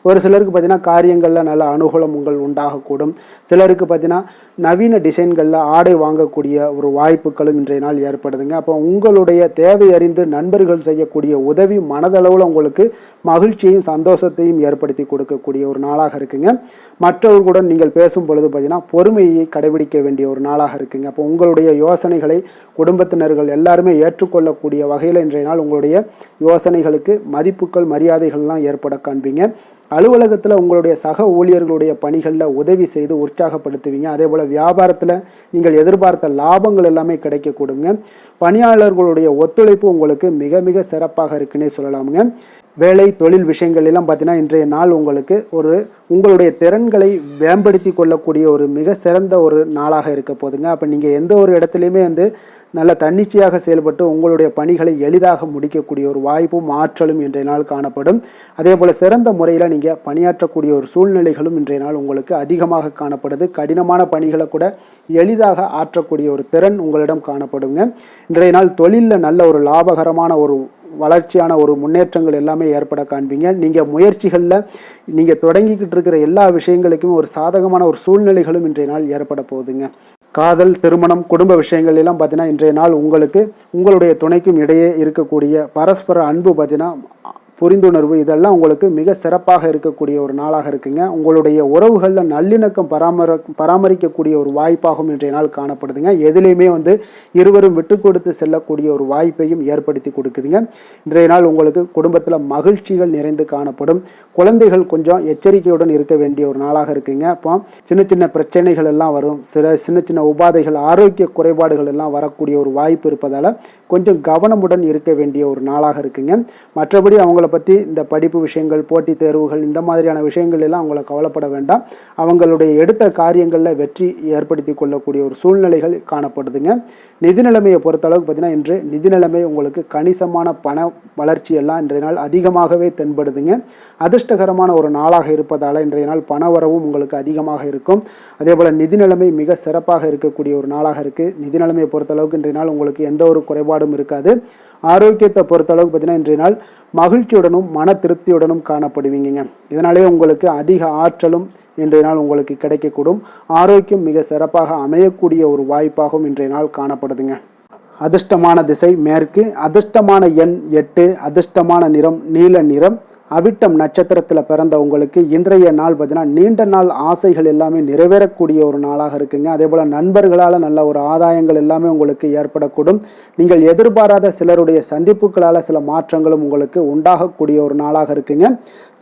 B: ஒரு சிலருக்கு பார்த்தீங்கன்னா காரியங்களில் நல்ல அனுகூலம் உண்டாகக்கூடும். சிலருக்கு பார்த்தீங்கன்னா நவீன டிசைன்களில் ஆடை வாங்கக்கூடிய ஒரு வாய்ப்புகளும் இன்றைய நாள் ஏற்படுதுங்க. அப்போ உங்களுடைய தேவை அறிந்து நண்பர்கள் செய்யக்கூடிய உதவி மனதளவில் உங்களுக்கு மகிழ்ச்சியையும் சந்தோஷத்தையும் ஏற்படுத்தி கொடுக்கக்கூடிய ஒரு நாளாக இருக்குங்க. மற்றவர்களுடன் நீங்கள் பேசும் பொழுது பார்த்தீங்கன்னா பொறுமையை கடைபிடிக்க வேண்டிய ஒரு நாளாக இருக்குங்க. அப்போ உங்களுடைய யோசனைகளை குடும்பத்தினர்கள் எல்லாருமே ஏற்றுக்கொள்ளக்கூடிய வகையில் இன்றைய நாள் உங்களுடைய யோசனைகளுக்கு மதிப்புகள் மரியாதைகள்லாம் ஏற்பட காண்பீங்க. அலுவலகத்தில் உங்களுடைய சக ஊழியர்களுடைய பணிகளில் உதவி செய்து உற்சாகப்படுத்துவீங்க. அதே போல் வியாபாரத்தில் நீங்கள் எதிர்பார்த்த லாபங்கள் எல்லாமே கிடைக்கக்கூடுங்க. பணியாளர்களுடைய ஒத்துழைப்பு உங்களுக்கு மிக மிக சிறப்பாக இருக்குன்னே சொல்லலாமுங்க. வேலை தொழில் விஷயங்கள் எல்லாம் பார்த்தீங்கன்னா இன்றைய நாள் உங்களுக்கு உங்களுடைய திறன்களை மேம்படுத்தி கொள்ளக்கூடிய ஒரு மிக சிறந்த ஒரு நாளாக இருக்க போதுங்க. அப்போ நீங்கள் எந்த ஒரு இடத்துலையுமே நல்ல தன்னிச்சையாக செயல்பட்டு உங்களுடைய பணிகளை எளிதாக முடிக்கக்கூடிய ஒரு வாய்ப்பும் ஆற்றலும் இன்றைய நாள் காணப்படும். அதே போல் சிறந்த முறையில் நீங்கள் பணியாற்றக்கூடிய ஒரு சூழ்நிலைகளும் இன்றைய நாள் உங்களுக்கு அதிகமாக காணப்படுது. கடினமான பணிகளை கூட எளிதாக ஆற்றக்கூடிய ஒரு திறன் உங்களிடம் காணப்படுங்க. இன்றைய நாள் தொழிலில் நல்ல ஒரு லாபகரமான ஒரு வளர்ச்சியான ஒரு முன்னேற்றங்கள் எல்லாமே ஏற்பட காண்பீங்க. நீங்கள் முயற்சிகளில் நீங்கள் தொடங்கிக்கிட்டு இருக்கிற எல்லா விஷயங்களுக்கும் ஒரு சாதகமான ஒரு சூழ்நிலைகளும் இன்றைய நாள் ஏற்பட போகுதுங்க. காதல், திருமணம், குடும்ப விஷயங்கள் எல்லாம் பார்த்தீங்கன்னா இன்றைய நாள் உங்களுக்கு உங்களுடைய துணைக்கும் இடையே இருக்கக்கூடிய பரஸ்பர அன்பு பார்த்தீங்கன்னா புரிந்துணர்வு இதெல்லாம் உங்களுக்கு மிக சிறப்பாக இருக்கக்கூடிய ஒரு நாளாக இருக்குங்க. உங்களுடைய உறவுகளில் நல்லிணக்கம் பராமரிக்கக்கூடிய ஒரு வாய்ப்பாகவும் இன்றைய நாள் காணப்படுதுங்க. எதுலேயுமே இருவரும் விட்டு கொடுத்து செல்லக்கூடிய ஒரு வாய்ப்பையும் ஏற்படுத்தி கொடுக்குதுங்க. இன்றைய நாள் உங்களுக்கு குடும்பத்தில் மகிழ்ச்சிகள் நிறைந்து காணப்படும். குழந்தைகள் கொஞ்சம் எச்சரிக்கையுடன் இருக்க வேண்டிய ஒரு நாளாக இருக்குங்க. அப்போ சின்ன சின்ன பிரச்சனைகள் எல்லாம் வரும். சின்ன சின்ன உபாதைகள், ஆரோக்கிய குறைபாடுகள் எல்லாம் வரக்கூடிய ஒரு வாய்ப்பு இருப்பதால் கொஞ்சம் கவனமுடன் இருக்க வேண்டிய ஒரு நாளாக இருக்குங்க. மற்றபடி அவங்கள பற்றி இந்த படிப்பு விஷயங்கள், போட்டித் தேர்வுகள் இந்த மாதிரியான விஷயங்கள் எல்லாம் அவங்கள கவலைப்பட வேண்டாம். அவங்களுடைய எடுத்த காரியங்களில் வெற்றி ஏற்படுத்தி கொள்ளக்கூடிய ஒரு சூழ்நிலைகள் காணப்படுதுங்க. நிதி நிலைமையை பொறுத்தளவுக்கு பார்த்தீங்கன்னா இன்று நிதி நிலைமை உங்களுக்கு கணிசமான பண வளர்ச்சி எல்லாம் இன்றைய நாள் அதிகமாகவே தென்படுதுங்க. அதிர்ஷ்டகரமான ஒரு நாளாக இருப்பதால் இன்றைய நாள் பண வரவும் உங்களுக்கு அதிகமாக இருக்கும். அதே போல் நிதி நிலைமை மிக சிறப்பாக இருக்கக்கூடிய ஒரு நாளாக இருக்குது. நிதி நிலைமையை பொறுத்தளவுக்கு இன்றைய நாள் உங்களுக்கு எந்த ஒரு குறைபாடும் இருக்காது. ஆரோக்கியத்தை பொறுத்தளவுக்கு பார்த்தீங்கன்னா இன்றைய நாள் மகிழ்ச்சியுடனும் மன திருப்தியுடனும் காணப்படுவீங்க. இதனாலே உங்களுக்கு அதிக ஆற்றலும் இன்றைய நாள் உங்களுக்கு கிடைக்கக்கூடும். ஆரோக்கியம் மிக சிறப்பாக அமையக்கூடிய ஒரு வாய்ப்பாகவும் இன்றைய நாள் காணப்படுதுங்க. அதிர்ஷ்டமான திசை மேற்கு, அதிர்ஷ்டமான எண் 8, அதிர்ஷ்டமான நிறம் நீல நிறம். அவிட்டம் நட்சத்திரத்தில் பிறந்த உங்களுக்கு இன்றைய நாள் பார்த்தீங்கன்னா நீண்ட நாள் ஆசைகள் எல்லாமே நிறைவேறக்கூடிய ஒரு நாளாக இருக்குங்க. அதே போல் நண்பர்களால் நல்ல ஒரு ஆதாயங்கள் எல்லாமே உங்களுக்கு ஏற்படக்கூடும். நீங்கள் எதிர்பாராத சிலருடைய சந்திப்புகளால் சில மாற்றங்களும் உங்களுக்கு உண்டாகக்கூடிய ஒரு நாளாக இருக்குங்க.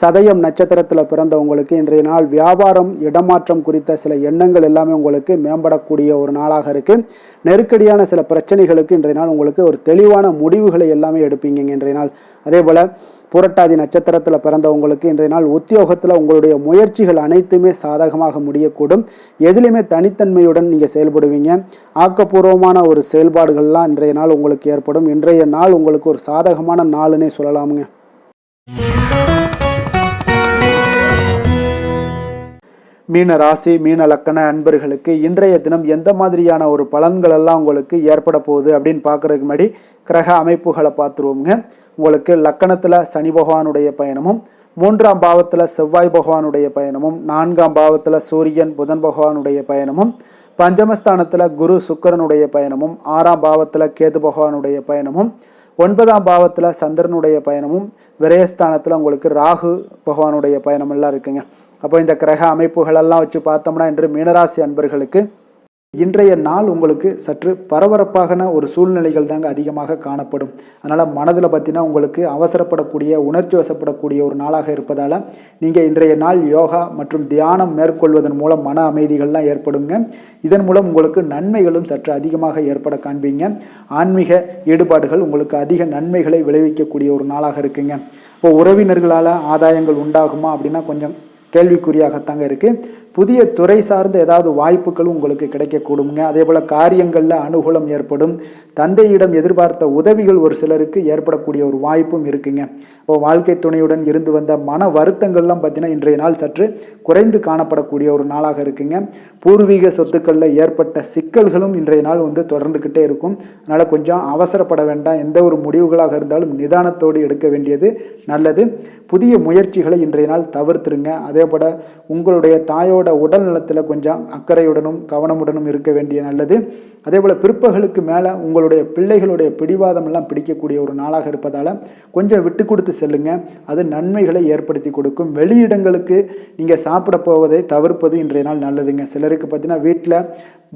B: சதயம் நட்சத்திரத்தில் பிறந்த உங்களுக்கு இன்றைய நாள் வியாபாரம், இடமாற்றம் குறித்த சில எண்ணங்கள் எல்லாமே உங்களுக்கு மேம்படக்கூடிய ஒரு நாளாக இருக்குது. நெருக்கடியான சில பிரச்சனைகளுக்கு இன்றைய நாள் உங்களுக்கு ஒரு தெளிவான முடிவுகளை எல்லாமே எடுப்பீங்க இன்றைய நாள். அதே போல் புரட்டாதி நட்சத்திரத்தில் பிறந்தவங்களுக்கு இன்றைய நாள் உத்தியோகத்தில் உங்களுடைய முயற்சிகள் அனைத்துமே சாதகமாக முடியக்கூடும். எதிலுமே தனித்தன்மையுடன் நீங்கள் செயல்படுவீங்க. ஆக்கப்பூர்வமான ஒரு செயல்பாடுகள்லாம் இன்றைய நாள் உங்களுக்கு ஏற்படும். இன்றைய நாள் உங்களுக்கு ஒரு சாதகமான நாளுன்னே சொல்லலாமுங்க. மீன ராசி, மீன லக்கண அன்பர்களுக்கு இன்றைய தினம் எந்த மாதிரியான ஒரு பலன்கள் எல்லாம் உங்களுக்கு ஏற்பட போகுது அப்படின்னு பார்க்குறதுக்கு முன்னாடி கிரக அமைப்புகளை பார்த்துருவோங்க. உங்களுக்கு லக்கணத்தில் சனி பகவானுடைய பயணமும், மூன்றாம் பாவத்தில் செவ்வாய் பகவானுடைய பயணமும், நான்காம் பாவத்தில் சூரியன் புதன் பகவானுடைய பயணமும், பஞ்சமஸ்தானத்தில் குரு சுக்கிரனுடைய பயணமும், ஆறாம் பாவத்தில் கேது பகவானுடைய பயணமும், ஒன்பதாம் பாவத்தில் சந்திரனுடைய பயணமும், விரயஸ்தானத்தில் உங்களுக்கு ராகு பகவானுடைய பயணம் எல்லாம் இருக்குங்க. அப்போ இந்த கிரக அமைப்புகளெல்லாம் வச்சு பார்த்தோம்னா இன்று மீனராசி அன்பர்களுக்கு இன்றைய நாள் உங்களுக்கு சற்று பரபரப்பான ஒரு சூழ்நிலைகள் தாங்க அதிகமாக காணப்படும். அதனால் மனதில் பார்த்தீங்கன்னா உங்களுக்கு அவசரப்படக்கூடிய, உணர்ச்சி வசப்படக்கூடிய ஒரு நாளாக இருப்பதால் நீங்கள் இன்றைய நாள் யோகா மற்றும் தியானம் மேற்கொள்வதன் மூலம் மன அமைதிகள்லாம் ஏற்படுங்க. இதன் மூலம் உங்களுக்கு நன்மைகளும் சற்று அதிகமாக ஏற்பட காண்பீங்க. ஆன்மீக ஈடுபாடுகள் உங்களுக்கு அதிக நன்மைகளை விளைவிக்கக்கூடிய ஒரு நாளாக இருக்குங்க. இப்போ உறவினர்களால் ஆதாயங்கள் உண்டாகுமா அப்படின்னா கொஞ்சம் கேள்விக்குறியாகத்தாங்க இருக்குது. புதிய துறை சார்ந்த ஏதாவது வாய்ப்புகளும் உங்களுக்கு கிடைக்கக்கூடுங்க. அதே போல் காரியங்களில் அனுகூலம் ஏற்படும். தந்தையிடம் எதிர்பார்த்த உதவிகள் ஒரு சிலருக்கு ஏற்படக்கூடிய ஒரு வாய்ப்பும் இருக்குங்க. இப்போ வாழ்க்கை துணையுடன் இருந்து வந்த மன வருத்தங்கள்லாம் பார்த்தீங்கன்னா இன்றைய நாள் சற்று குறைந்து காணப்படக்கூடிய ஒரு நாளாக இருக்குங்க. பூர்வீக சொத்துக்களில் ஏற்பட்ட சிக்கல்களும் இன்றைய நாள் தொடர்ந்துக்கிட்டே இருக்கும். அதனால் கொஞ்சம் அவசரப்பட வேண்டாம். எந்த ஒரு முடிவுகளாக இருந்தாலும் நிதானத்தோடு எடுக்க வேண்டியது நல்லது. புதிய முயற்சிகளை இன்றைய நாள் தவிர்த்துருங்க. அதே போல் உங்களுடைய தாயோட உடல் நலத்தில் கொஞ்சம் அக்கறையுடனும் கவனமுடனும் இருக்க வேண்டிய நல்லது. அதே போல் பிற்பகலுக்கு மேலே உங்களுடைய பிள்ளைகளுடைய பிடிவாதம் எல்லாம் பிடிக்கக்கூடிய ஒரு நாளாக இருப்பதால் கொஞ்சம் விட்டு கொடுத்து செல்லுங்க. அது நன்மைகளை ஏற்படுத்தி கொடுக்கும். வெளியிடங்களுக்கு நீங்கள் சாப்பிட போவதை தவிர்ப்பது இன்றைய நாள் நல்லதுங்க. சிலருக்கு பார்த்தீங்கன்னா வீட்டில்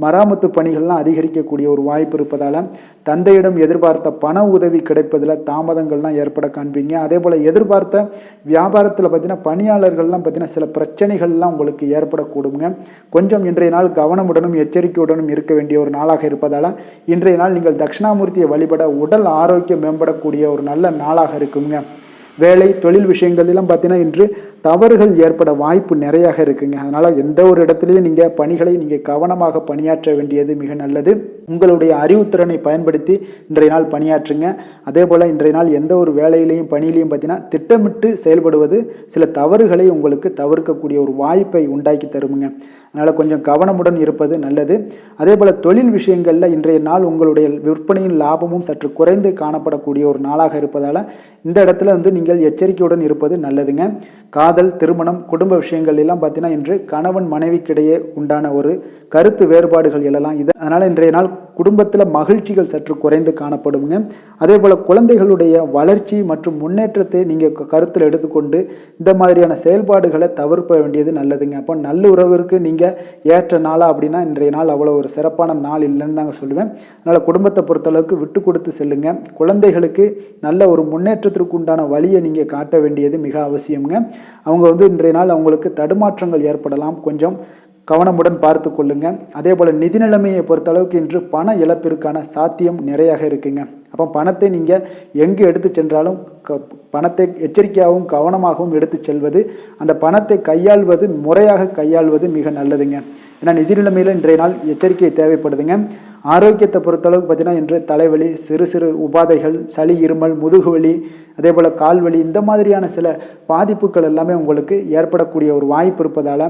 B: மராமத்து பணிகள்லாம் அதிகரிக்கக்கூடிய ஒரு வாய்ப்பு இருப்பதால் தந்தையிடம் எதிர்பார்த்த பண உதவி கிடைப்பதில் தாமதங்கள்லாம் ஏற்பட காண்பீங்க. அதே போல் எதிர்பார்த்த வியாபாரத்தில் பார்த்தீங்கன்னா பணியாளர்கள்லாம் பார்த்தீங்கன்னா சில பிரச்சனைகள்லாம் உங்களுக்கு ஏற்படக்கூடுங்க. கொஞ்சம் இன்றைய நாள் கவனமுடனும் எச்சரிக்கையுடனும் இருக்க வேண்டிய ஒரு நாளாக இருப்பதால் இன்றைய நாள் நீங்கள் தட்சிணாமூர்த்தியை வழிபட உடல் ஆரோக்கியம் மேம்படக்கூடிய ஒரு நல்ல நாளாக இருக்குங்க. வேலை தொழில் விஷயங்கள்லாம் பார்த்தீங்கன்னா இன்று தவறுகள் ஏற்பட வாய்ப்பு நிறையாக இருக்குங்க. அதனால் எந்த ஒரு இடத்துலையும் நீங்கள் பணிகளை நீங்கள் கவனமாக பணியாற்ற வேண்டியது மிக நல்லது. உங்களுடைய அறிவுத்திறனை பயன்படுத்தி இன்றைய நாள் பணியாற்றுங்க. அதே போல் இன்றைய நாள் எந்த ஒரு வேலையிலையும் பணியிலையும் பார்த்தீங்கன்னா திட்டமிட்டு செயல்படுவது சில தவறுகளை உங்களுக்கு தவிர்க்கக்கூடிய ஒரு வாய்ப்பை உண்டாக்கி தருமுங்க. அதனால் கொஞ்சம் கவனமுடன் இருப்பது நல்லது. அதே போல் தொழில் விஷயங்களில் இன்றைய நாள் உங்களுடைய விற்பனையின் லாபமும் சற்று குறைந்து காணப்படக்கூடிய ஒரு நாளாக இருப்பதால் இந்த இடத்துல நீங்கள் எச்சரிக்கையுடன் இருப்பது நல்லதுங்க. காதல், திருமணம், குடும்ப விஷயங்கள் எல்லாம் பார்த்தீங்கன்னா இன்று கணவன் மனைவிக்கிடையே உண்டான ஒரு கருத்து வேறுபாடுகள் எழலாம். அதனால் இன்றைய நாள் குடும்பத்தில் மகிழ்ச்சிகள் சற்று குறைந்து காணப்படுங்க. அதே போல் குழந்தைகளுடைய வளர்ச்சி மற்றும் முன்னேற்றத்தை நீங்கள் கருத்தில் எடுத்துக்கொண்டு இந்த மாதிரியான செயல்பாடுகளை தவிர்க்க வேண்டியது நல்லதுங்க. அப்போ நல்லுறவிற்கு நீங்கள் ஏற்ற நாளா அப்படின்னா இன்றைய நாள் அவ்வளோ ஒரு சிறப்பான நாள் இல்லைன்னு தாங்க சொல்லுவேன். அதனால் குடும்பத்தை பொறுத்தளவுக்கு விட்டு கொடுத்து செல்லுங்க. குழந்தைகளுக்கு நல்ல ஒரு முன்னேற்றத்திற்கு உண்டான வழியை நீங்கள் காட்ட வேண்டியது மிக அவசியம்ங்க. அவங்க இன்றைய நாள் அவங்களுக்கு தடுமாற்றங்கள் ஏற்படலாம். கொஞ்சம் கவனமுடன் பார்த்து கொள்ளுங்க. அதே போல் நிதி நிலைமையை பொறுத்தளவுக்கு இன்று பண இழப்பிற்கான சாத்தியம் நிறையாக இருக்குங்க. அப்போ பணத்தை நீங்கள் எங்கு எடுத்து சென்றாலும் பணத்தை எச்சரிக்கையாகவும் கவனமாகவும் எடுத்து செல்வது, அந்த பணத்தை கையாள்வது முறையாக கையாள்வது மிக நல்லதுங்க. ஏன்னா நிதி நிலைமையில் இன்றைய நாள் எச்சரிக்கை தேவைப்படுதுங்க. ஆரோக்கியத்தை பொறுத்தளவுக்கு பார்த்தீங்கன்னா இன்று தலைவலி, சிறு சிறு உபாதைகள், சளி, இருமல், முதுகுவலி, அதே போல் கால்வலி, இந்த மாதிரியான சில பாதிப்புகள் எல்லாமே உங்களுக்கு ஏற்படக்கூடிய ஒரு வாய்ப்பு இருப்பதால்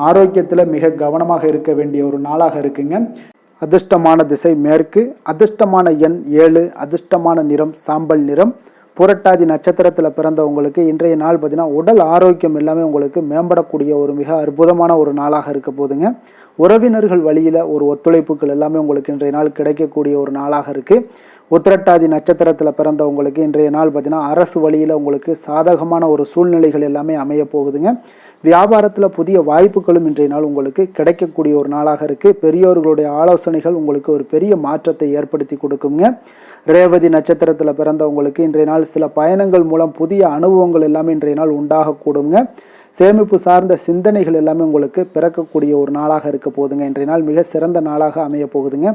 B: ஆரோக்கியத்தில் மிக கவனமாக இருக்க வேண்டிய ஒரு நாளாக இருக்குங்க. அதிர்ஷ்டமான திசை மேற்கு, அதிர்ஷ்டமான எண் 7, அதிர்ஷ்டமான நிறம் சாம்பல் நிறம். புரட்டாதி நட்சத்திரத்தில் பிறந்தவங்களுக்கு இன்றைய நாள் பார்த்தீங்கன்னா உடல் ஆரோக்கியம் எல்லாமே உங்களுக்கு மேம்படக்கூடிய ஒரு மிக அற்புதமான ஒரு நாளாக இருக்க போதுங்க. உறவினர்கள் வழியில் ஒரு ஒத்துழைப்புகள் எல்லாமே உங்களுக்கு இன்றைய நாள் கிடைக்கக்கூடிய ஒரு நாளாக இருக்குது. உத்திரட்டாதி நட்சத்திரத்தில் பிறந்தவங்களுக்கு இன்றைய நாள் பார்த்தீங்கன்னா அரசு வழியில் உங்களுக்கு சாதகமான ஒரு சூழ்நிலைகள் எல்லாமே அமைய போகுதுங்க. வியாபாரத்தில் புதிய வாய்ப்புகளும் இன்றைய நாள் உங்களுக்கு கிடைக்கக்கூடிய ஒரு நாளாக இருக்குது. பெரியோர்களுடைய ஆலோசனைகள் உங்களுக்கு ஒரு பெரிய மாற்றத்தை ஏற்படுத்தி கொடுக்குங்க. ரேவதி நட்சத்திரத்தில் பிறந்தவங்களுக்கு இன்றைய நாள் சில பயணங்கள் மூலம் புதிய அனுபவங்கள் எல்லாமே இன்றைய நாள் உண்டாகக்கூடுங்க. சேமிப்பு சார்ந்த சிந்தனைகள் எல்லாமே உங்களுக்கு பிறக்கக்கூடிய ஒரு நாளாக இருக்க போகுதுங்க. இன்றைய நாள் மிக சிறந்த நாளாக அமைய போகுதுங்க.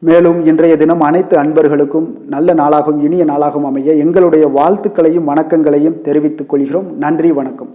B: மேலும் இன்றைய தினம் அனைத்து அன்பர்களுக்கும் நல்ல நாளாகவும் இனிய நாளாகவும் அமைய எங்களுடைய வாழ்த்துக்களையும் வணக்கங்களையும் தெரிவித்துக் கொள்கிறோம். நன்றி, வணக்கம்.